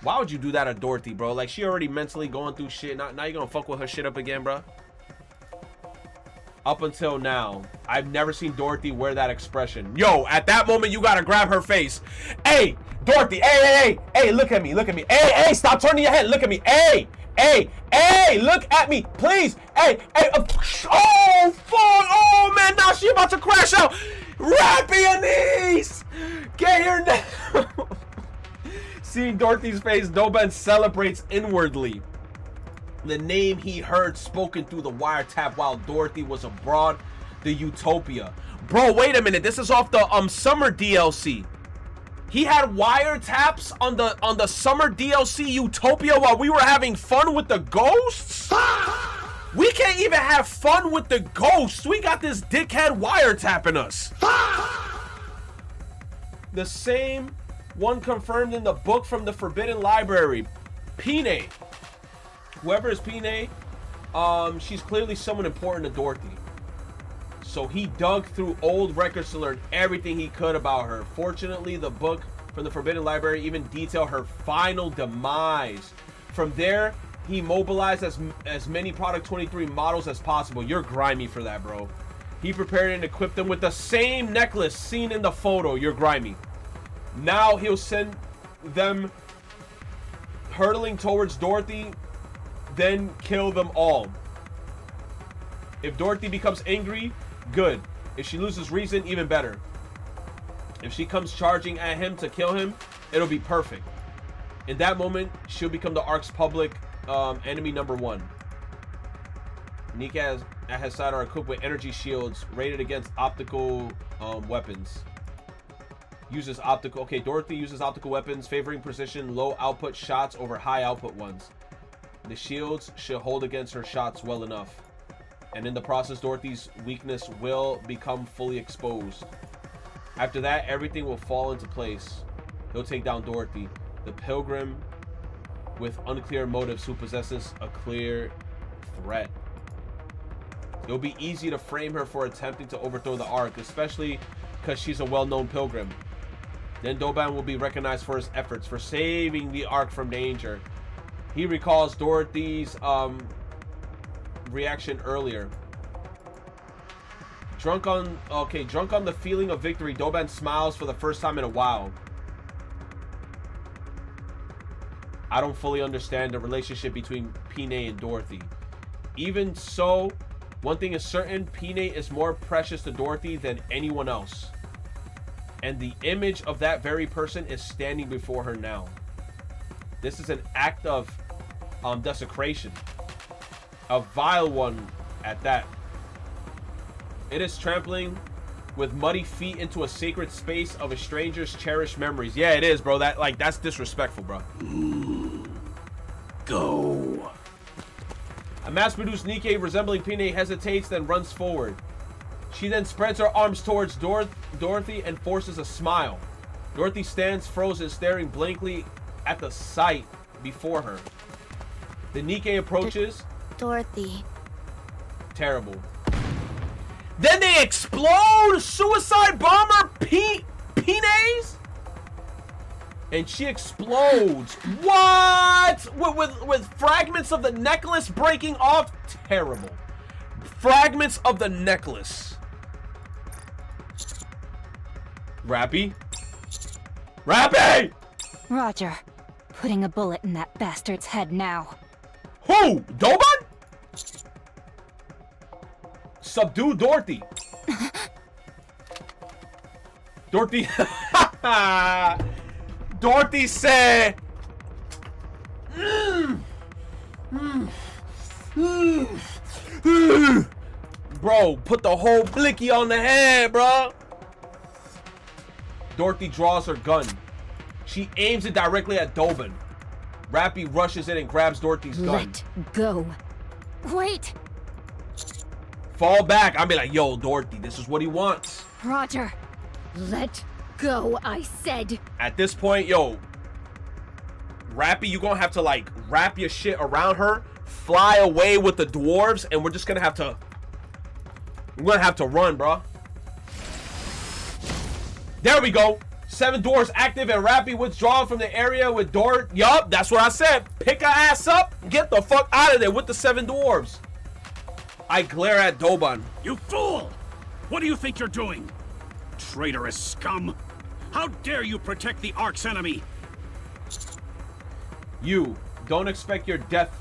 Why would you do that to Dorothy, bro? Like, she already mentally going through shit. Now you gonna fuck with her shit up again, bro? Up until now, I've never seen Dorothy wear that expression. Yo, at that moment, you gotta grab her face. Hey, Dorothy, hey, look at me. Hey, stop turning your head, look at me. Hey, look at me, please. Hey, oh, fuck, oh, man, now she about to crash out. Rappy Anise, get here now. Seeing Dorothy's face, Doban celebrates inwardly. The name he heard spoken through the wiretap while Dorothy was abroad, the Utopia. Bro, wait a minute. This is off the summer DLC. He had wiretaps on the summer DLC Utopia while we were having fun with the ghosts? We can't even have fun with the ghosts. We got this dickhead wiretapping us. The same one confirmed in the book from the Forbidden Library. Pine. Whoever is Pine, she's clearly someone important to Dorothy. So he dug through old records to learn everything he could about her. Fortunately, the book from the Forbidden Library even detailed her final demise. From there, he mobilized as many Product 23 models as possible. You're grimy for that, bro. He prepared and equipped them with the same necklace seen in the photo. You're grimy. Now he'll send them hurtling towards Dorothy, then kill them all. If Dorothy becomes angry, good. If she loses reason, even better. If she comes charging at him to kill him, it'll be perfect. In that moment, she'll become the Ark's public enemy #1. NIKKE at his side are equipped with energy shields rated against optical weapons. Uses optical. Okay, Dorothy uses optical weapons, favoring precision, low output shots over high output ones. The shields should hold against her shots well enough. And in the process, Dorothy's weakness will become fully exposed. After that, everything will fall into place. He'll take down Dorothy, the pilgrim with unclear motives who possesses a clear threat. It'll be easy to frame her for attempting to overthrow the Ark, especially because she's a well-known pilgrim. Then Doban will be recognized for his efforts for saving the Ark from danger. He recalls Dorothy's reaction earlier. Drunk on the feeling of victory, Doban smiles for the first time in a while. I don't fully understand the relationship between Pine and Dorothy. Even so, one thing is certain, Pine is more precious to Dorothy than anyone else. And the image of that very person is standing before her now. This is an act of desecration. A vile one at that. It is trampling with muddy feet into a sacred space of a stranger's cherished memories. Yeah, it is, bro. That's disrespectful, bro. Go. A mass-produced NIKKE resembling Pine hesitates, then runs forward. She then spreads her arms towards Dorothy and forces a smile. Dorothy stands frozen, staring blankly at the sight before her. The NIKKE approaches. Dorothy. Terrible. Then they explode! Suicide bomber Pines? And she explodes. What? With fragments of the necklace breaking off? Terrible. Fragments of the necklace. Rappy? Rappy! Roger. Putting a bullet in that bastard's head now. Who? Doban? Subdue Dorothy. Dorothy. Dorothy said. Bro, put the whole blicky on the head, bro. Dorothy draws her gun. She aims it directly at Doban. Rappy rushes in and grabs Dorothy's gun. Let go. Wait! Fall back. I'll be like, yo, Dorothy, this is what he wants. Roger. Let go, I said. At this point, yo, Rappy, you gonna have to like wrap your shit around her, fly away with the dwarves, and we're just gonna have to run, bro. There we go. 7 dwarves active and Rappy withdrawn from the area with Dort. Yup, that's what I said. Pick her ass up, get the fuck out of there with the 7 dwarves. I glare at Doban. You fool! What do you think you're doing? Traitorous scum! How dare you protect the Ark's enemy? You don't expect your death.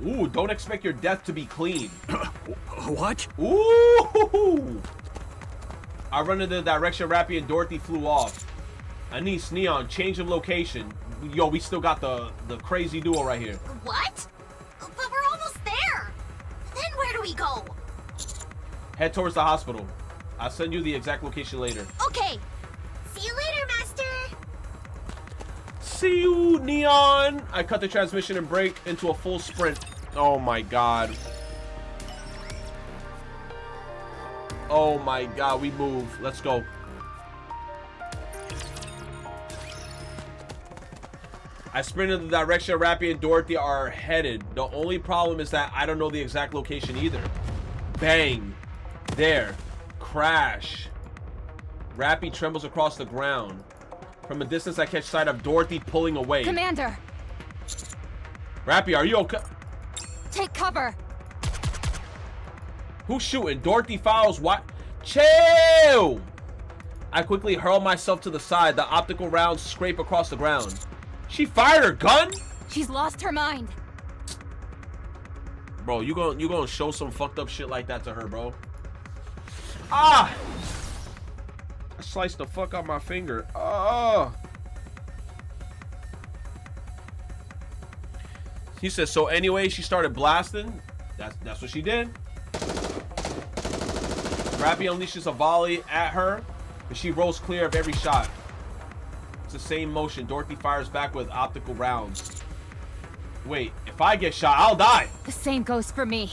Ooh, don't expect your death to be clean. What? Ooh! I run in the direction Rappy and Dorothy flew off. Anise, Neon, change of location. Yo, we still got the crazy duo right here. What? But we're almost there. Then where do we go? Head towards the hospital. I'll send you the exact location later. Okay. See you later, Master. See you, Neon. I cut the transmission and brake into a full sprint. Oh my god. Oh my god, we move. Let's go. I sprint in the direction Rappy and Dorothy are headed. The only problem is that I don't know the exact location either. Bang. There. Crash. Rappy trembles across the ground. From a distance, I catch sight of Dorothy pulling away. Commander! Rappy, are you okay? Take cover! Who's shooting? Dorothy fouls. What? Chill! I quickly hurl myself to the side. The optical rounds scrape across the ground. She fired her gun? She's lost her mind. Bro, you gonna show some fucked up shit like that to her, bro? Ah! I sliced the fuck out my finger. Oh! He says, so anyway, she started blasting. That's what she did. Rappy unleashes a volley at her, but she rolls clear of every shot. It's the same motion. Dorothy fires back with optical rounds. Wait, if I get shot, I'll die. The same goes for me.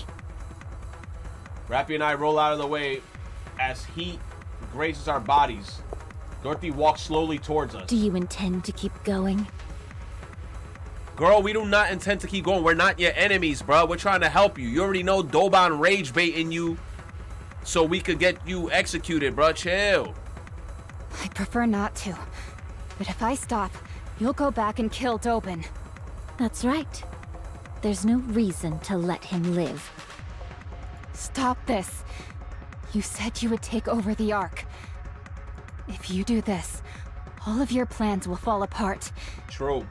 Rappy and I roll out of the way as heat grazes our bodies. Dorothy walks slowly towards us. Do you intend to keep going? Girl, we do not intend to keep going. We're not your enemies, bro. We're trying to help you. You already know Doban rage baiting you so we could get you executed, bro. Chill. I prefer not to. But if I stop, you'll go back and kill Doban. That's right. There's no reason to let him live. Stop this. You said you would take over the Ark. If you do this, all of your plans will fall apart. True.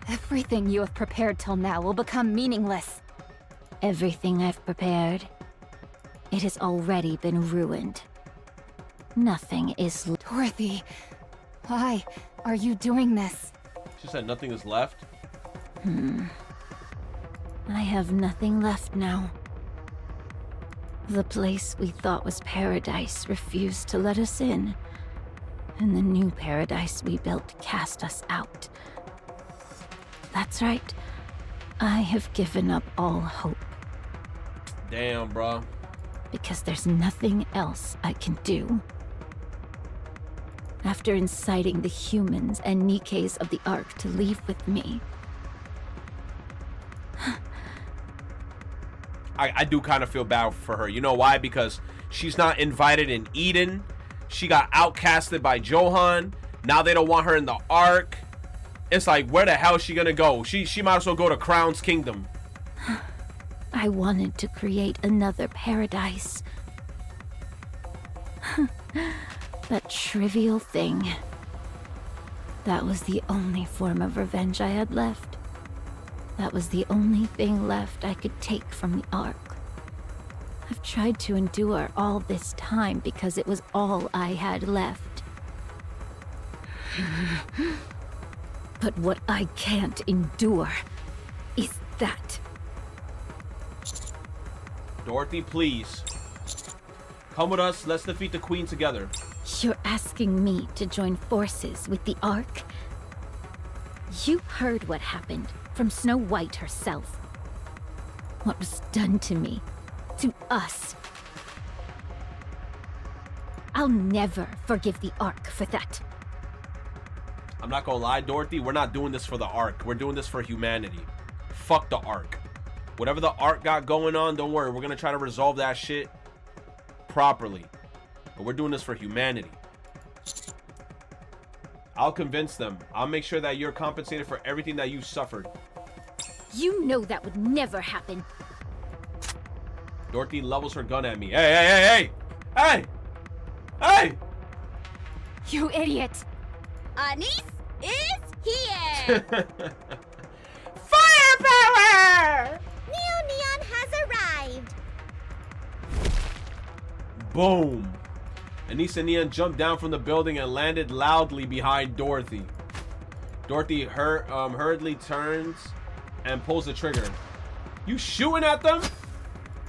Everything you have prepared till now will become meaningless. Everything I've prepared, it has already been ruined. Nothing is... Dorothy, why are you doing this? She said nothing is left. I have nothing left now. The place we thought was paradise refused to let us in, and the new paradise we built cast us out. That's right. I have given up all hope. Damn, bro. Because there's nothing else I can do. After inciting the humans and NIKKEs of the Ark to leave with me, I do kind of feel bad for her. You know why? Because she's not invited in Eden. She got outcasted by Johan. Now they don't want her in the Ark. It's like, where the hell is she gonna go? She might as well go to Crown's Kingdom. I wanted to create another paradise. That trivial thing. That was the only form of revenge I had left. That was the only thing left I could take from the Ark. I've tried to endure all this time because it was all I had left. But what I can't endure is that. Dorothy, please. Come with us. Let's defeat the Queen together. You're asking me to join forces with the Ark? You heard what happened from Snow White herself. What was done to me, to us. I'll never forgive the Ark for that. I'm not gonna lie, Dorothy. We're not doing this for the Ark. We're doing this for humanity. Fuck the Ark. Whatever the Ark got going on, don't worry. We're gonna try to resolve that shit properly. But we're doing this for humanity. I'll convince them. I'll make sure that you're compensated for everything that you suffered. You know that would never happen. Dorothy levels her gun at me. Hey! Hey! You idiot! Anise is here! Firepower! Neo Neon has arrived! Boom! Anise and Neon jumped down from the building and landed loudly behind Dorothy. Dorothy hurriedly turns and pulls the trigger. You shooting at them?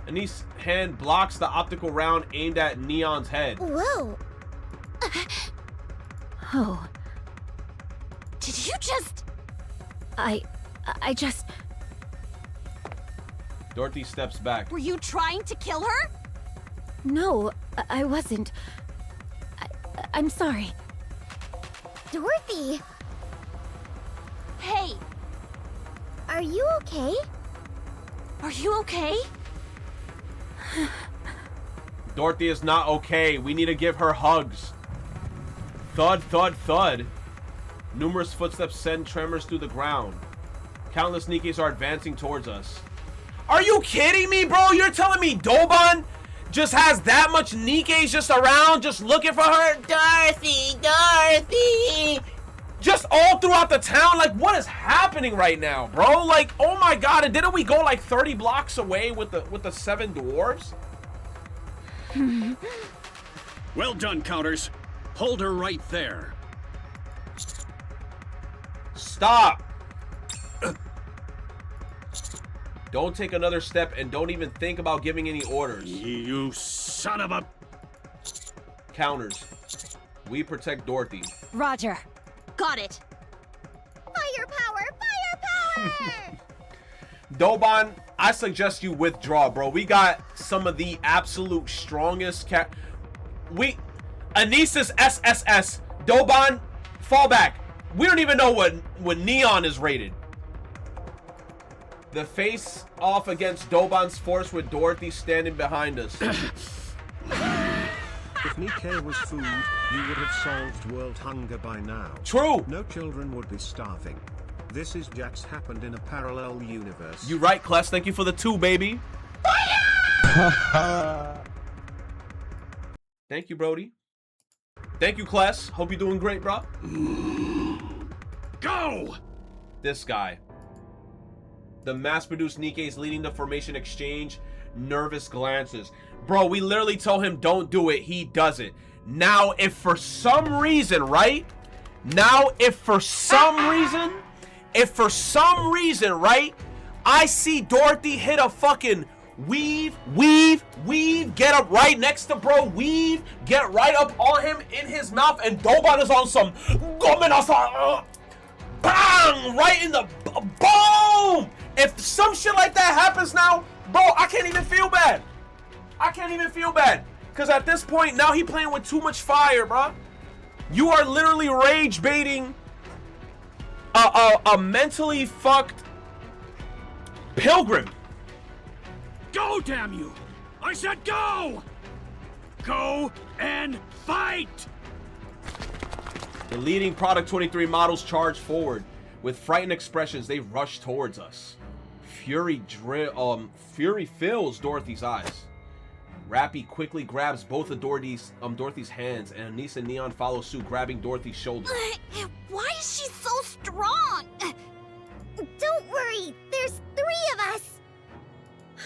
Anise's hand blocks the optical round aimed at Neon's head. Whoa! Oh. Did you just... I just... Dorothy steps back. Were you trying to kill her? No, I wasn't. I'm sorry. Dorothy! Hey! Are you okay? Are you okay? Dorothy is not okay. We need to give her hugs. Thud, thud, thud. Numerous footsteps send tremors through the ground. Countless Nikkes are advancing towards us. Are you kidding me, bro? You're telling me Doban just has that much Nikkes just around, just looking for her? Dorothy! Just all throughout the town? Like, what is happening right now, bro? Like, oh my god, and didn't we go like 30 blocks away with the 7 dwarves? Well done, Counters. Hold her right there. Stop! Don't take another step and don't even think about giving any orders. You son of a... Counters. We protect Dorothy. Roger. Got it. Firepower! Firepower! Doban, I suggest you withdraw, bro. We got some of the absolute strongest Anise is SSS. Doban, fall back. We don't even know what Neon is rated. The face off against Doban's force with Dorothy standing behind us. If NIKKE was food, you would have solved world hunger by now. True. No children would be starving. This is Jax happened in a parallel universe. You right, Kless. Thank you for the 2, baby. Thank you, Brody. Thank you, Kless. Hope you're doing great, bro. Go! This guy. The mass-produced Nikkes leading the formation exchange. Nervous glances. Bro, we literally told him don't do it. He does it. Now, if for some reason, right? Now, if for some reason, right? I see Dorothy hit a fucking weave, get up right next to bro, weave, get right up on him in his mouth, and Doban is on some bang, right in the boom. If some shit like that happens now, bro, I can't even feel bad. Because at this point, now he playing with too much fire, bro. You are literally rage baiting a mentally fucked pilgrim. Go, damn you! I said go! Go and fight! The leading Product 23 models charge forward. With frightened expressions, they rush towards us. Fury fills Dorothy's eyes. Rappy quickly grabs both of Dorothy's hands, and Anise and Neon follow suit, grabbing Dorothy's shoulder. Why is she so strong? Don't worry, there's 3 of us.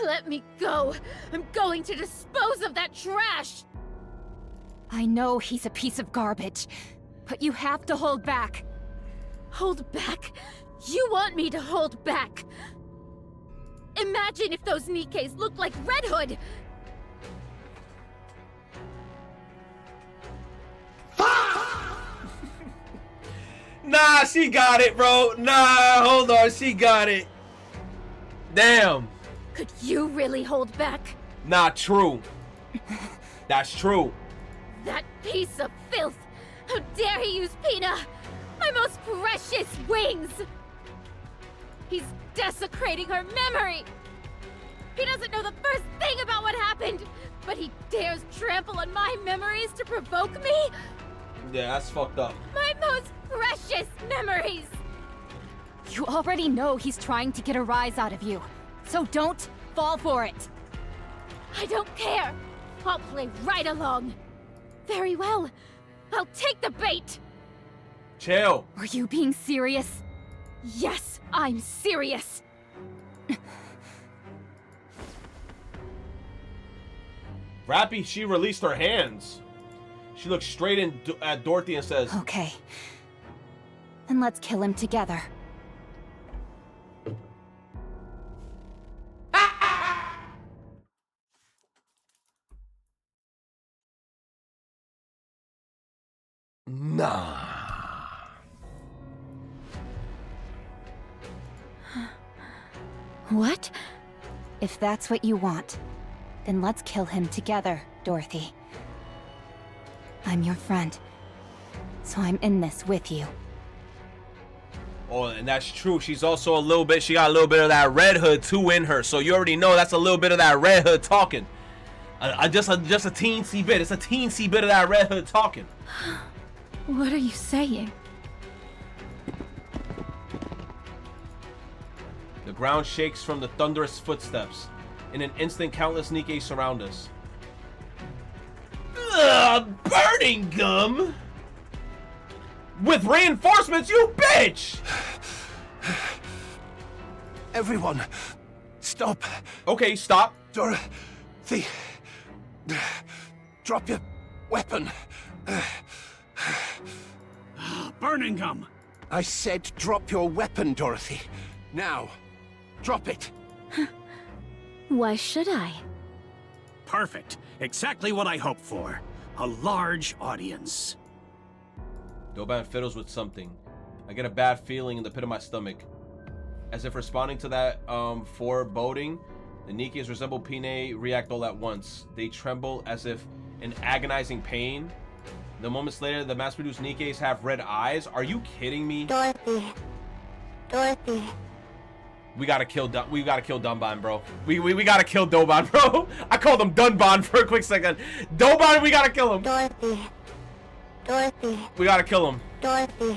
Let me go. I'm going to dispose of that trash. I know he's a piece of garbage, but you have to hold back. Hold back? You want me to hold back? Imagine if those Nikkes looked like Red Hood. Nah, she got it, bro. Nah, hold on, she got it. Damn. Could you really hold back? Not true. That's true. That piece of filth! How dare he use Pina! My most precious wings! He's desecrating her memory! He doesn't know the first thing about what happened, but he dares trample on my memories to provoke me? Yeah, that's fucked up. My most precious memories! You already know he's trying to get a rise out of you, so don't fall for it. I don't care. I'll play right along. Very well. I'll take the bait. Chill. Are you being serious? Yes, I'm serious. Rappy, she released her hands. She looks straight at Dorothy and says, Okay. Then let's kill him together. nah. What? If that's what you want, then let's kill him together, Dorothy. I'm your friend, so I'm in this with you. Oh, and that's true. She's also she got a little bit of that Red Hood too in her. So you already know that's a little bit of that Red Hood talking. Just a teensy bit. It's a teensy bit of that Red Hood talking. What are you saying? The ground shakes from the thunderous footsteps. In an instant, countless NIKKE surround us. Ugh, burning gum! With reinforcements, you bitch! Everyone, stop. Okay, stop. Dorothy, drop your weapon. Burning gum! I said drop your weapon, Dorothy. Now, drop it. Why should I? Perfect. Exactly what I hoped for. A large audience. Doban fiddles with something. I get a bad feeling in the pit of my stomach. As if responding to that foreboding, the NIKKEs resemble Pine react all at once. They tremble as if in agonizing pain. The moments later, the mass-produced NIKKEs have red eyes. Are you kidding me? Dorothy. We gotta kill Dunban, bro. We gotta kill Doban, bro. I called him Dunban for a quick second. Doban, we gotta kill him. Dorothy. We gotta kill him. Dorothy.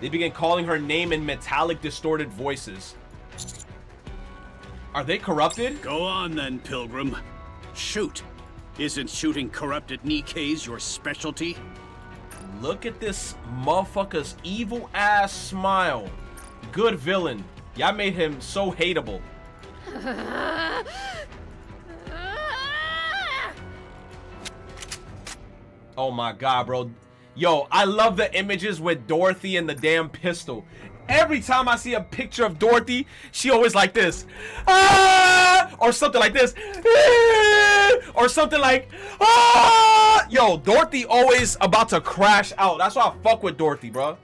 They begin calling her name in metallic, distorted voices. Are they corrupted? Go on then, Pilgrim. Shoot. Isn't shooting corrupted NIKKEs your specialty? Look at this motherfucker's evil ass smile. Good villain. Y'all made him so hateable. Oh my god, bro. Yo, I love the images with Dorothy and the damn pistol. Every time I see a picture of Dorothy, she always like this. Ah! Or something like this. Ah! Or something like, ah! Yo, Dorothy always about to crash out. That's why I fuck with Dorothy, bro.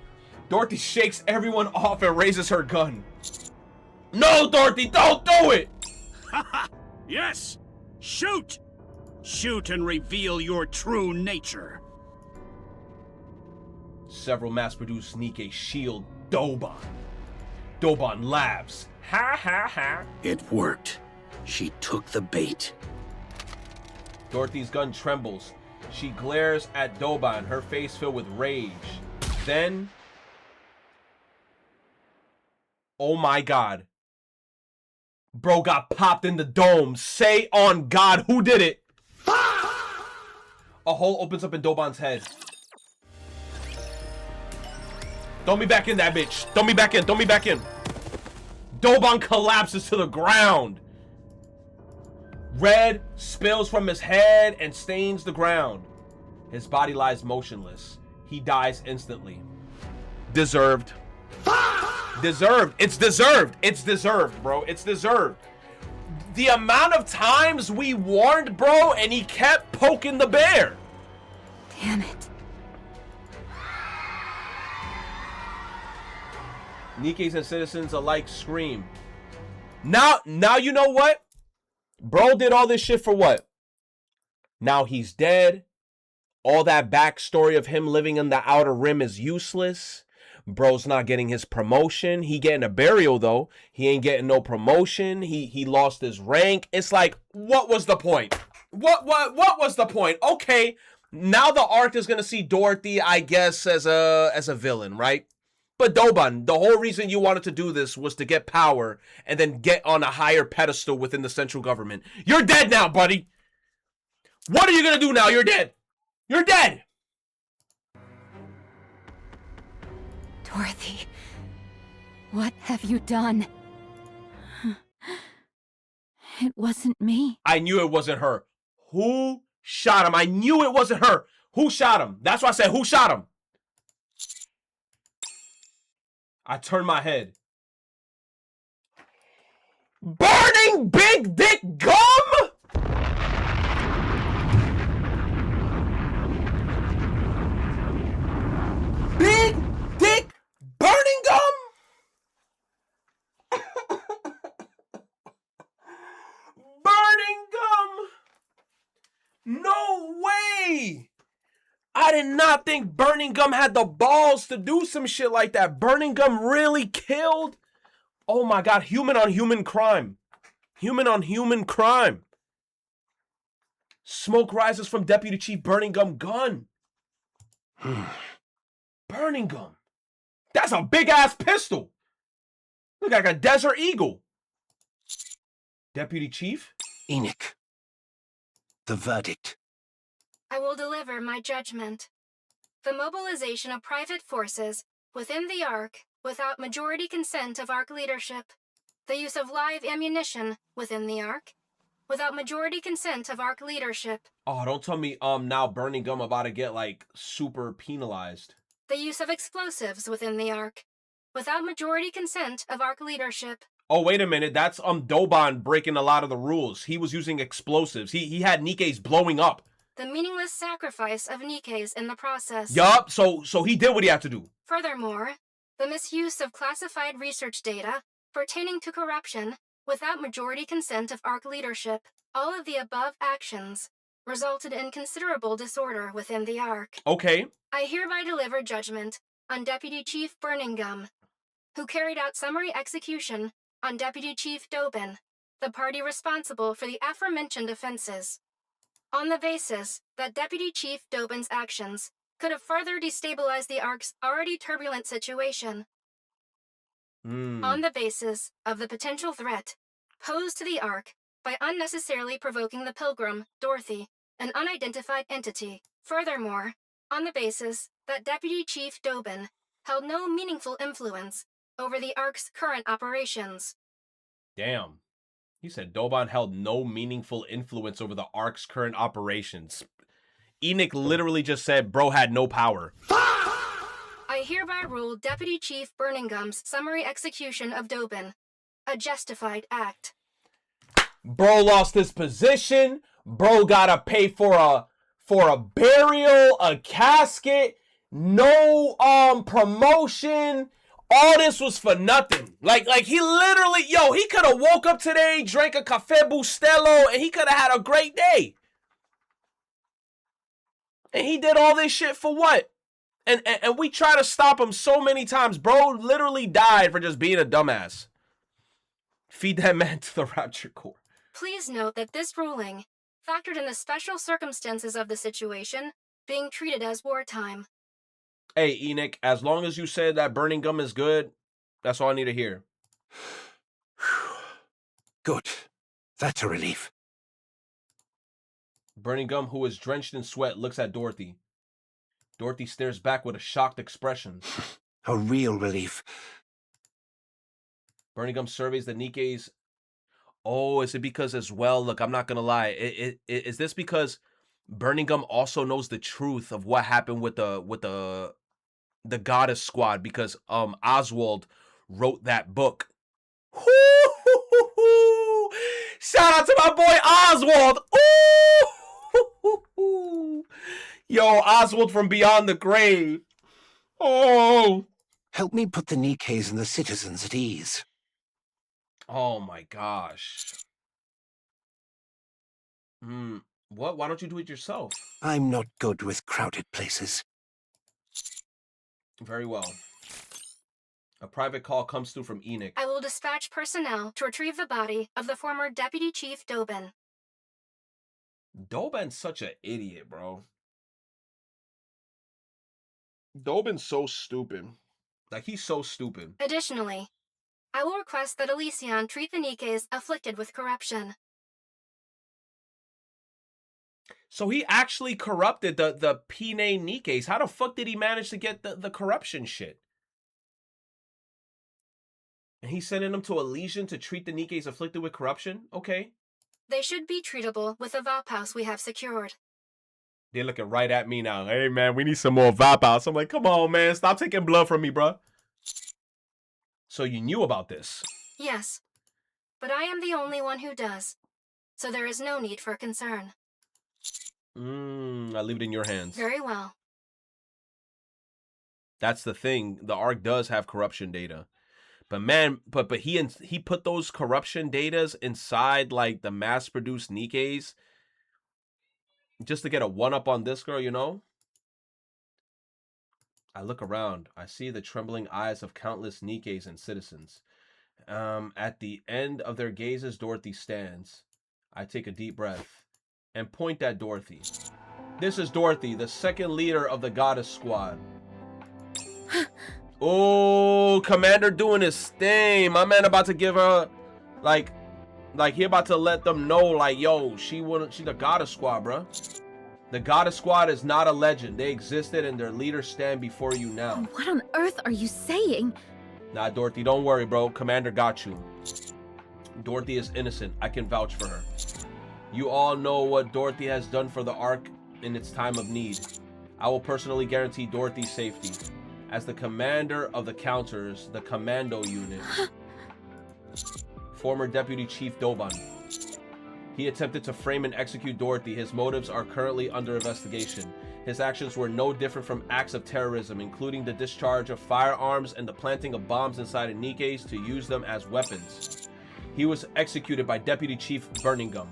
Dorothy shakes everyone off and raises her gun. No, Dorothy, don't do it! Yes! Shoot! Shoot and reveal your true nature. Several mass-produced NIKKE shield Doban. Doban laughs. Ha ha ha. It worked. She took the bait. Dorothy's gun trembles. She glares at Doban, her face filled with rage. Then... oh my god. Bro got popped in the dome. Say on God, who did it? A hole opens up in Doban's head. Throw me back in that bitch. Throw me back in. Throw me back in. Doban collapses to the ground. Red spills from his head and stains the ground. His body lies motionless. He dies instantly. Deserved. Deserved. It's deserved. It's deserved, bro. It's deserved. The amount of times we warned, bro, and he kept poking the bear. Damn it. NIKKEs and citizens alike scream. Now you know what? Bro did all this shit for what? Now he's dead. All that backstory of him living in the Outer Rim is useless. Bro's not getting his promotion. He getting a burial though. He ain't getting no promotion. He lost his rank. It's like, what was the point? What was the point? Okay, now the arc is gonna see Dorothy, I guess, as a villain, right? But Doban, the whole reason you wanted to do this was to get power and then get on a higher pedestal within the central government. You're dead now, buddy. What are you gonna do now? You're dead. You're dead. Dorothy, what have you done? It wasn't me. I knew it wasn't her. Who shot him? I knew it wasn't her. Who shot him? That's why I said, who shot him? I turned my head. Burning big dick gum? Big dick burning gum? Burning gum? No way! I did not think Burning Gum had the balls to do some shit like that. Burning Gum really killed? Oh my god, human on human crime. Human on human crime. Smoke rises from Deputy Chief Burning Gum gun. Burning Gum. That's a big ass pistol. Look like a Desert Eagle. Deputy Chief? Enoch. The verdict. I will deliver my judgment. The mobilization of private forces within the Ark without majority consent of Ark leadership. The use of live ammunition within the Ark without majority consent of Ark leadership. Oh, don't tell me now Burning Gum about to get like super penalized. The use of explosives within the Ark without majority consent of Ark leadership. Oh, wait a minute. That's Doban breaking a lot of the rules. He was using explosives. He had NIKKE's blowing up. The meaningless sacrifice of NIKKE's in the process. Yup, so he did what he had to do. Furthermore, the misuse of classified research data pertaining to corruption without majority consent of Ark leadership. All of the above actions resulted in considerable disorder within the Ark. Okay. I hereby deliver judgment on Deputy Chief Burning Gum, who carried out summary execution on Deputy Chief Dobin, the party responsible for the aforementioned offenses, on the basis that Deputy Chief Dobin's actions could have further destabilized the Ark's already turbulent situation. On the basis of the potential threat posed to the Ark by unnecessarily provoking the Pilgrim, Dorothy, an unidentified entity. Furthermore, on the basis that Deputy Chief Dobin held no meaningful influence over the Ark's current operations. Damn. He said Doban held no meaningful influence over the Ark's current operations. Enoch literally just said bro had no power. I hereby rule Deputy Chief Burning Gum's summary execution of Dobin a justified act. Bro lost his position. Bro gotta pay for a burial, a casket, no promotion. All this was for nothing. Like he literally, he could have woke up today, drank a Cafe Bustelo, and he could have had a great day. And he did all this shit for what? And we try to stop him so many times. Bro literally died for just being a dumbass. Feed that man to the Rapture Core. Please note that this ruling factored in the special circumstances of the situation being treated as wartime. Hey, Enoch, as long as you said that Burning Gum is good, that's all I need to hear. Good. That's a relief. Burning Gum, who is drenched in sweat, looks at Dorothy. Dorothy stares back with a shocked expression. A real relief. Burning Gum surveys the NIKKE's. Oh, is it because as well? Look, I'm not gonna lie. Is this because Burning Gum also knows the truth of what happened with the Goddess Squad? Because Oswald wrote that book. Shout out to my boy Oswald. Ooh. Yo, Oswald from Beyond the Grave. Oh. Help me put the NIKKE's and the citizens at ease. Oh my gosh. What? Why don't you do it yourself? I'm not good with crowded places. Very well. A private call comes through from Enoch. I will dispatch personnel to retrieve the body of the former Deputy Chief Dobin. Dobin's such an idiot, bro. Dobin's so stupid. Like, he's so stupid. Additionally, I will request that Elysion treat the Nikkes afflicted with corruption. So he actually corrupted the Pine Nikkes. How the fuck did he manage to get the corruption shit? And he's sending them to Elysion to treat the Nikkes afflicted with corruption? Okay. They should be treatable with the Vop House we have secured. They're looking right at me now. Hey, man, we need some more Vop House. I'm like, come on, man. Stop taking blood from me, bro. So you knew about this? Yes, but I am the only one who does, so there is no need for concern. I leave it in your hands. Very well. That's the thing. The Ark does have corruption data. But man, but he put those corruption datas inside like the mass-produced Nikkes just to get a one-up on this girl, you know? I look around. I see the trembling eyes of countless Nikkes and citizens. At the end of their gazes, Dorothy stands. I take a deep breath and point at Dorothy. This is Dorothy, the second leader of the Goddess Squad. Oh, Commander doing his thing. My man about to give her, like he about to let them know, like, yo, she the Goddess Squad, bro. The Goddess Squad is not a legend. They existed and their leaders stand before you now. What on earth are you saying? Nah, Dorothy, don't worry, bro. Commander got you. Dorothy is innocent. I can vouch for her. You all know what Dorothy has done for the Ark in its time of need. I will personally guarantee Dorothy's safety. As the commander of the Counters, the Commando Unit. Former Deputy Chief Doban. He attempted to frame and execute Dorothy. His motives are currently under investigation. His actions were no different from acts of terrorism, including the discharge of firearms and the planting of bombs inside of Nikkes to use them as weapons. He was executed by Deputy Chief Birmingham.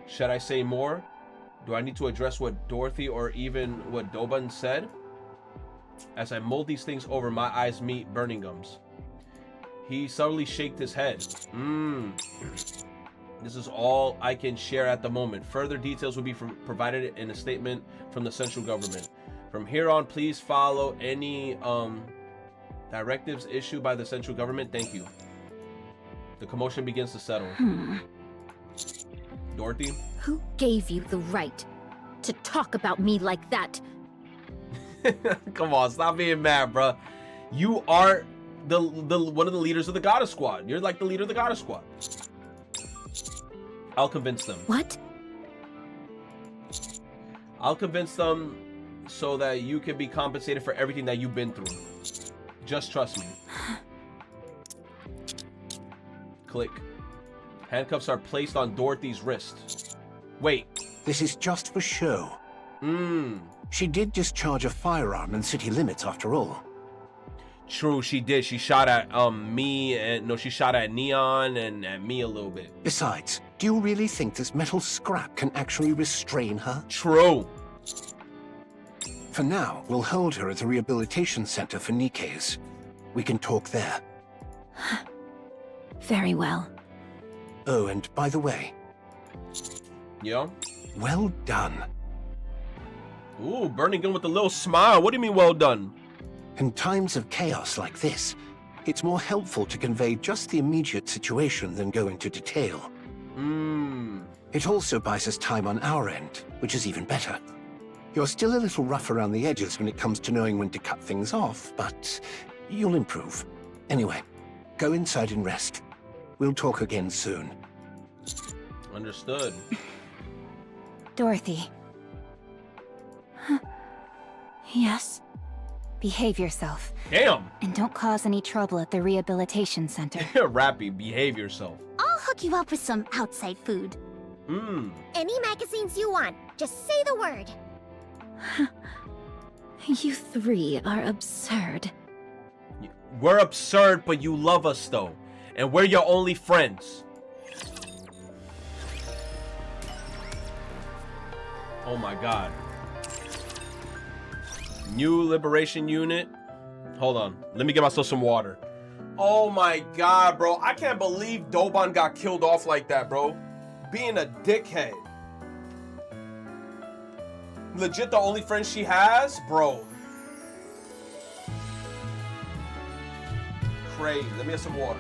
Should I say more? Do I need to address what Dorothy or even what Doban said? As I mull these things over, my eyes meet Birmingham's. He subtly shaked his head. This is all I can share at the moment. Further details will be provided in a statement from the central government. From here on, please follow any directives issued by the central government. Thank you. The commotion begins to settle. Dorothy? Who gave you the right to talk about me like that? Come on, stop being mad, bruh. You are the one of the leaders of the Goddess Squad. You're like the leader of the Goddess Squad. I'll convince them. What? I'll convince them so that you can be compensated for everything that you've been through. Just trust me. Click. Handcuffs are placed on Dorothy's wrist. Wait. This is just for show. She did discharge a firearm in city limits after all. True, she did. She shot at me and no, she shot at Neon and at me a little bit. Besides, do you really think this metal scrap can actually restrain her? True. For now, we'll hold her at the rehabilitation center for Nikkes. We can talk there. Very well. Oh, and by the way. Yeah? Well done. Ooh, Birmingham with a little smile. What do you mean, well done? In times of chaos like this, it's more helpful to convey just the immediate situation than go into detail. It also buys us time on our end, which is even better. You're still a little rough around the edges when it comes to knowing when to cut things off, but you'll improve. Anyway, go inside and rest. We'll talk again soon. Understood. Dorothy. Yes? Behave yourself. Damn! And don't cause any trouble at the rehabilitation center. Rappy, behave yourself. I'll hook you up with some outside food. Any magazines you want, just say the word. You three are absurd. We're absurd, but you love us though. And we're your only friends. Oh my god. New liberation unit. Hold on. Let me get myself some water. Oh my god, bro. I can't believe Doban got killed off like that, bro. Being a dickhead. Legit the only friend she has? Bro. crazy. Let me get some water.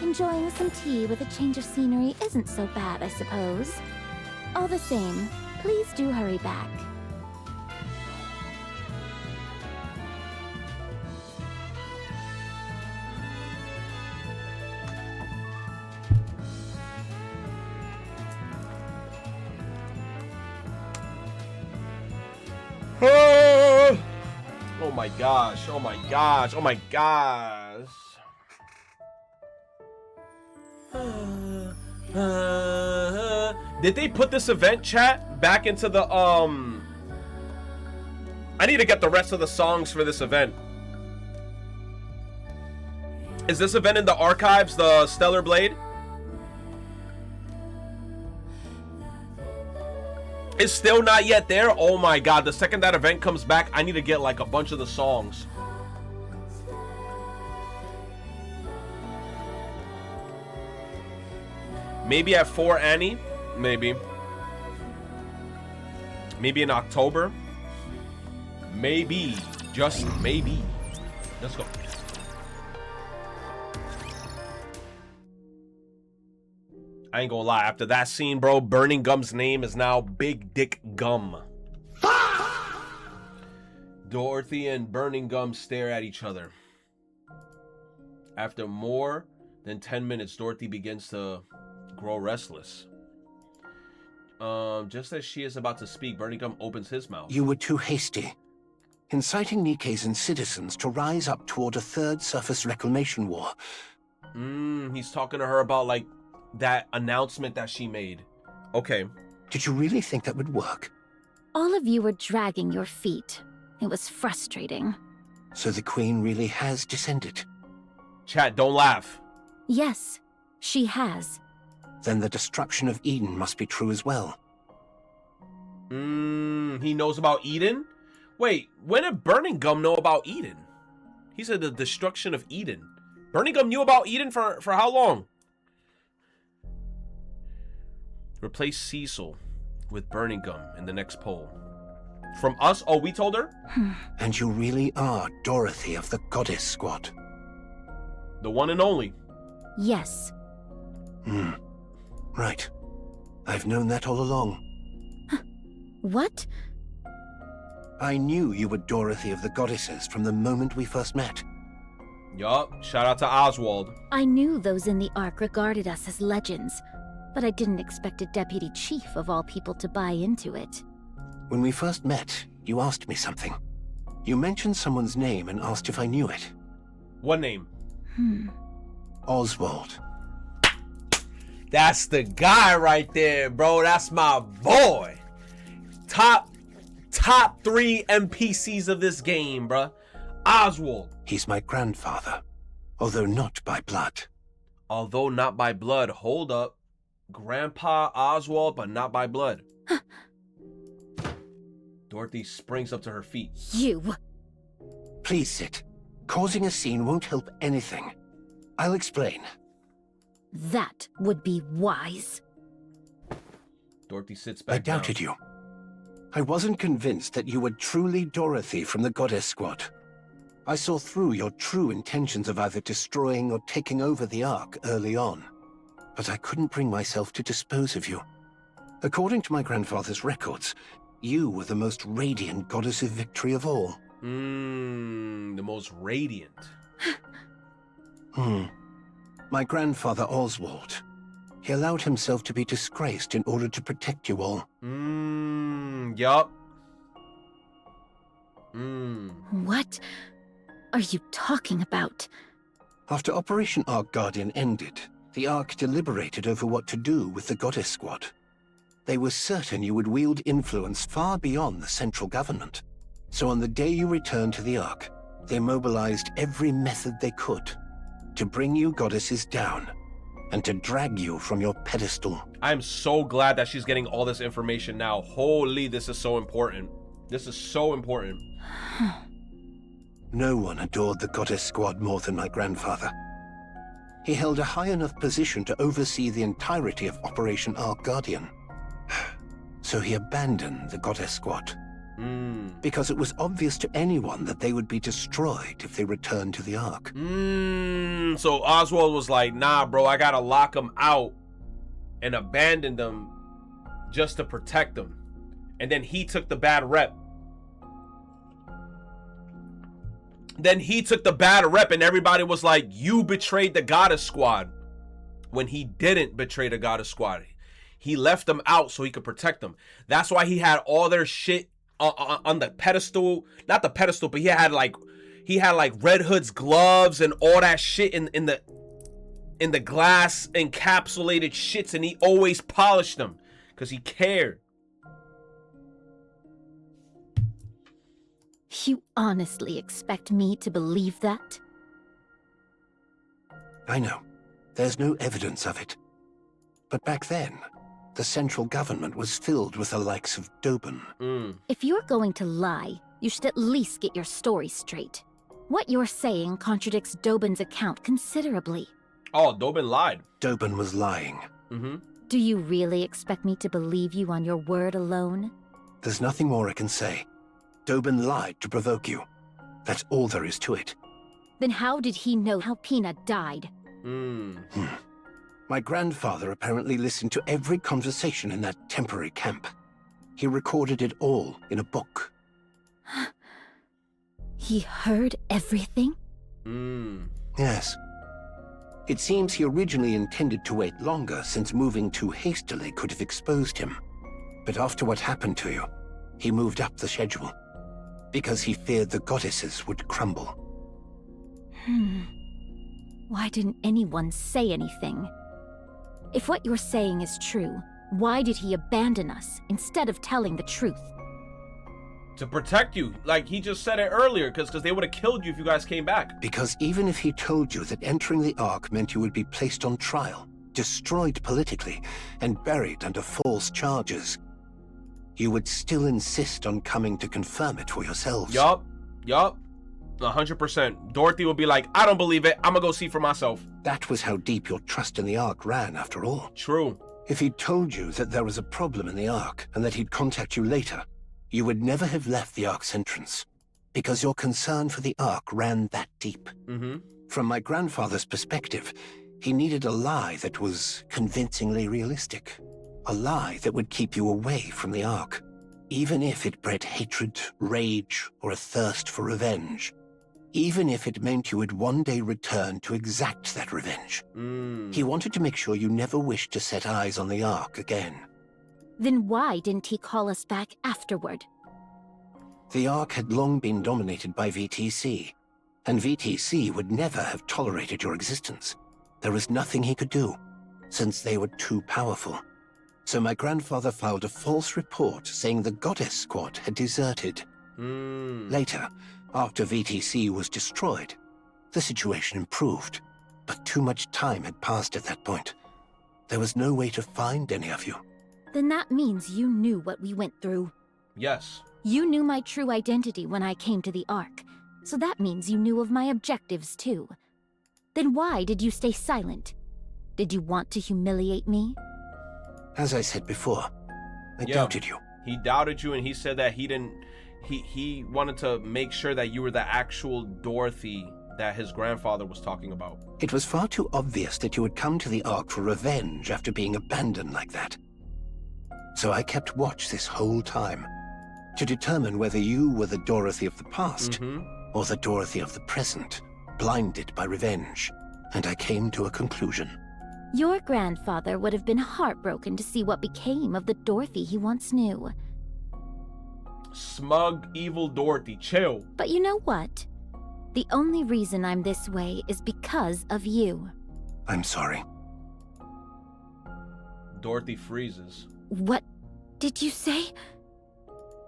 Enjoying some tea with a change of scenery isn't so bad, I suppose. All the same, please do hurry back. Oh my gosh, oh my gosh, oh my gosh. Did they put this event, chat, back into the I need to get the rest of the songs for this event. Is this event in the archives, the Stellar Blade? It's still not yet there? Oh my god, the second that event comes back, I need to get like a bunch of the songs. Maybe at 4 Annie? Maybe. Maybe in October? Maybe. Just maybe. Let's go. I ain't gonna lie. After that scene, bro, Burning Gum's name is now Big Dick Gum. Dorothy and Burning Gum stare at each other. After more than 10 minutes, Dorothy begins to grow restless. Just as she is about to speak, Burning Gum opens his mouth. You were too hasty, inciting Nikke's and citizens to rise up toward a third surface reclamation war. He's talking to her about, like, that announcement that she made. Okay. Did you really think that would work? All of you were dragging your feet. It was frustrating. So the Queen really has descended? Chat, don't laugh. Yes, she has. Then the destruction of Eden must be true as well. He knows about Eden? Wait, when did Burning Gum know about Eden? He said the destruction of Eden. Burning Gum knew about Eden for how long? Replace Cecil with Burning Gum in the next poll. From us? Oh, we told her? And you really are Dorothy of the Goddess Squad. The one and only. Yes. Right. I've known that all along. What? I knew you were Dorothy of the Goddesses from the moment we first met. Yup. Shout out to Oswald. I knew those in the Ark regarded us as legends, but I didn't expect a deputy chief of all people to buy into it. When we first met, you asked me something. You mentioned someone's name and asked if I knew it. What name? Oswald. That's the guy right there, bro. That's my boy. Top 3 NPCs of this game, bro. Oswald. He's my grandfather, although not by blood. Although not by blood. Hold up. Grandpa Oswald, but not by blood. Dorothy springs up to her feet. You! Please sit. Causing a scene won't help anything. I'll explain. That would be wise. Dorothy sits back I doubted you. I wasn't convinced that you were truly Dorothy from the Goddess Squad. I saw through your true intentions of either destroying or taking over the Ark early on. But I couldn't bring myself to dispose of you. According to my grandfather's records, you were the most radiant goddess of victory of all. The most radiant. My grandfather Oswald. He allowed himself to be disgraced in order to protect you all. Yup. What are you talking about? After Operation Ark Guardian ended, the Ark deliberated over what to do with the Goddess Squad. They were certain you would wield influence far beyond the central government. So on the day you returned to the Ark, they mobilized every method they could to bring you goddesses down and to drag you from your pedestal. I'm so glad that she's getting all this information now. Holy, this is so important. This is so important. No one adored the goddess squad more than my grandfather. He held a high enough position to oversee the entirety of Operation Ark Guardian. So he abandoned the goddess squad. Because it was obvious to anyone that they would be destroyed if they returned to the Ark. So Oswald was like, nah, bro, I gotta lock them out and abandon them just to protect them. And then he took the bad rep. And everybody was like, you betrayed the goddess squad. When he didn't betray the goddess squad. He left them out so he could protect them. That's why he had all their shit on the pedestal. Not the pedestal, but he had like Red Hood's gloves and all that shit in the glass encapsulated shits, and he always polished them because he cared. You honestly expect me to believe that? I know. There's no evidence of it. But back then, the central government was filled with the likes of Dobin. If you're going to lie, you should at least get your story straight. What you're saying contradicts Dobin's account considerably. Oh, Dobin lied. Dobin was lying. Do you really expect me to believe you on your word alone? There's nothing more I can say. Dobin lied to provoke you. That's all there is to it. Then how did he know how Pina died? My grandfather apparently listened to every conversation in that temporary camp. He recorded it all in a book. He heard everything? Yes. It seems he originally intended to wait longer, since moving too hastily could have exposed him. But after what happened to you, he moved up the schedule. Because he feared the goddesses would crumble. Why didn't anyone say anything? If what you're saying is true, why did he abandon us instead of telling the truth? To protect you, like he just said it earlier, because they would have killed you if you guys came back. Because even if he told you that entering the Ark meant you would be placed on trial, destroyed politically, and buried under false charges, you would still insist on coming to confirm it for yourselves. Yup. 100%. Dorothy would be like, I don't believe it. I'm gonna go see for myself. That was how deep your trust in the Ark ran, after all. True. If he'd told you that there was a problem in the Ark and that he'd contact you later, you would never have left the Ark's entrance. Because your concern for the Ark ran that deep. From my grandfather's perspective, he needed a lie that was convincingly realistic. A lie that would keep you away from the Ark, even if it bred hatred, rage, or a thirst for revenge. Even if it meant you would one day return to exact that revenge. He wanted to make sure you never wished to set eyes on the Ark again. Then why didn't he call us back afterward? The Ark had long been dominated by VTC, and VTC would never have tolerated your existence. There was nothing he could do, since they were too powerful. So my grandfather filed a false report saying the Goddess Squad had deserted. Later, after VTC was destroyed, the situation improved, but too much time had passed at that point. There was no way to find any of you. Then that means you knew what we went through. Yes. You knew my true identity when I came to the Ark, so that means you knew of my objectives too. Then why did you stay silent? Did you want to humiliate me? As I said before, I doubted you. He doubted you, and he said that he didn't... He wanted to make sure that you were the actual Dorothy that his grandfather was talking about. It was far too obvious that you had come to the Ark for revenge after being abandoned like that. So I kept watch this whole time, to determine whether you were the Dorothy of the past, or the Dorothy of the present, blinded by revenge. And I came to a conclusion. Your grandfather would have been heartbroken to see what became of the Dorothy he once knew. Smug, evil Dorothy, chill. But you know what? The only reason I'm this way is because of you. I'm sorry. Dorothy freezes. What did you say?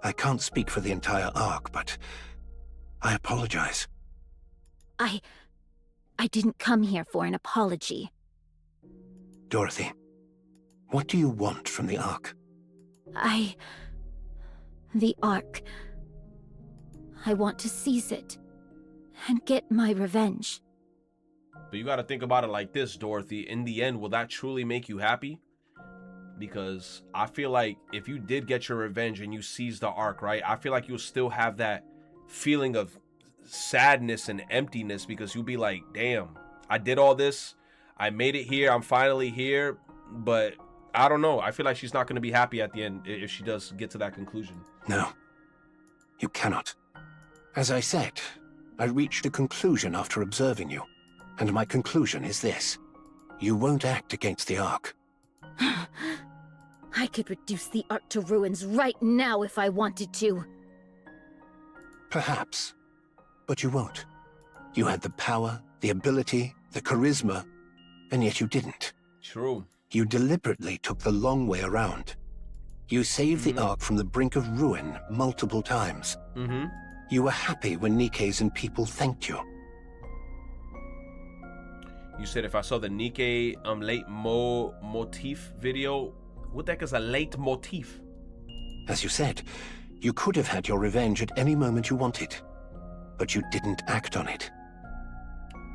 I can't speak for the entire Ark, but I apologize. I didn't come here for an apology. Dorothy, what do you want from the Ark? The Ark. I want to seize it and get my revenge. But you got to think about it like this, Dorothy. In the end, will that truly make you happy? Because I feel like if you did get your revenge and you seized the Ark, right? I feel like you'll still have that feeling of sadness and emptiness, because you'll be like, damn, I did all this. I made it here. I'm finally here. But I don't know. I feel like she's not going to be happy at the end if she does get to that conclusion. No, you cannot. As I said, I reached a conclusion after observing you. And my conclusion is this. You won't act against the Ark. I could reduce the Ark to ruins right now if I wanted to. Perhaps. But you won't. You had the power, the ability, the charisma, and yet you didn't. True. You deliberately took the long way around. You saved the Ark from the brink of ruin multiple times. You were happy when NIKKE's and people thanked you. You said if I saw the NIKKE late motif video, what the heck is a late motif? As you said, you could have had your revenge at any moment you wanted, but you didn't act on it.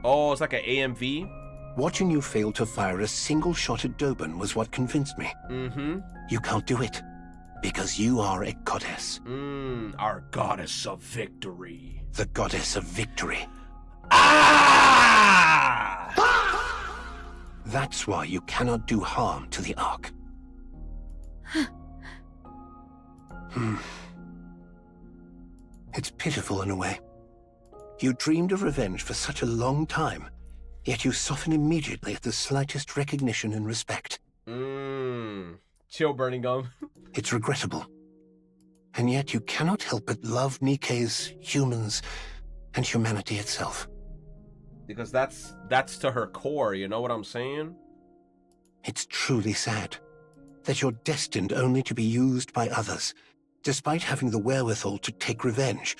Oh, it's like an AMV? Watching you fail to fire a single shot at Dobin was what convinced me. You can't do it, because you are a goddess. Our goddess of victory. The goddess of victory. That's why you cannot do harm to the Ark. It's pitiful in a way. You dreamed of revenge for such a long time, yet you soften immediately at the slightest recognition and respect. Chill, Burning Gum. It's regrettable. And yet you cannot help but love NIKKE's, humans, and humanity itself. Because that's to her core, you know what I'm saying? It's truly sad that you're destined only to be used by others, despite having the wherewithal to take revenge,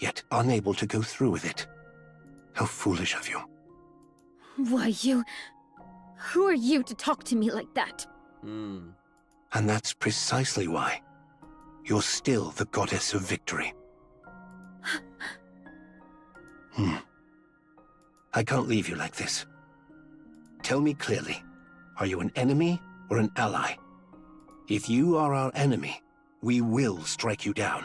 yet unable to go through with it. How foolish of you. Why, who are you to talk to me like that? And that's precisely why you're still the goddess of victory. I can't leave you like this. Tell me clearly, are you an enemy or an ally? If you are our enemy, we will strike you down.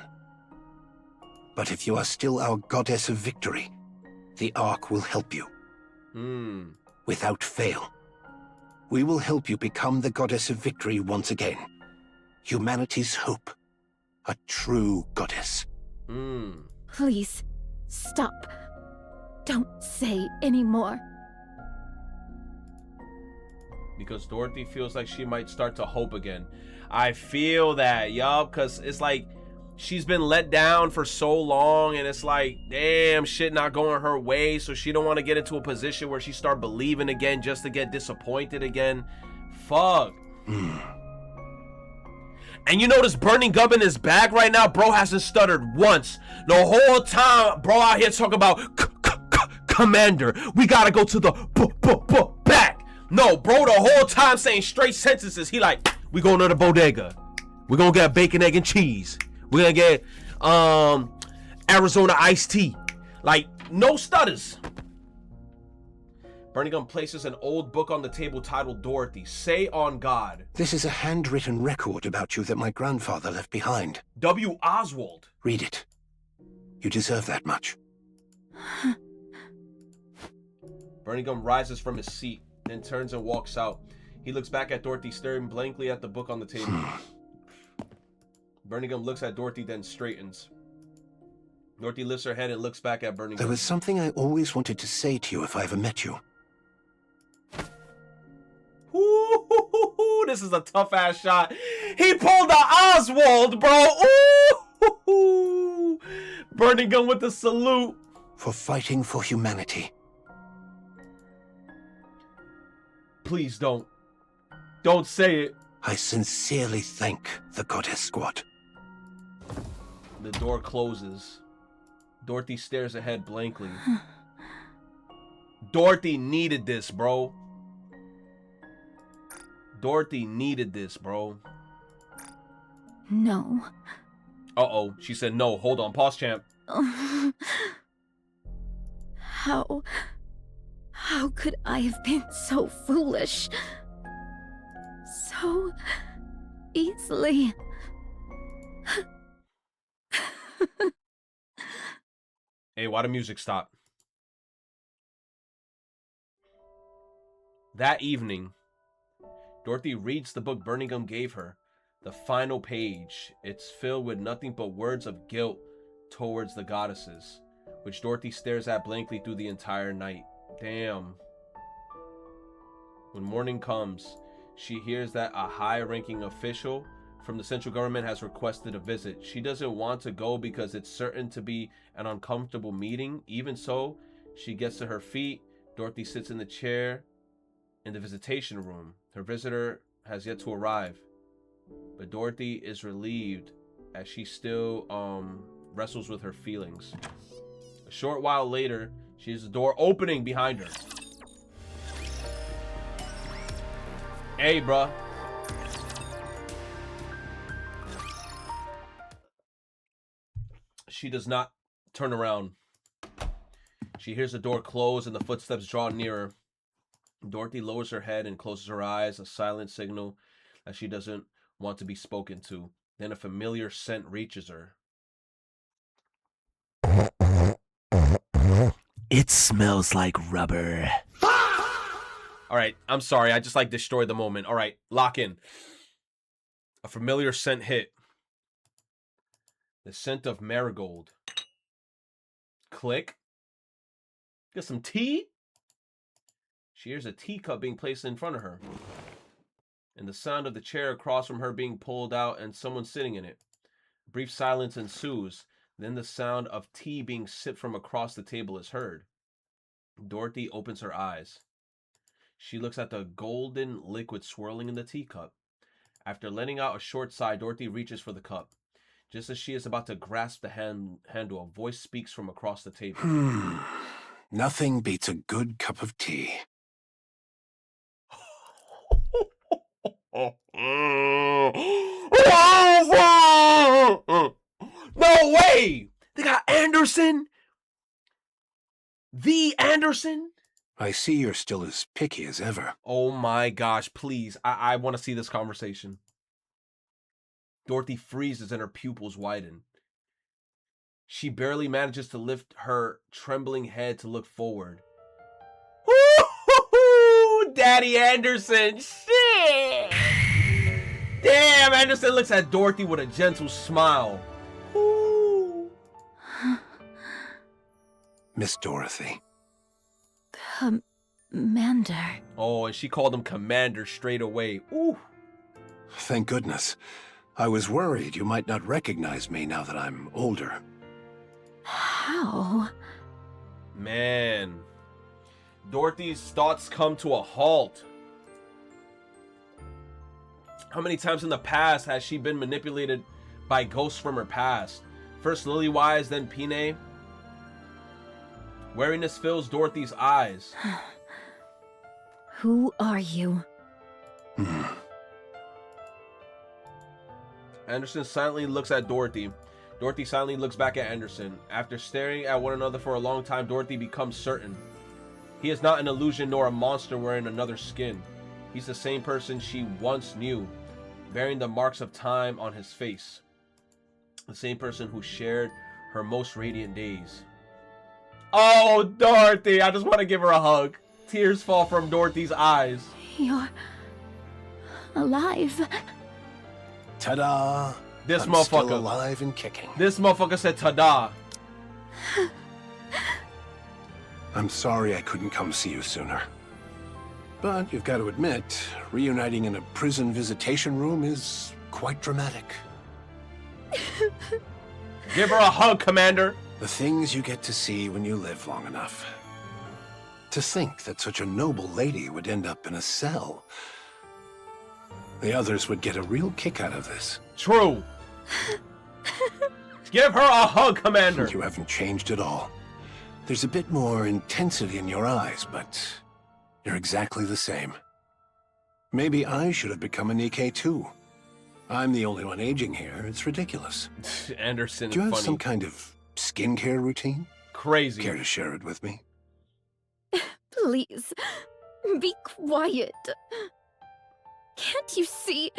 But if you are still our goddess of victory, the Ark will help you. Without fail. We will help you become the goddess of victory once again. Humanity's hope. A true goddess. Please, stop. Don't say any more. Because Dorothy feels like she might start to hope again. I feel that, yup, because it's like she's been let down for so long, and it's like, damn, shit not going her way, so she don't want to get into a position where she start believing again just to get disappointed again. Fuck. And you notice Burning Gum in his bag right now, bro hasn't stuttered once. The whole time, bro out here talking about Commander, we gotta go to the back. No, bro, the whole time saying straight sentences. He like, we going to the bodega. We're gonna get bacon, egg, and cheese. We're gonna get Arizona iced tea. Like, no stutters. Burning Gum places an old book on the table titled Dorothy. Say on God. This is a handwritten record about you that my grandfather left behind. W. Oswald. Read it. You deserve that much. Burning Gum rises from his seat, then turns and walks out. He looks back at Dorothy, staring blankly at the book on the table. Burning Gum looks at Dorothy, then straightens. Dorothy lifts her head and looks back at Burning Gum. There was something I always wanted to say to you if I ever met you. Ooh, this is a tough ass shot. He pulled the Oswald, bro. Ooh, Burning Gum with the salute. For fighting for humanity. Please don't. Don't say it. I sincerely thank the Goddess Squad. The door closes. Dorothy stares ahead blankly. Dorothy needed this, bro. Dorothy needed this, bro. No. Uh-oh. She said no. Hold on. Pause, champ. How could I have been so foolish? So easily. Hey, why the music stop? That evening, Dorothy reads the book Birmingham gave her. The final page. It's filled with nothing but words of guilt towards the goddesses, which Dorothy stares at blankly through the entire night. Damn. When morning comes, she hears that a high-ranking official from the central government has requested a visit. She doesn't want to go because it's certain to be an uncomfortable meeting. Even so, she gets to her feet. Dorothy sits in the chair in the visitation room. Her visitor has yet to arrive, but Dorothy is relieved as she still wrestles with her feelings. A short while later, she hears the door opening behind her. Hey, bruh. She does not turn around. She hears the door close and the footsteps draw nearer. Dorothy lowers her head and closes her eyes, a silent signal that she doesn't want to be spoken to. Then a familiar scent reaches her. It smells like rubber. All right, I'm sorry. I just like destroyed the moment. All right, lock in. A familiar scent hit. The scent of marigold. Click. Get some tea? She hears a teacup being placed in front of her. And the sound of the chair across from her being pulled out and someone sitting in it. A brief silence ensues. Then the sound of tea being sipped from across the table is heard. Dorothy opens her eyes. She looks at the golden liquid swirling in the teacup. After letting out a short sigh, Dorothy reaches for the cup. Just as she is about to grasp the handle, a voice speaks from across the table. Nothing beats a good cup of tea. No way! They got Anderson? The Anderson? I see you're still as picky as ever. Oh my gosh, please. I want to see this conversation. Dorothy freezes and her pupils widen. She barely manages to lift her trembling head to look forward. Woo-hoo-hoo! Daddy Anderson! Shit! Damn, Anderson looks at Dorothy with a gentle smile. Ooh. Miss Dorothy. Commander. Oh, and she called him Commander straight away. Ooh. Thank goodness. I was worried you might not recognize me now that I'm older. How? Man. Dorothy's thoughts come to a halt. How many times in the past has she been manipulated by ghosts from her past? First Lily-Wise, then Pine. Wariness fills Dorothy's eyes. Who are you? Anderson silently looks at Dorothy. Dorothy silently looks back at Anderson. After staring at one another for a long time, Dorothy becomes certain. He is not an illusion nor a monster wearing another skin. He's the same person she once knew, bearing the marks of time on his face. The same person who shared her most radiant days. Oh, Dorothy! I just want to give her a hug. Tears fall from Dorothy's eyes. You're alive. Ta-da! This I'm motherfucker. Still alive and kicking. This motherfucker said ta-da. I'm sorry I couldn't come see you sooner. But you've got to admit, reuniting in a prison visitation room is quite dramatic. Give her a hug, Commander. The things you get to see when you live long enough. To think that such a noble lady would end up in a cell. The others would get a real kick out of this. True. Give her a hug, Commander. You haven't changed at all. There's a bit more intensity in your eyes, but you're exactly the same. Maybe I should have become a NIKKE too. I'm the only one aging here. It's ridiculous. Anderson is Do you have funny. some kind of skincare routine? Crazy. Care to share it with me? Please, be quiet. Can't you see?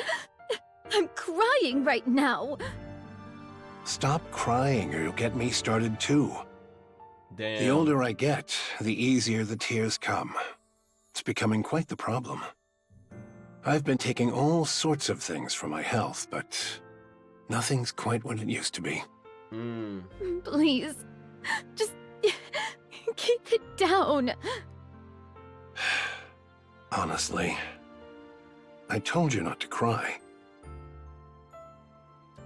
I'm crying right now. Stop crying or you'll get me started too. Damn. The older I get, the easier the tears come. It's becoming quite the problem. I've been taking all sorts of things for my health, but nothing's quite what it used to be. Please, just keep it down. Honestly, I told you not to cry.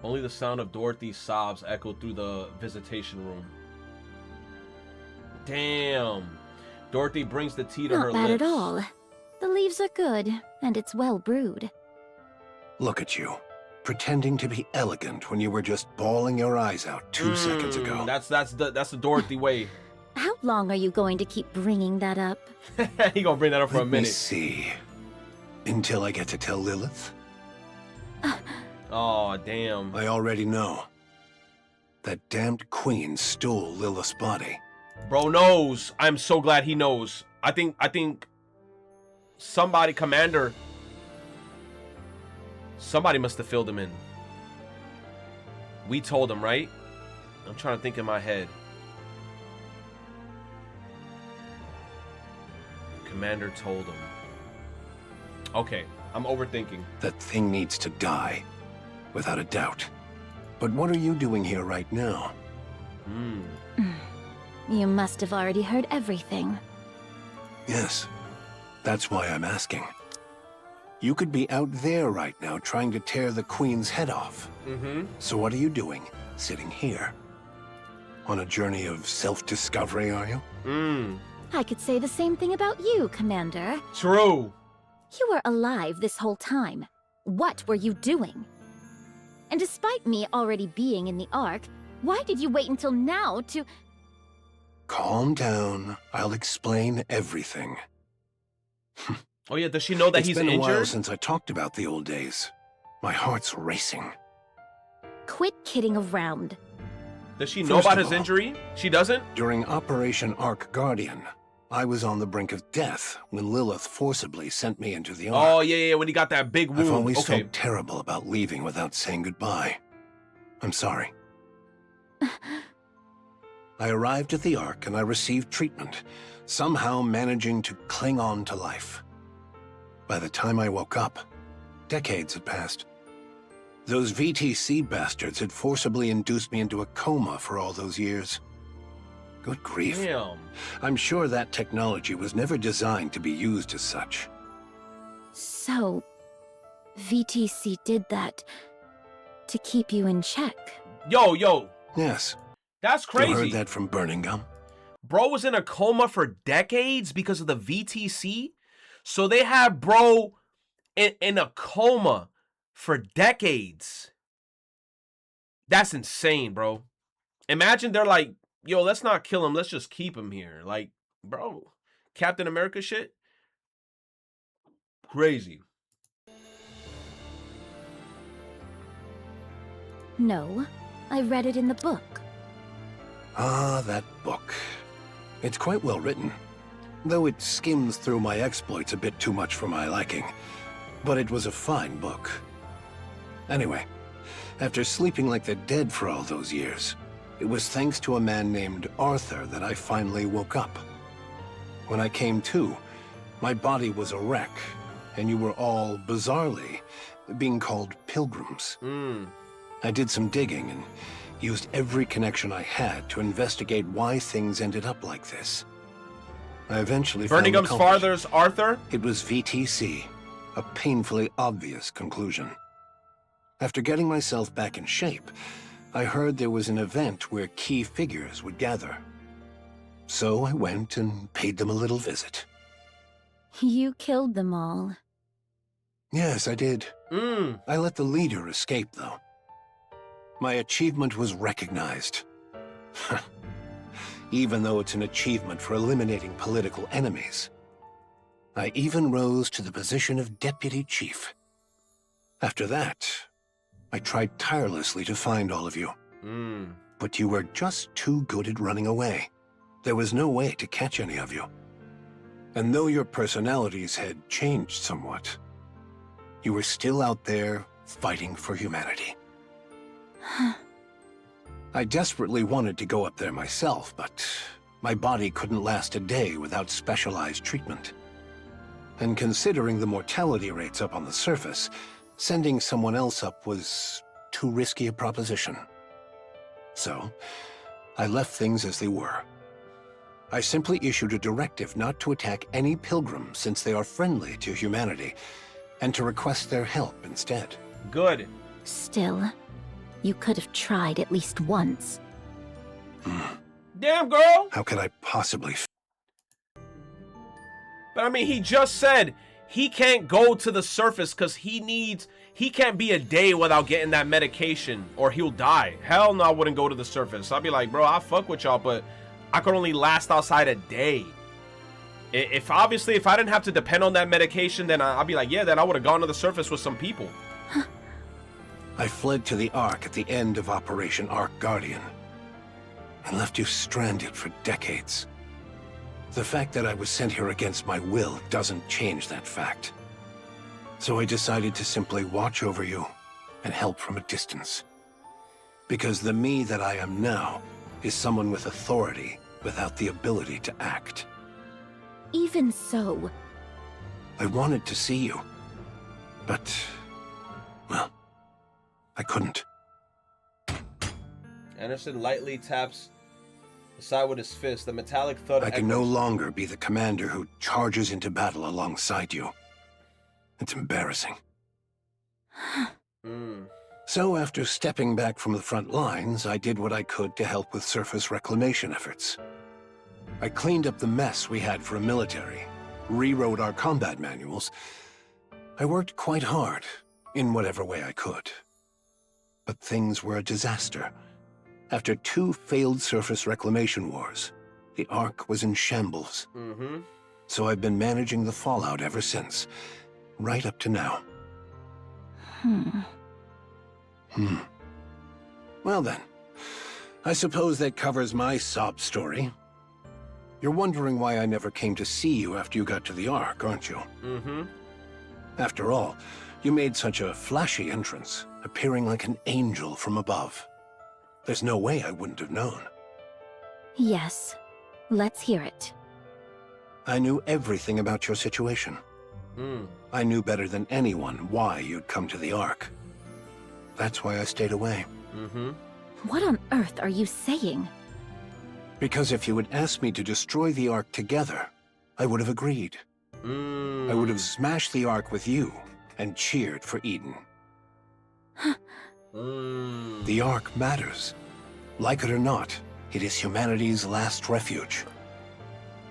Only the sound of Dorothy's sobs echoed through the visitation room. Damn. Dorothy brings the tea to her Not bad lips. at all. The leaves are good, and it's well brewed. Look at you, pretending to be elegant when you were just bawling your eyes out 2 seconds ago. That's the Dorothy way. How long are you going to keep bringing that up? He gonna bring that up for a Let me minute. see. Until I get to tell Lilith? Oh, damn. I already know. That damned queen stole Lilith's body. Bro knows. I'm so glad he knows. I think somebody, Commander, somebody must have filled him in. We told him, right? I'm trying to think in my head. Commander told him. Okay, I'm overthinking. That thing needs to die, without a doubt. But what are you doing here right now? You must have already heard everything. Yes, that's why I'm asking. You could be out there right now trying to tear the Queen's head off. So what are you doing, sitting here? On a journey of self-discovery, are you? I could say the same thing about you, Commander. True. You were alive this whole time. What were you doing? And despite me already being in the Ark, why did you wait until now to... Calm down. I'll explain everything. Oh yeah, does she know that It's he's been a while injured? since I talked about the old days. My heart's racing. Quit kidding around. Does she know First about of his all, injury? She doesn't? During Operation Ark Guardian, I was on the brink of death when Lilith forcibly sent me into the Ark. Oh yeah, when he got that big wound. I've always Okay. felt terrible about leaving without saying goodbye. I'm sorry. I arrived at the Ark and I received treatment, somehow managing to cling on to life. By the time I woke up, decades had passed. Those VTC bastards had forcibly induced me into a coma for all those years. Good grief. Damn. I'm sure that technology was never designed to be used as such. So, VTC did that to keep you in check. Yo. Yes. That's You crazy. heard that from Burning Gum? Bro was in a coma for decades because of the VTC. So they had bro in a coma for decades. That's insane, bro. Imagine they're like, yo, let's not kill him. Let's just keep him here. Like, bro, Captain America shit. Crazy. No, I read it in the book. Ah, that book. It's quite well written, though it skims through my exploits a bit too much for my liking. But it was a fine book. Anyway, after sleeping like the dead for all those years, it was thanks to a man named Arthur that I finally woke up. When I came to, my body was a wreck, and you were all, bizarrely, being called pilgrims. I did some digging and used every connection I had to investigate why things ended up like this. I eventually Burning found the Gum's culprit. father's Arthur? It was VTC, a painfully obvious conclusion. After getting myself back in shape, I heard there was an event where key figures would gather. So I went and paid them a little visit. You killed them all. Yes, I did. I let the leader escape, though. My achievement was recognized. Even though it's an achievement for eliminating political enemies. I even rose to the position of deputy chief. After that, I tried tirelessly to find all of you. But you were just too good at running away. There was no way to catch any of you. And though your personalities had changed somewhat, you were still out there fighting for humanity. I desperately wanted to go up there myself, but my body couldn't last a day without specialized treatment. And considering the mortality rates up on the surface, sending someone else up was too risky a proposition. So, I left things as they were. I simply issued a directive not to attack any pilgrims since they are friendly to humanity, and to request their help instead. Good. Still, you could have tried at least once. Damn, girl! How could I possibly... But I mean, he just said he can't go to the surface because he can't be a day without getting that medication or he'll die. Hell no, I wouldn't go to the surface. I'd be like, bro, I fuck with y'all, but I could only last outside a day. If I didn't have to depend on that medication, then I'd be like, yeah, then I would have gone to the surface with some people. I fled to the Ark at the end of Operation Ark Guardian, and left you stranded for decades. The fact that I was sent here against my will doesn't change that fact. So I decided to simply watch over you and help from a distance. Because the me that I am now is someone with authority without the ability to act. Even so... I wanted to see you, but, well, I couldn't. Anderson lightly taps the side with his fist. The metallic thud I can no longer be the commander who charges into battle alongside you. It's embarrassing. So after stepping back from the front lines, I did what I could to help with surface reclamation efforts. I cleaned up the mess we had for a military, rewrote our combat manuals. I worked quite hard, in whatever way I could. But things were a disaster. After 2 failed surface reclamation wars, the Ark was in shambles. So I've been managing the fallout ever since, right up to now. Well then, I suppose that covers my sob story. You're wondering why I never came to see you after you got to the Ark, aren't you? After all, you made such a flashy entrance, appearing like an angel from above. There's no way I wouldn't have known. Yes. Let's hear it. I knew everything about your situation. I knew better than anyone why you'd come to the Ark. That's why I stayed away. What on earth are you saying? Because if you had asked me to destroy the Ark together, I would have agreed. I would have smashed the Ark with you and cheered for Eden. The Ark matters. Like it or not, it is humanity's last refuge.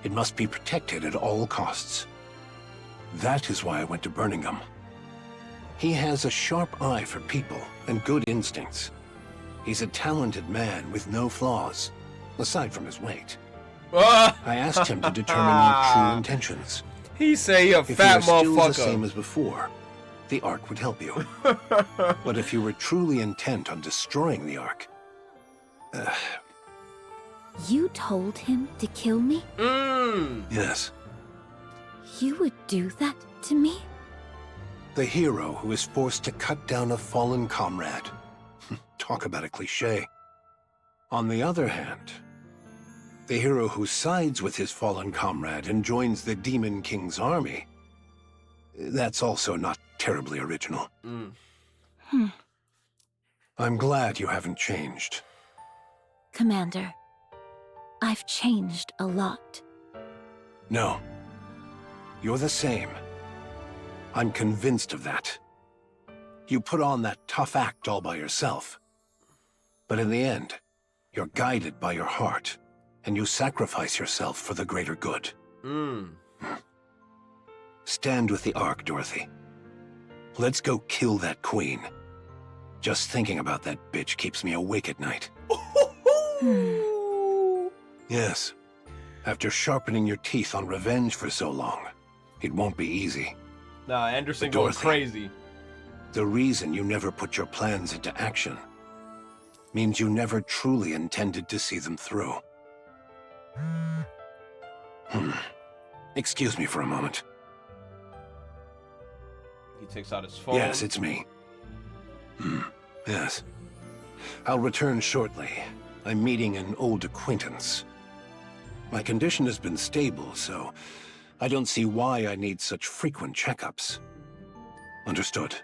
It must be protected at all costs. That is why I went to Birmingham. He has a sharp eye for people and good instincts. He's a talented man with no flaws, aside from his weight. I asked him to determine your true intentions. He say a fat motherfucker. If you were still the motherfucker. same as before, the Ark would help you. But if you were truly intent on destroying the Ark... You told him to kill me? Yes. You would do that to me? The hero who is forced to cut down a fallen comrade. Talk about a cliché. On the other hand, the hero who sides with his fallen comrade and joins the Demon King's army. That's also not terribly original. I'm glad you haven't changed. Commander, I've changed a lot. No. You're the same. I'm convinced of that. You put on that tough act all by yourself. But in the end, you're guided by your heart, and you sacrifice yourself for the greater good. Stand with the Ark, Dorothy. Let's go kill that queen. Just thinking about that bitch keeps me awake at night. Yes. After sharpening your teeth on revenge for so long, it won't be easy. Nah, Anderson But going Dorothy, crazy. The reason you never put your plans into action means you never truly intended to see them through. Excuse me for a moment. He takes out his phone. Yes, it's me. Yes. I'll return shortly. I'm meeting an old acquaintance. My condition has been stable, so I don't see why I need such frequent checkups. Understood.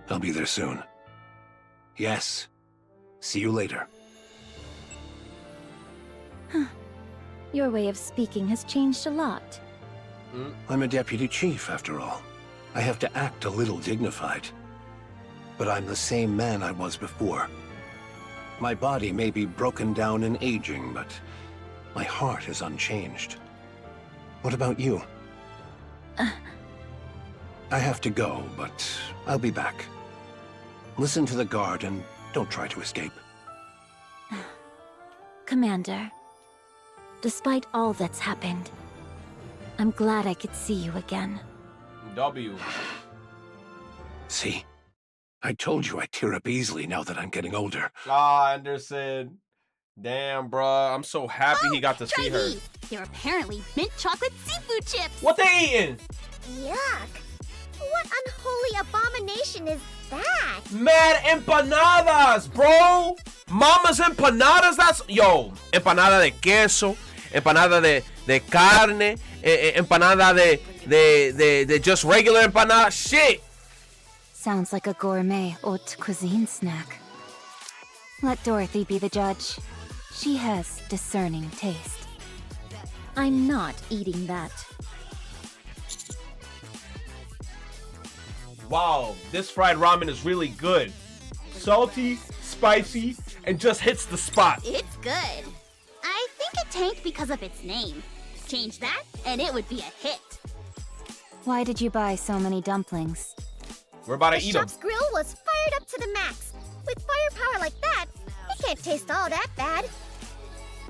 I'll be there soon. Yes. See you later. Your way of speaking has changed a lot. I'm a deputy chief, after all. I have to act a little dignified. But I'm the same man I was before. My body may be broken down and aging, but my heart is unchanged. What about you? I have to go, but I'll be back. Listen to the guard and don't try to escape. Commander, despite all that's happened, I'm glad I could see you again. W. See? I told you I tear up easily now that I'm getting older. Ah, Anderson. Damn, bruh. I'm so happy he got to see her. They're apparently mint chocolate seafood chips. What they eating? Yuck. What unholy abomination is that? Mad empanadas, bro. Mama's empanadas. That's yo. Empanada de queso. Empanada de carne. Empanada de just regular empanada. Shit. Sounds like a gourmet haute cuisine snack. Let Dorothy be the judge. She has discerning taste. I'm not eating that. Wow, this fried ramen is really good. Salty, spicy, and just hits the spot. It's good. I think it tanked because of its name. Change that, and it would be a hit. Why did you buy so many dumplings? We're about to The eat them. shop's grill was fired up to the max. With firepower like that, it can't taste all that bad.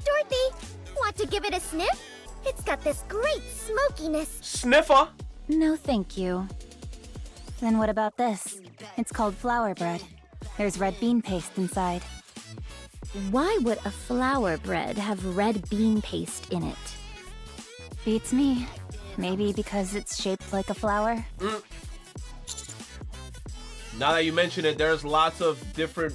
Dorothy, want to give it a sniff? It's got this great smokiness. Sniffer? No, thank you. Then what about this? It's called flour bread. There's red bean paste inside. Why would a flour bread have red bean paste in it? Beats me. Maybe because it's shaped like a flower? Now that you mention it, there's lots of different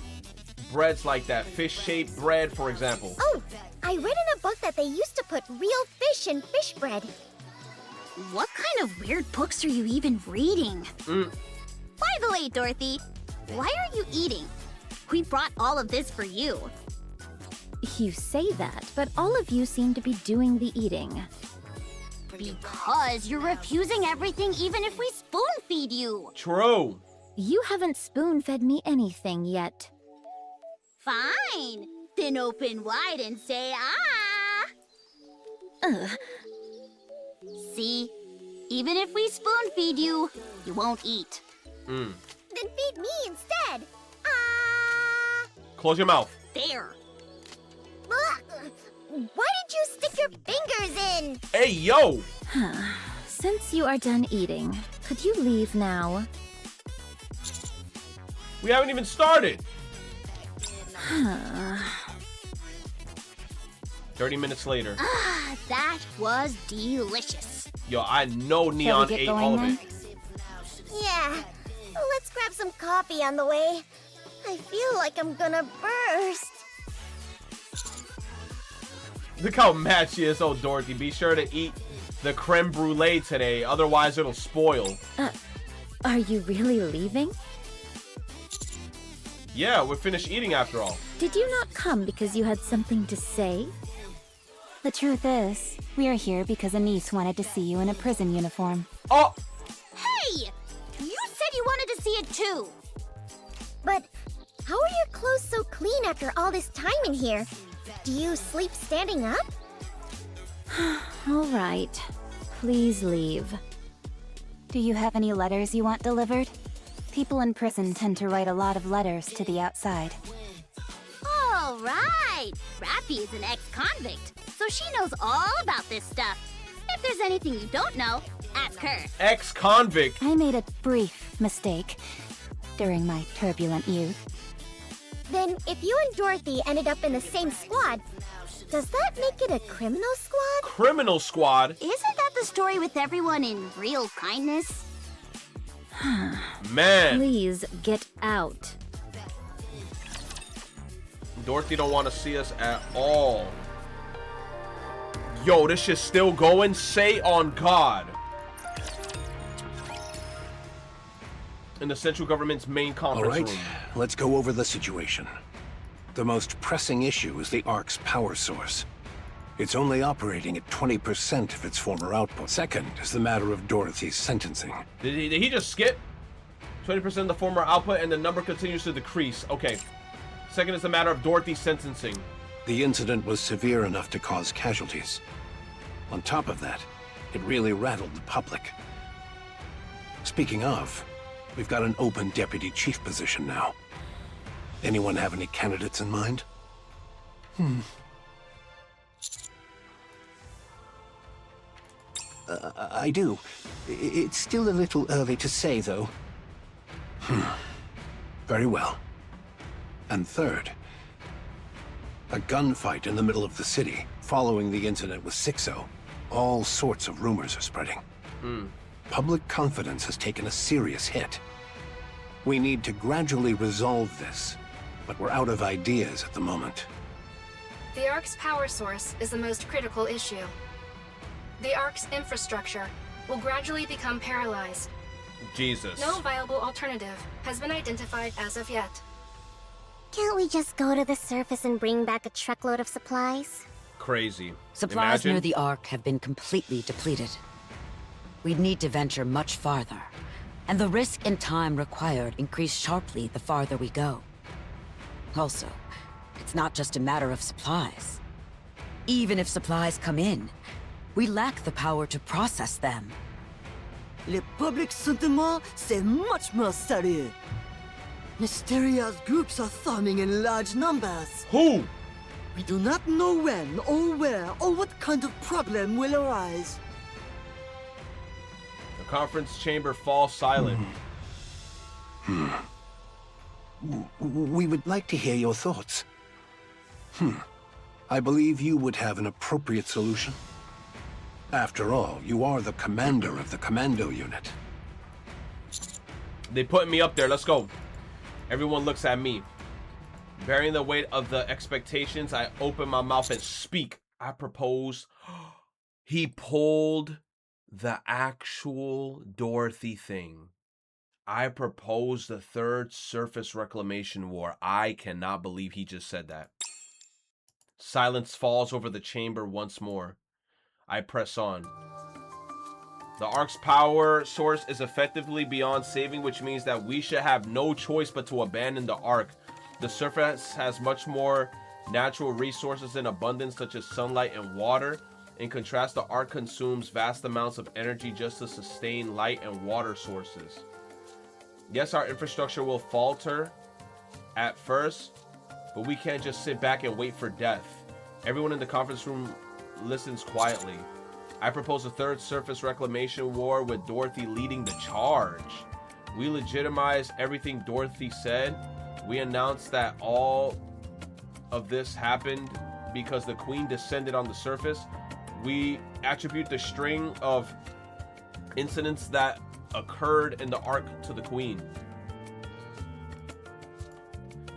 breads like that. Fish-shaped bread, for example. Oh, I read in a book that they used to put real fish in fish bread. What kind of weird books are you even reading? By the way, Dorothy, why are you eating? We brought all of this for you. You say that, but all of you seem to be doing the eating. Because you're refusing everything even if we spoon-feed you. True. You haven't spoon-fed me anything yet. Fine. Then open wide and say, ah. Ugh. See? Even if we spoon-feed you, you won't eat. Mm. Then feed me instead. Ah. Close your mouth. There. Ugh. Why did you stick your fingers in? Hey, yo! Since you are done eating, could you leave now? We haven't even started. 30 minutes later. Ah, that was delicious. Yo, I know Neon ate all of it. Yeah. Let's grab some coffee on the way. I feel like I'm gonna burst. Look how mad she is. Oh, Dorothy, be sure to eat the creme brulee today. Otherwise, it'll spoil. Are you really leaving? Yeah, we're finished eating after all. Did you not come because you had something to say? The truth is, we are here because a niece wanted to see you in a prison uniform. Oh! Hey! You said you wanted to see it too! But how are your clothes so clean after all this time in here? Do you sleep standing up? All right. Please leave. Do you have any letters you want delivered? People in prison tend to write a lot of letters to the outside. All right! Rappy is an ex-convict, so she knows all about this stuff. If there's anything you don't know, ask her. Ex-convict? I made a brief mistake during my turbulent youth. Then, if you and Dorothy ended up in the same squad, does that make it a criminal squad? Criminal squad? Isn't that the story with everyone in real kindness? Man. Please get out. Dorothy don't want to see us at all. Yo, this shit's still going? Say on God. In the central government's main conference room. All right, let's go over the situation. The most pressing issue is the Ark's power source. It's only operating at 20% of its former output. Second is the matter of Dorothy's sentencing. Did he just skip? 20% of the former output and the number continues to decrease. Okay. Second is the matter of Dorothy's sentencing. The incident was severe enough to cause casualties. On top of that, it really rattled the public. Speaking of, we've got an open deputy chief position now. Anyone have any candidates in mind? I do. It's still a little early to say, though. Very well. And third, a gunfight in the middle of the city following the incident with Sixo. All sorts of rumors are spreading. Public confidence has taken a serious hit. We need to gradually resolve this, but we're out of ideas at the moment. The Ark's power source is the most critical issue. The Ark's infrastructure will gradually become paralyzed. Jesus. No viable alternative has been identified as of yet. Can't we just go to the surface and bring back a truckload of supplies? Crazy. Supplies Imagine. near the Ark have been completely depleted. We'd need to venture much farther, and the risk and time required increase sharply the farther we go. Also, it's not just a matter of supplies. Even if supplies come in, we lack the power to process them. Le public sentiment, c'est much more sérieux. Mysterious groups are forming in large numbers. Who? We do not know when, or where, or what kind of problem will arise. The conference chamber falls silent. We would like to hear your thoughts. I believe you would have an appropriate solution. After all, you are the commander of the commando unit. They put me up there. Let's go. Everyone looks at me. Bearing the weight of the expectations, I open my mouth and speak. I propose. He pulled the actual Dorothy thing. I propose the third surface reclamation war. I cannot believe he just said that. Silence falls over the chamber once more. I press on. The Ark's power source is effectively beyond saving, which means that we should have no choice but to abandon the Ark. The surface has much more natural resources in abundance, such as sunlight and water. In contrast, the Ark consumes vast amounts of energy just to sustain light and water sources. Yes, our infrastructure will falter at first, but we can't just sit back and wait for death. Everyone in the conference room listens quietly. I propose a third surface reclamation war with Dorothy leading the charge. We legitimize everything Dorothy said. We announce that all of this happened because the Queen descended on the surface. We attribute the string of incidents that occurred in the Ark to the Queen.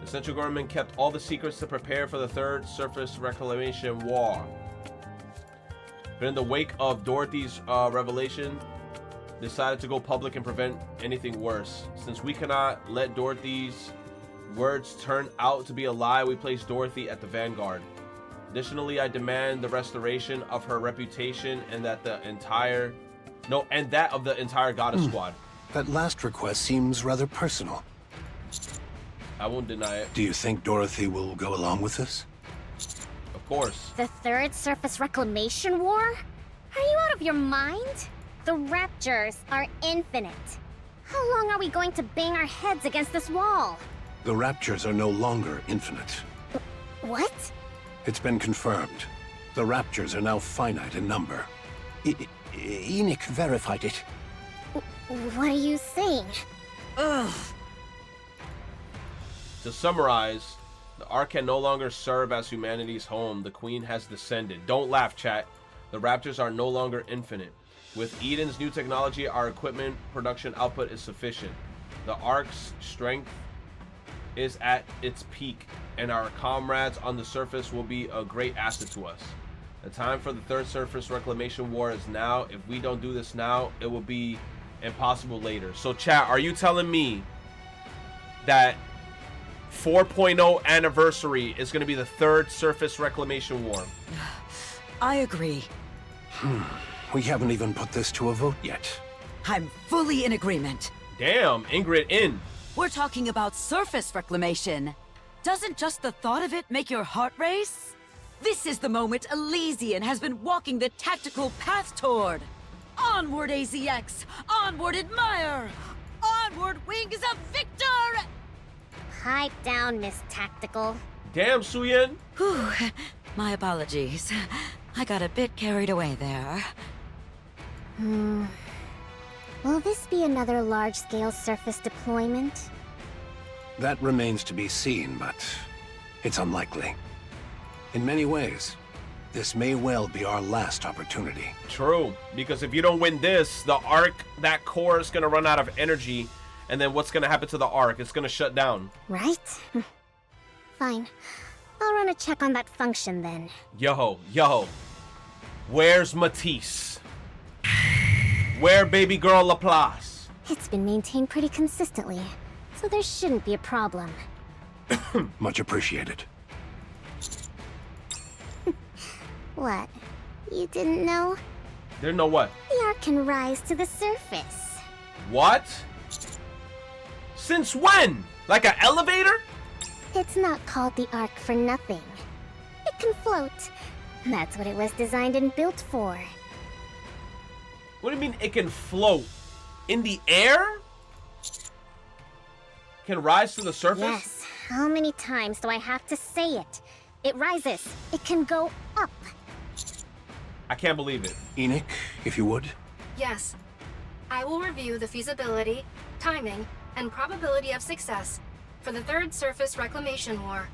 The central government kept all the secrets to prepare for the third surface reclamation war. But in the wake of Dorothy's revelation, decided to go public and prevent anything worse. Since we cannot let Dorothy's words turn out to be a lie, we place Dorothy at the vanguard. Additionally, I demand the restoration of her reputation and that the entire that of the entire Goddess Squad. That last request seems rather personal. I won't deny it. Do you think Dorothy will go along with this? Of course. The third surface reclamation war? Are you out of your mind? The raptures are infinite. How long are we going to bang our heads against this wall? The Raptures are no longer infinite. What? It's been confirmed. The Raptures are now finite in number. Enoch verified it. What are you saying? Ugh. To summarize, the Ark can no longer serve as humanity's home. The Queen has descended. Don't laugh, chat. The Raptors are no longer infinite. With Eden's new technology, our equipment production output is sufficient. The Ark's strength is at its peak, and our comrades on the surface will be a great asset to us. The time for the third surface reclamation war is now. If we don't do this now, it will be impossible later. So chat, are you telling me that 4.0 anniversary is going to be the third surface reclamation war? I agree. We haven't even put this to a vote yet. I'm fully in agreement. Damn, Ingrid in. We're talking about surface reclamation. Doesn't just the thought of it make your heart race? This is the moment Elysian has been walking the tactical path toward. Onward, AZX! Onward, admire! Onward, wings of victor! Pipe down, Miss Tactical. Damn, Suyin. Whew, my apologies. I got a bit carried away there. Will this be another large-scale surface deployment? That remains to be seen, but it's unlikely. In many ways, this may well be our last opportunity. True, because if you don't win this, the Ark, that core is going to run out of energy, and then what's going to happen to the Ark? It's going to shut down. Right? Fine. I'll run a check on that function then. Yo, where's Matisse? Where baby girl Laplace? It's been maintained pretty consistently, so there shouldn't be a problem. Much appreciated. What? You didn't know? Didn't know what? The Ark can rise to the surface. What? Since when? Like an elevator? It's not called the Ark for nothing. It can float. That's what it was designed and built for. What do you mean it can float? In the air? Can rise to the surface? Yes. How many times do I have to say it? It rises. It can go up. I can't believe it. Enoch, if you would. Yes. I will review the feasibility, timing, and probability of success for the third surface reclamation war.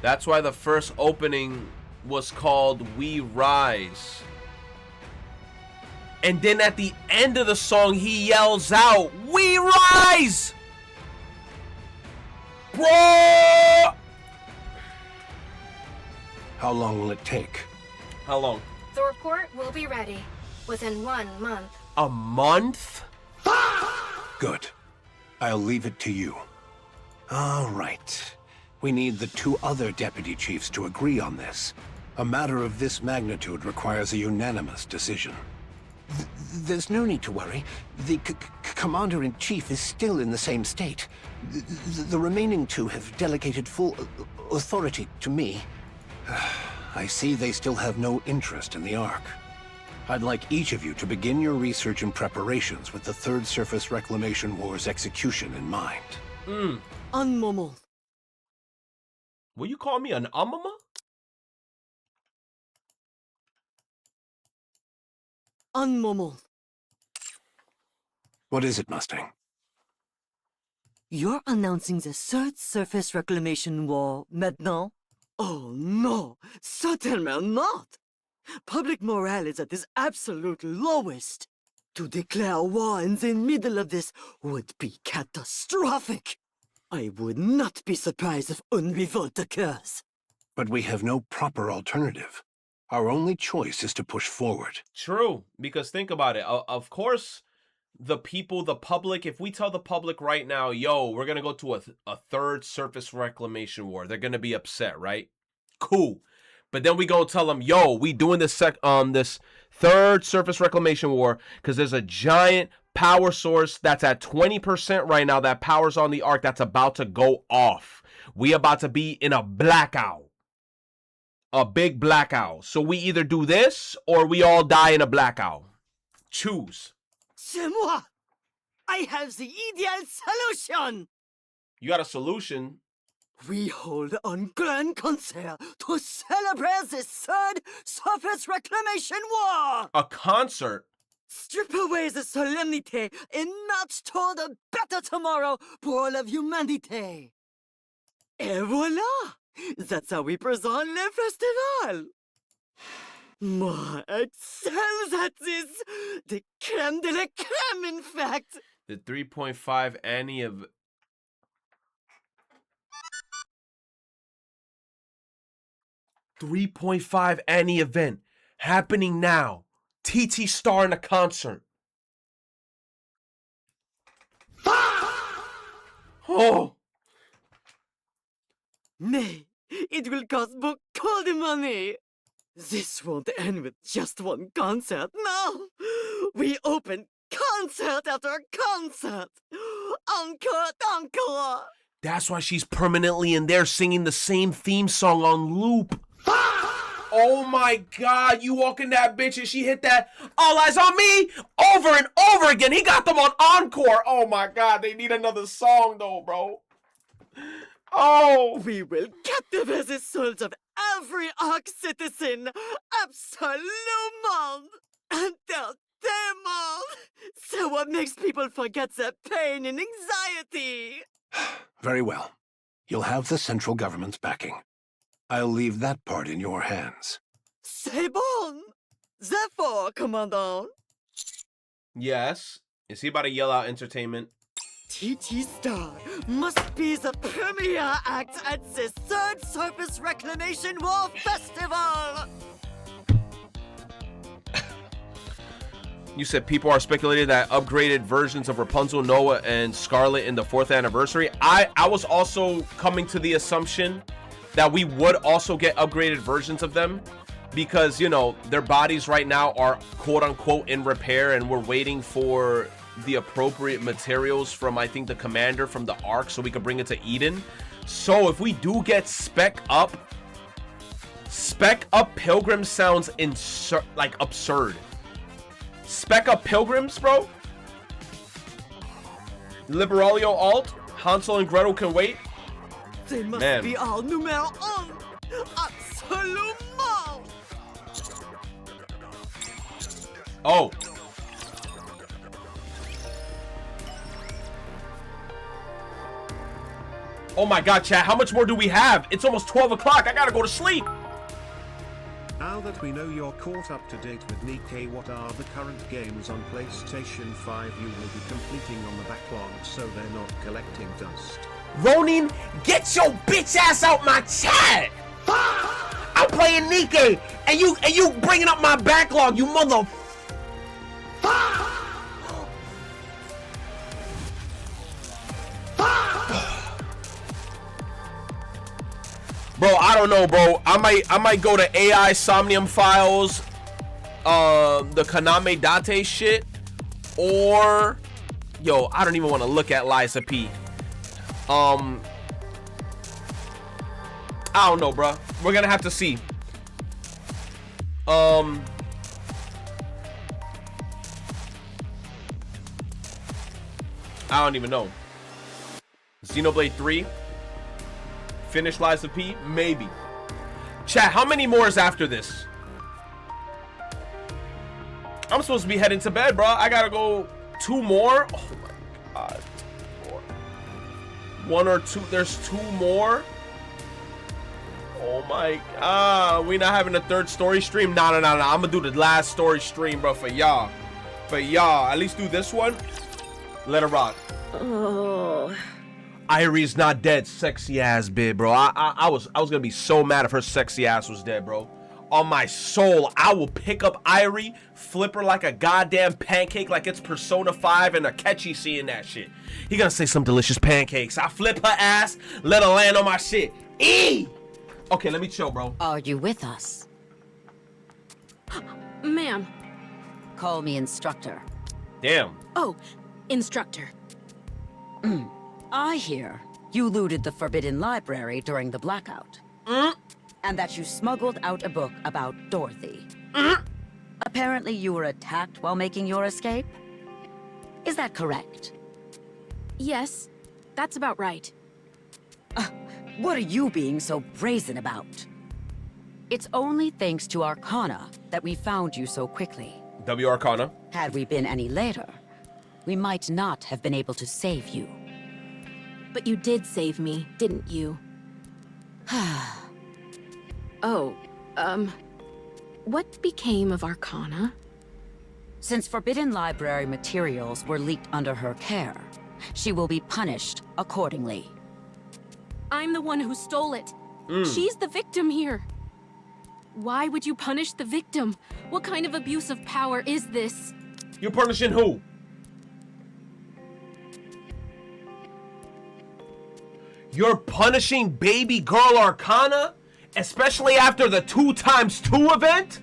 That's why the first opening was called We Rise. And then at the end of the song, he yells out, We Rise! Bro! How long will it take? How long? The report will be ready within 1 month. A month? Good. I'll leave it to you. All right. We need the 2 other deputy chiefs to agree on this. A matter of this magnitude requires a unanimous decision. There's no need to worry. The commander-in-chief is still in the same state. The remaining 2 have delegated full authority to me. I see they still have no interest in the Ark. I'd like each of you to begin your research and preparations with the Third Surface Reclamation War's execution in mind. Un moment. Will you call me an umama? Un moment. What is it, Mustang? You're announcing the Third Surface Reclamation War maintenant? Oh no, certainly not! Public morale is at its absolute lowest. To declare war in the middle of this would be catastrophic. I would not be surprised if une revolt occurs. But we have no proper alternative. Our only choice is to push forward. True, because think about it. Of course, the people, the public, if we tell the public right now, yo, we're going to go to a third surface reclamation war, they're going to be upset, right? Cool. But then we go tell them, yo, we doing this this third surface reclamation war because there's a giant power source that's at 20% right now that powers on the Ark that's about to go off. We about to be in a blackout. A big blackout. So we either do this or we all die in a blackout. Choose. C'est moi! I have the ideal solution! You got a solution? We hold an grand concert to celebrate the third surface reclamation war! A concert? Strip away the solemnity and march toward a better tomorrow for all of humanity! Et voila! That's how we present le festival! Moi excels at this! The creme de la creme, in fact! The 3.5 Annie of... $3.5 Annie event happening now. TT star in a concert. Oh! Mais, it will cost beaucoup de money! This won't end with just one concert, no! We open concert after concert! Encore, encore! That's why she's permanently in there singing the same theme song on loop. Oh my God, you walk in that bitch and she hit that All Eyes on Me over and over again. He got them on encore. Oh my God, they need another song though, bro. Oh! We will captivate the souls of every Ark citizen, absolument, entertainment. So what makes people forget their pain and anxiety? Very well. You'll have the central government's backing. I'll leave that part in your hands. C'est bon! Therefore, Commandant. Yes. Is he about to yell out entertainment? TT Star must be the premier act at the third Surface Reclamation War Festival! You said people are speculating that upgraded versions of Rapunzel, Noah, and Scarlet in the 4th anniversary. I was also coming to the assumption that we would also get upgraded versions of them because, you know, their bodies right now are quote-unquote in repair and we're waiting for the appropriate materials from, I think, the commander from the Ark so we could bring it to Eden. So if we do get Spec Up Pilgrims sounds like absurd. Spec Up Pilgrims, bro? Liberaglio alt? Hansel and Gretel can wait? They must Man. be all numéro un! Absolument! Oh. Oh my God, chat, how much more do we have? It's almost 12 o'clock. I gotta go to sleep. Now that we know you're caught up to date with NIKKE, what are the current games on PlayStation 5 you will be completing on the backlog so they're not collecting dust? Ronin, get your bitch ass out my chat. I'm playing NIKKE, and you bringing up my backlog, you mother. Bro, I don't know, bro. I might go to AI Somnium Files, the Kaname Date shit, or yo, I don't even want to look at Liza P. I don't know, bro. We're gonna have to see. I don't even know. Xenoblade 3. Finish Liza P? Maybe. Chat, how many more is after this? I'm supposed to be heading to bed, bro. I gotta go 2 more. Oh my God. 1 or 2. There's 2 more. Oh my God. We not having a 3rd story stream? No. I'm gonna do the last story stream, bro, for y'all. At least do this one. Let it rock. Oh. Irie's not dead, sexy ass bitch, bro. I was gonna be so mad if her sexy ass was dead, bro. On my soul, I will pick up Irie, flip her like a goddamn pancake, like it's Persona 5 and Akechi seeing that shit. He gonna say some delicious pancakes. I flip her ass, let her land on my shit. Eee! Okay, let me chill, bro. Are you with us? Ma'am. Call me instructor. Damn. Oh, instructor. I hear you looted the Forbidden Library during the blackout. And that you smuggled out a book about Dorothy. Apparently you were attacked while making your escape? Is that correct? Yes, that's about right. What are you being so brazen about? It's only thanks to Arcana that we found you so quickly. W Arcana. Had we been any later, we might not have been able to save you. But you did save me, didn't you? Oh, what became of Arcana? Since Forbidden Library materials were leaked under her care, she will be punished accordingly. I'm the one who stole it. Mm. She's the victim here. Why would you punish the victim? What kind of abuse of power is this? You punishing who? You're punishing baby girl Arcana? Especially after the 2x2 event?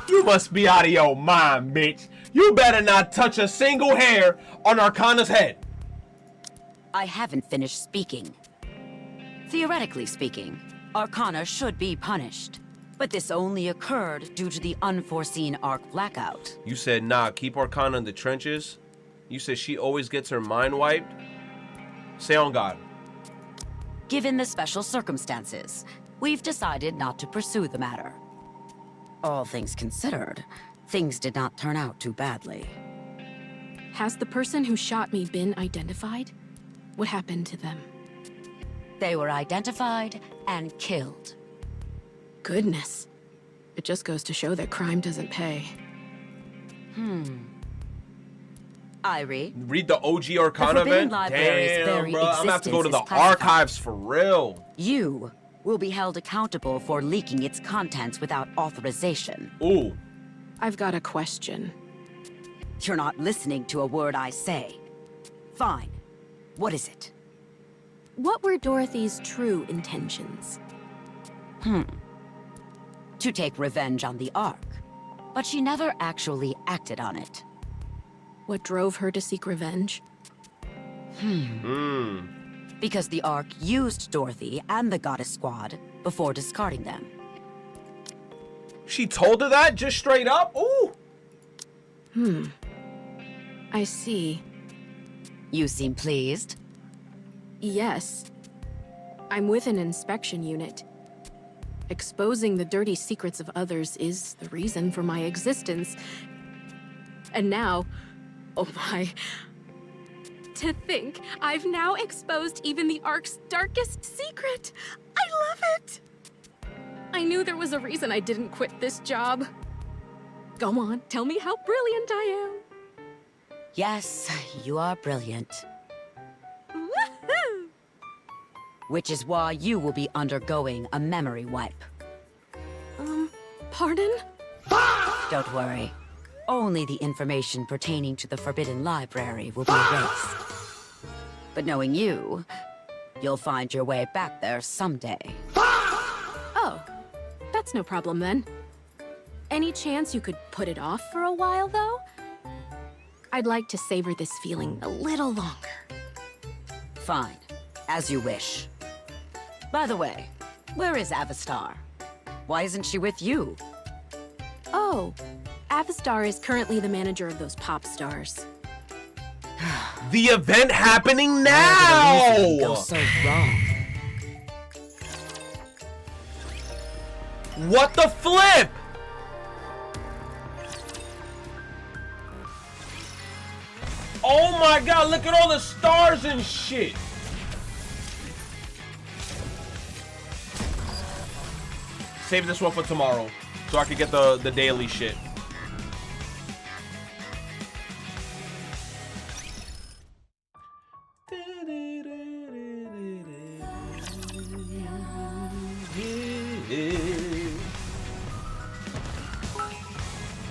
You must be out of your mind, bitch. You better not touch a single hair on Arcana's head. I haven't finished speaking. Theoretically speaking, Arcana should be punished. But this only occurred due to the unforeseen Arc blackout. You said, nah, keep Arcana in the trenches? You said she always gets her mind wiped? Say on God. Given the special circumstances, we've decided not to pursue the matter. All things considered, things did not turn out too badly. Has the person who shot me been identified? What happened to them? They were identified and killed. Goodness. It just goes to show that crime doesn't pay. Irie. Read the OG Arcana event? Damn, bro. I'm gonna have to go to the archives for real. You will be held accountable for leaking its contents without authorization. Ooh. I've got a question. You're not listening to a word I say. Fine. What is it? What were Dorothy's true intentions? To take revenge on the Ark. But she never actually acted on it. What drove her to seek revenge? Because the Ark used Dorothy and the Goddess Squad before discarding them. She told her that just straight up? Ooh. I see. You seem pleased. Yes. I'm with an inspection unit. Exposing the dirty secrets of others is the reason for my existence. And now, oh my. To think, I've now exposed even the Ark's darkest secret. I love it. I knew there was a reason I didn't quit this job. Go on, tell me how brilliant I am. Yes, you are brilliant. Woohoo! Which is why you will be undergoing a memory wipe. Pardon? Don't worry. Only the information pertaining to the Forbidden Library will be erased. But knowing you, you'll find your way back there someday. Oh, that's no problem then. Any chance you could put it off for a while, though? I'd like to savor this feeling a little longer. Fine. As you wish. By the way, where is Avastar? Why isn't she with you? Oh, Avastar is currently the manager of those pop stars. The event happening now! Go so wrong. What the flip? Oh my god, look at all the stars and shit. Save this one for tomorrow so I can get the daily shit.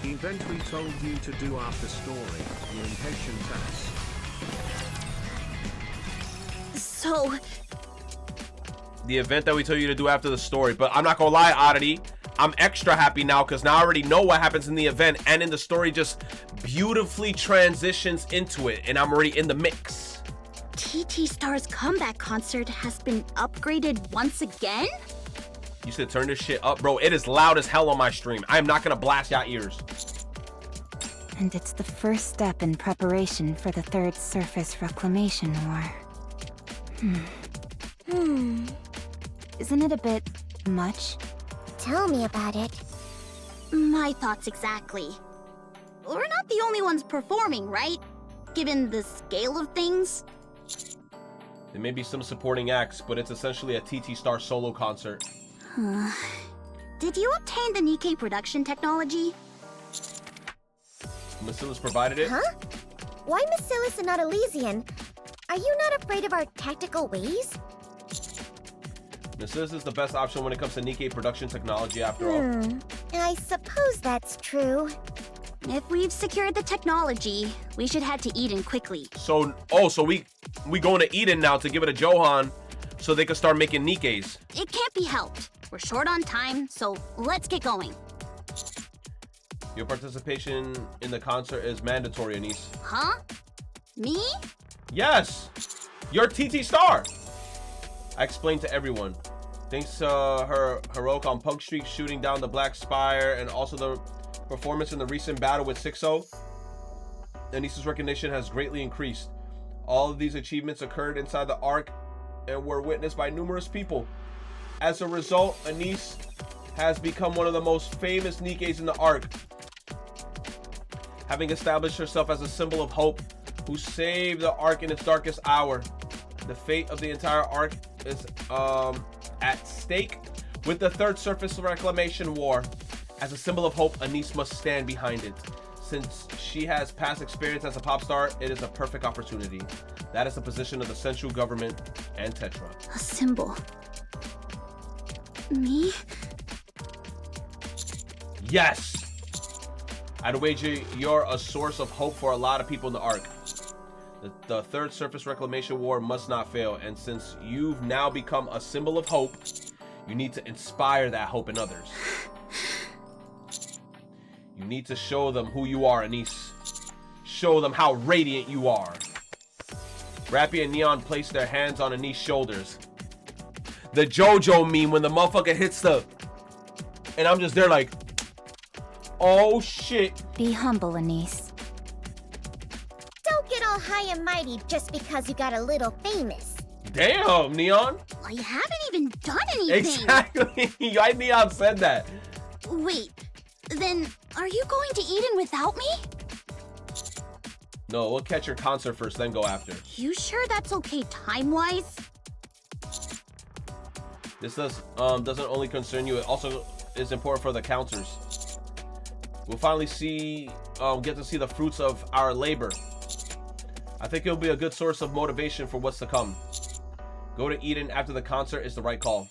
Event we told you to do after story, you impatient ass. So, The event that we told you to do after the story. But I'm not gonna lie, Oddity, I'm extra happy now because now I already know what happens in the event, and in the story just beautifully transitions into it, and I'm already in the mix. TT Star's comeback concert has been upgraded once again? You said turn this shit up, bro. It is loud as hell on my stream. I am not gonna blast y'all ears. And it's the first step in preparation for the Third Surface Reclamation War. Isn't it a bit much? Tell me about it. My thoughts exactly. We're not the only ones performing, right? Given the scale of things. There may be some supporting acts, but it's essentially a TT Star solo concert. Did you obtain the NIKKE production technology? Macilis provided it? Huh? Why Macilis and not Elysian? Are you not afraid of our tactical ways? Macilis is the best option when it comes to NIKKE production technology after all. I suppose that's true. If we've secured the technology, we should head to Eden quickly. So we going to Eden now to give it a Johan so they can start making Nikkes. It can't be helped. We're short on time, so let's get going. Your participation in the concert is mandatory, Anise. Huh? Me? Yes! You're TT Star! I explained to everyone. Thanks to her heroic on Punk Streak shooting down the Black Spire and also the performance in the recent battle with 6-0, Anise's recognition has greatly increased. All of these achievements occurred inside the Ark and were witnessed by numerous people. As a result, Anise has become one of the most famous Nikkes in the Ark, having established herself as a symbol of hope who saved the Ark in its darkest hour. The fate of the entire Ark is at stake with the Third Surface Reclamation War. As a symbol of hope, Anise must stand behind it. Since she has past experience as a pop star, it is a perfect opportunity. That is the position of the central government and Tetra. A symbol. Me? Yes! I'd wager you're a source of hope for a lot of people in the Ark. The Third Surface Reclamation War must not fail, and since you've now become a symbol of hope, you need to inspire that hope in others. You need to show them who you are, Anise. Show them how radiant you are. Rappy and Neon place their hands on Anise's shoulders. The JoJo meme when the motherfucker hits the... And I'm just there like... Oh, shit. Be humble, Anise. Don't get all high and mighty just because you got a little famous. Damn, Neon. I haven't even done anything. Exactly. Neon said that. Wait, then are you going to Eden without me? No, we'll catch your concert first, then go after. You sure that's okay time-wise? This doesn't only concern you, it also is important for the counters. We'll finally get to see the fruits of our labor. I think it'll be a good source of motivation for what's to come. Go to Eden after the concert is the right call.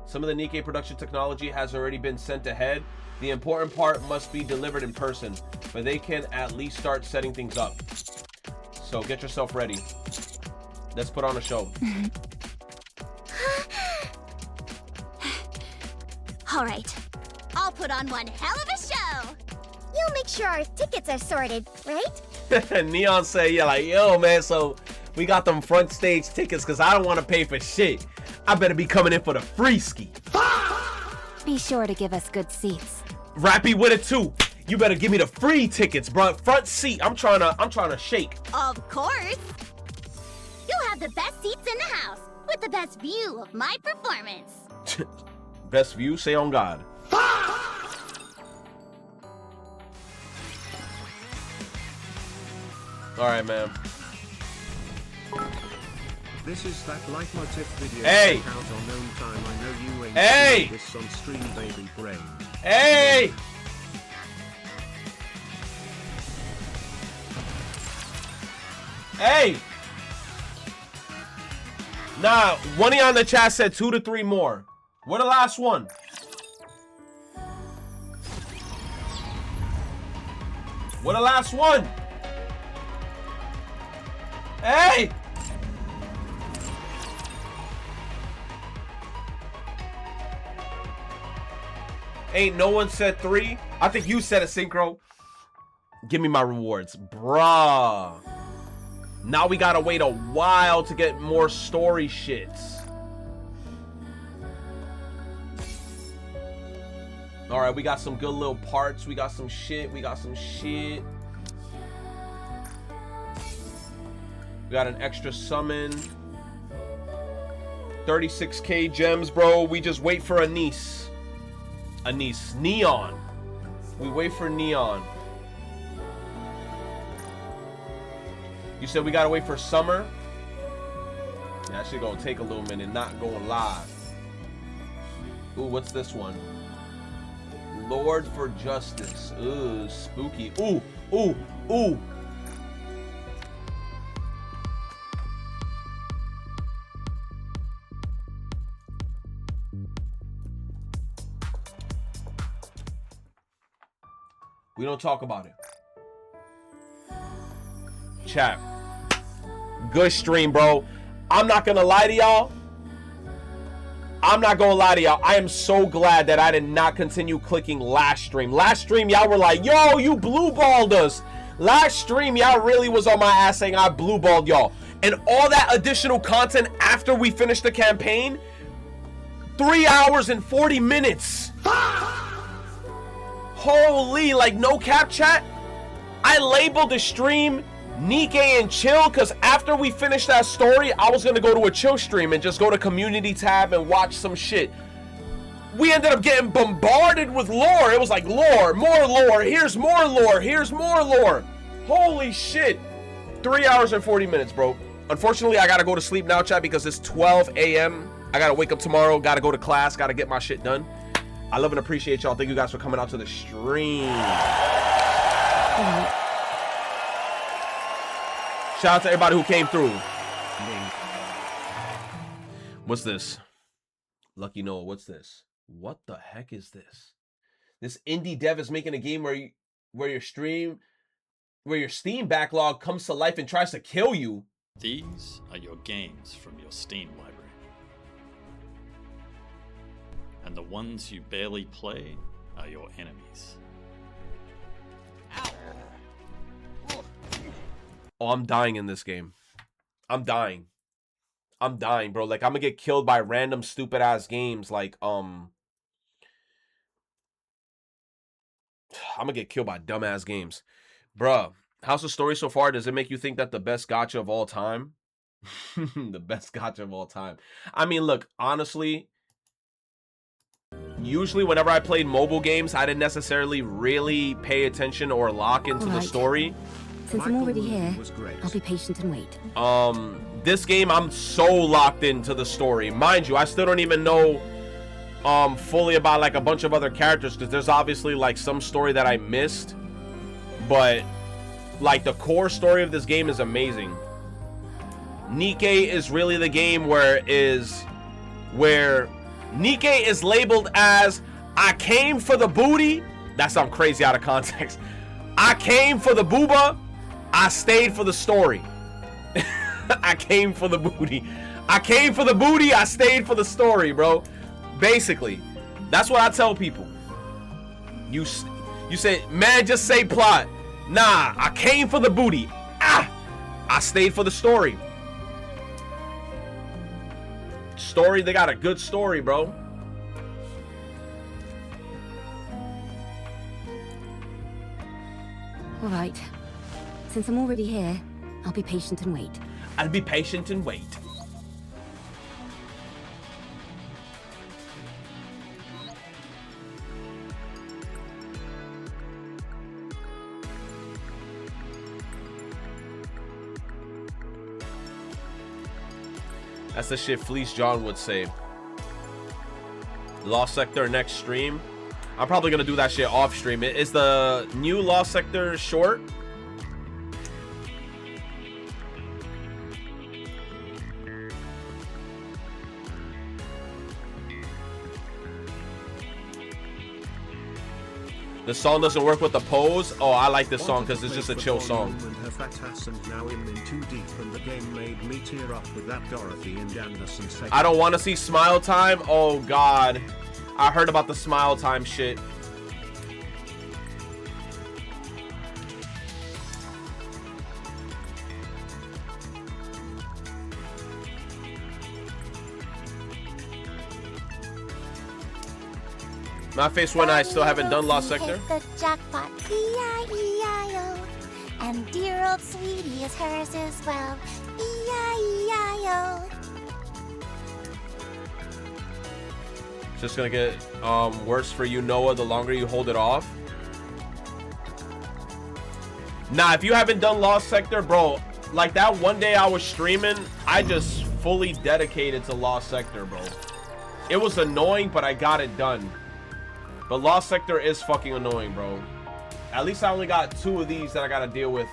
Some of the NIKKE production technology has already been sent ahead. The important part must be delivered in person, but they can at least start setting things up. So get yourself ready. Let's put on a show. All right, I'll put on one hell of a show. You'll make sure our tickets are sorted, right? Neon say, yeah, like, yo, man, so we got them front stage tickets because I don't want to pay for shit. I better be coming in for the free ski. Be sure to give us good seats. Rappy with it too. You better give me the free tickets, bro. Front seat. I'm trying to shake. Of course. You'll have the best seats in the house with the best view of my performance. Best view, say on God. All right, man. This is that leitmotif video. Hey! Out on own time. I know you ain't Hey! seen this on stream, baby brain. Hey! Hey! Nah, one of you on the chat said 2 to 3 more. What the last one? What the last one? Hey! Ain't no one said 3. I think you said a synchro. Give me my rewards, bruh. Now we gotta wait a while to get more story shits. All right, we got some good little parts. We got some shit. We got an extra summon. 36k gems, bro. We just wait for Anise. Anise. Neon. We wait for Neon. You said we gotta wait for Summer? Yeah, that shit gonna take a little minute, not going live. Ooh, what's this one? Lord for Justice. Ooh, spooky. Ooh, ooh, ooh. We don't talk about it. Chat. Good stream, bro. I'm not gonna lie to y'all. I'm not gonna lie to y'all. I am so glad that I did not continue clicking last stream. Last stream, y'all were like, yo, you blue balled us. Last stream, y'all really was on my ass saying I blue balled y'all. And all that additional content after we finished the campaign, 3 hours and 40 minutes. Holy, like no cap, chat. I labeled the stream Nikke and chill because after we finished that story, I was gonna go to a chill stream and just go to community tab and watch some shit. We ended up getting bombarded with lore. It was like lore, more lore, here's more lore, here's more lore. Holy shit. 3 hours and 40 minutes, bro. Unfortunately, I gotta go to sleep now, chat, because it's 12 a.m. I gotta wake up tomorrow, gotta go to class, gotta get my shit done. I love and appreciate y'all. Thank you guys for coming out to the stream. Shout out to everybody who came through. What's this? Lucky Noah, what's this? What the heck is this? This indie dev is making a game where your Steam backlog comes to life and tries to kill you. These are your games from your Steam library. And the ones you barely play are your enemies. Oh, I'm dying in this game. I'm dying. I'm dying, bro. Like, I'm gonna get killed by random stupid ass games. Like, I'm gonna get killed by dumbass games. Bruh, how's the story so far? Does it make you think that the best gacha of all time? The best gacha of all time. I mean, look, honestly, usually whenever I played mobile games, I didn't necessarily really pay attention or lock into the story. Since I'm already here, I'll be patient and wait. This game, I'm so locked into the story. Mind you, I still don't even know fully about like a bunch of other characters because there's obviously like some story that I missed. But like the core story of this game is amazing. Nikke is really the game where Nikke is labeled as I came for the booty. That sounds crazy out of context. I came for the booba. I stayed for the story. I came for the booty. I came for the booty. I stayed for the story, bro. Basically, that's what I tell people. You say, man, just say plot. Nah, I came for the booty. I stayed for the story. Story, they got a good story, bro. All right. Since I'm already here, I'll be patient and wait. I'll be patient and wait. That's the shit Fleece John would say. Lost Sector next stream. I'm probably gonna do that shit off stream. Is the new Lost Sector short? The song doesn't work with the pose. Oh, I like this song because it's just a chill song. Her fat ass and now in too deep, and the game made me tear up with that Dorothy and Anderson segment. I don't want to see Smile Time. Oh God, I heard about the Smile Time shit. My face when I still haven't done Lost Sector. The jackpot, E-I-E-I-O. And dear old sweetie is hers as well, It's just gonna get worse for you, Noah, the longer you hold it off. Nah, if you haven't done Lost Sector, bro, like that one day I was streaming, I just fully dedicated to Lost Sector, bro. It was annoying, but I got it done. But Lost Sector is fucking annoying, bro. At least I only got 2 of these that I gotta deal with.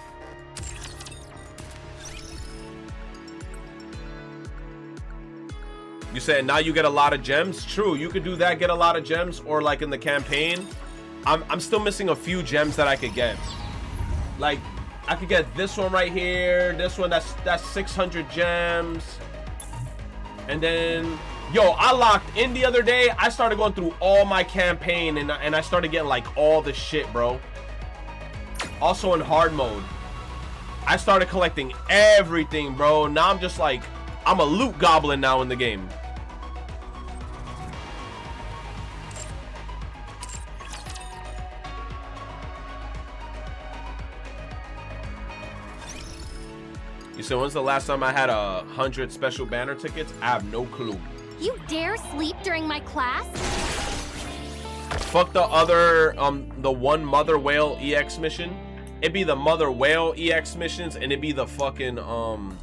You said now you get a lot of gems? True, you could do that, get a lot of gems, or like in the campaign. I'm still missing a few gems that I could get. Like, I could get this one right here, this one, that's 600 gems. And then, yo, I locked in the other day. I started going through all my campaign, and I started getting like all the shit, bro. Also in hard mode, I started collecting everything, bro. Now I'm just like, I'm a loot goblin now in the game. You said, when's the last time I had 100 special banner tickets? I have no clue. You dare sleep during my class? Fuck the other, the one Mother Whale EX mission. It'd be the Mother Whale EX missions, and it'd be the fucking,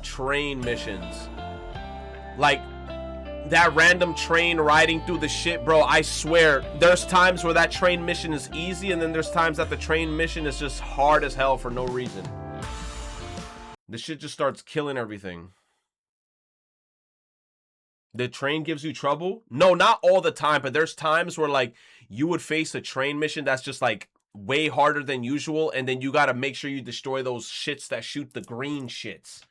train missions. Like, that random train riding through the shit, bro, I swear, there's times where that train mission is easy, and then there's times that the train mission is just hard as hell for no reason. This shit just starts killing everything. The train gives you trouble? No, not all the time, but there's times where, like, you would face a train mission that's just, like, way harder than usual, and then you gotta make sure you destroy those shits that shoot the green shits.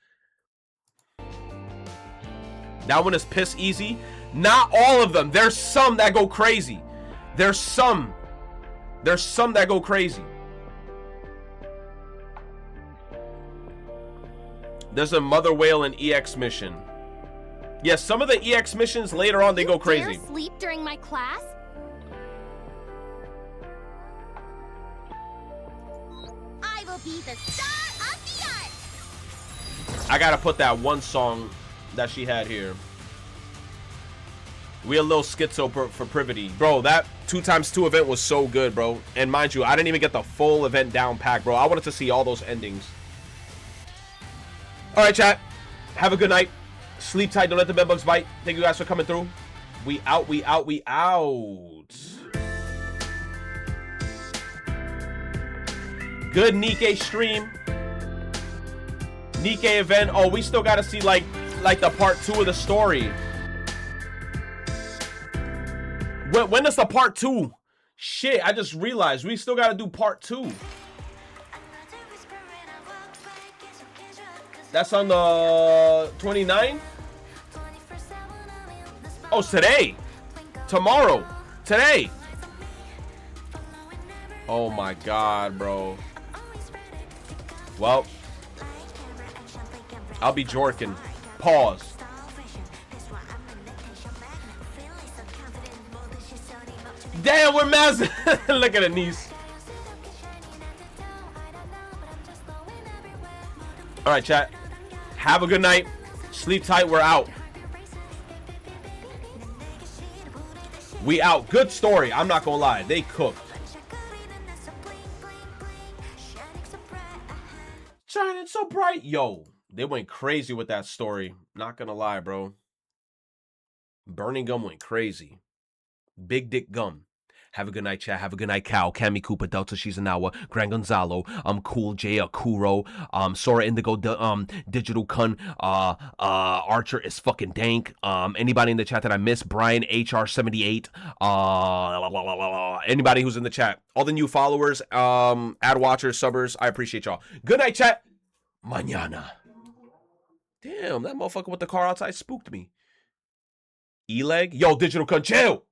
That one is piss easy. Not all of them. There's some that go crazy. There's some that go crazy. There's a Mother Whale and EX mission. Yes, some of the EX missions later on, they go crazy. Dare sleep during my class? I will be the star of the art. I gotta put that one song that she had here. We a little schizo for privity. Bro, that 2x2 event was so good, bro. And mind you, I didn't even get the full event down pack, bro. I wanted to see all those endings. All right, chat. Have a good night. Sleep tight. Don't let the bedbugs bite. Thank you guys for coming through. We out. We out. We out. Good NIKKE stream. NIKKE event. Oh, we still got to see like the part 2 of the story. When is the part 2? Shit, I just realized we still got to do part 2. That's on the 29th? Oh, today. Tomorrow. Today. Oh my god, bro. Well, I'll be jorking. Pause. Damn, we're massive. Look at Anise. All right, chat. Have a good night. Sleep tight. We're out. We out. Good story. I'm not gonna lie. They cooked. Shining so bright. Yo, they went crazy with that story. Not gonna lie, bro. Burning Gum went crazy. Big Dick Gum. Have a good night, chat. Have a good night, Cal, Cami Cooper, Delta Shizanawa, Gran Gonzalo, Cool J, Akuro, Sora Indigo, Digital Kun, Archer is fucking dank. Anybody in the chat that I missed, Brian HR78, anybody who's in the chat, all the new followers, ad watchers, subbers, I appreciate y'all. Good night, chat. Mañana. Damn, that motherfucker with the car outside spooked me. E-leg? Yo, Digital Kun, chill.